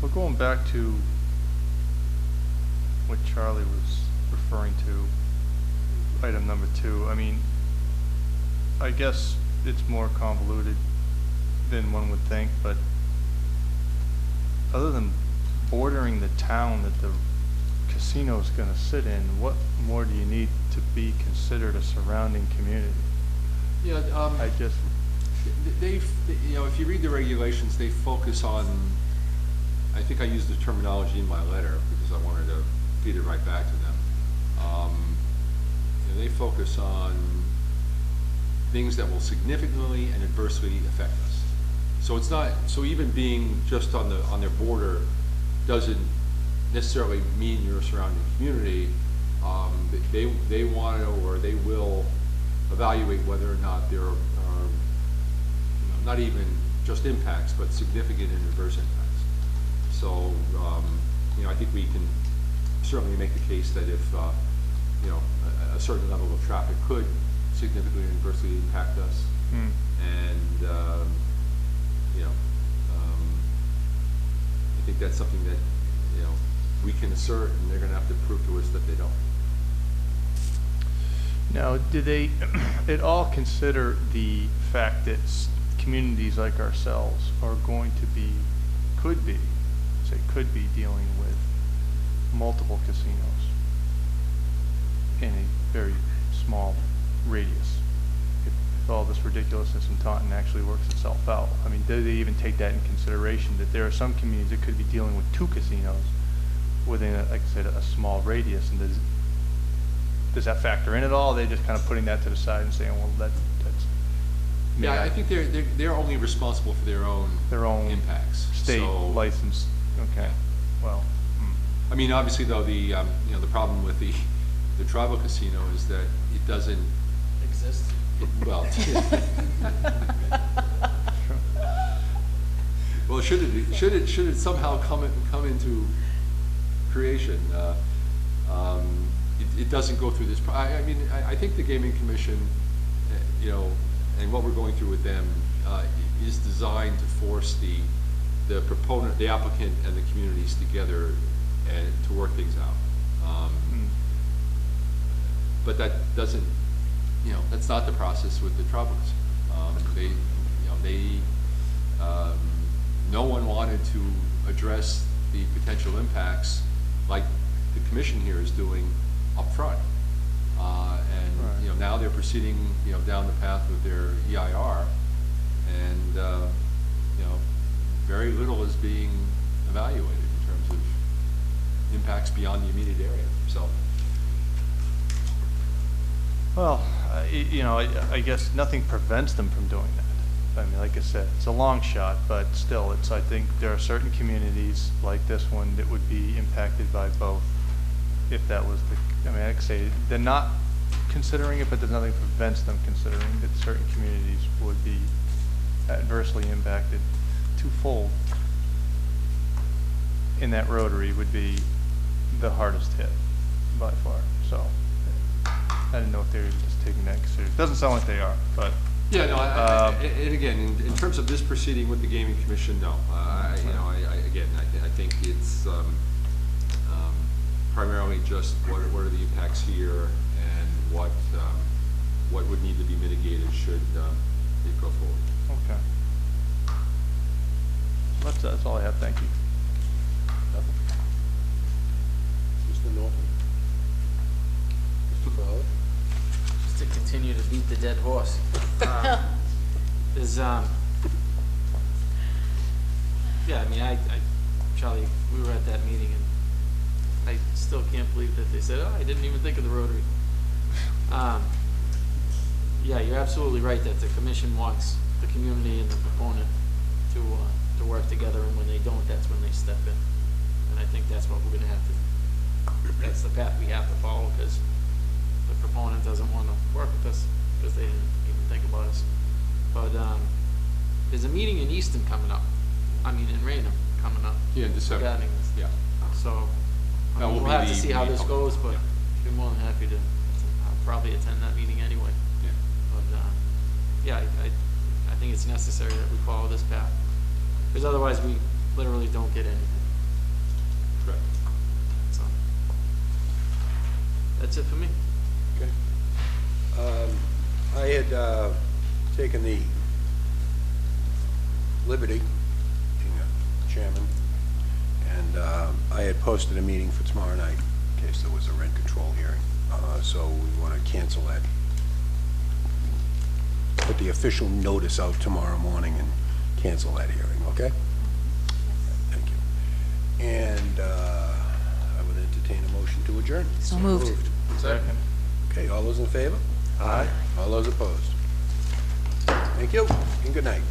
Speaker 12: Well, going back to what Charlie was referring to, item number 2, I mean, I guess it's more convoluted than one would think, but other than bordering the town that the casino is going to sit in, what more do you need to be considered a surrounding community?
Speaker 5: Yeah,
Speaker 12: I just...
Speaker 5: if you read the regulations, they focus on, I think I used the terminology in my letter because I wanted to feed it right back to them. They focus on things that will significantly and adversely affect us. So it's not, so even being just on their border doesn't necessarily mean you're a surrounding community. They want to, or they will evaluate whether or not there are not even just impacts, but significant and adverse impacts. So I think we can certainly make the case that if, you know, a certain level of traffic could significantly adversely impact us, and, you know, I think that's something that, you know, we can assert, and they're gonna have to prove to us that they don't.
Speaker 12: Now, do they at all consider the fact that communities like ourselves are going to be, could be dealing with multiple casinos in a very small radius? If all this ridiculousness in Taunton actually works itself out. I mean, do they even take that in consideration, that there are some communities that could be dealing with 2 casinos within, like I said, a small radius, and does that factor in at all? Are they just kind of putting that to the side and saying, well, that's...
Speaker 5: Yeah, I think they're only responsible for their own impacts.
Speaker 12: State license. Okay. Well,
Speaker 5: I mean, obviously, though, the you know, the problem with the tribal casino is that it doesn't
Speaker 7: exist.
Speaker 5: Well, well, should it somehow come into creation? It doesn't go through this. I mean, I think the Gaming Commission, you know, and what we're going through with them is designed to force the proponent, the applicant, and the communities together and to work things out. But that doesn't, you know, that's not the process with the tribals. No one wanted to address the potential impacts like the commission here is doing up front. You know, now they're proceeding, you know, down the path with their EIR, and you know, very little is being evaluated in terms of impacts beyond the immediate area. So,
Speaker 12: well, you know, I guess nothing prevents them from doing that. I mean, like I said, it's a long shot, but still, I think there are certain communities like this one that would be impacted by both, if that was the, I mean, like I say, they're not considering it, but there's nothing prevents them considering that certain communities would be adversely impacted twofold. In that rotary would be the hardest hit by far. So I didn't know if they were just taking that into consideration. Doesn't sound like they are, but
Speaker 5: yeah, no. And again, in terms of this proceeding with the Gaming Commission, no. You know, I think it's primarily just what are the impacts here, and what would need to be mitigated should it go forward.
Speaker 12: Okay. That's all I have. Thank you.
Speaker 10: Mr. Norton? Mr. Fowler?
Speaker 7: Just to continue to beat the dead horse. There's yeah, I mean, Charlie, we were at that meeting, and I still can't believe that they said, oh, I didn't even think of the Rotary. Yeah, you're absolutely right that the commission wants the community and the proponent to work together, and when they don't, that's when they step in. And I think that's what we're going to have to, that's the path we have to follow, because the proponent doesn't want to work with us because they didn't even think about us. But there's a meeting in Easton coming up. I mean, in Raynham coming up.
Speaker 5: Yeah, in December.
Speaker 7: Regarding this.
Speaker 5: Yeah.
Speaker 7: So we'll have to see how this goes, but I'd be more than happy to probably attend that meeting anyway.
Speaker 5: Yeah.
Speaker 7: But yeah, I think it's necessary that we follow this path, because otherwise we literally don't get anything.
Speaker 5: Correct.
Speaker 7: So that's it for me.
Speaker 10: Okay. I had taken the liberty, being a chairman, and I had posted a meeting for tomorrow night in case there was a rent control hearing. So we want to cancel that. Put the official notice out tomorrow morning and cancel that hearing, okay? Thank you. And I would entertain a motion to adjourn.
Speaker 3: So moved.
Speaker 12: Second.
Speaker 10: Okay, all those in favor?
Speaker 12: Aye.
Speaker 10: All those opposed? Thank you, and good night.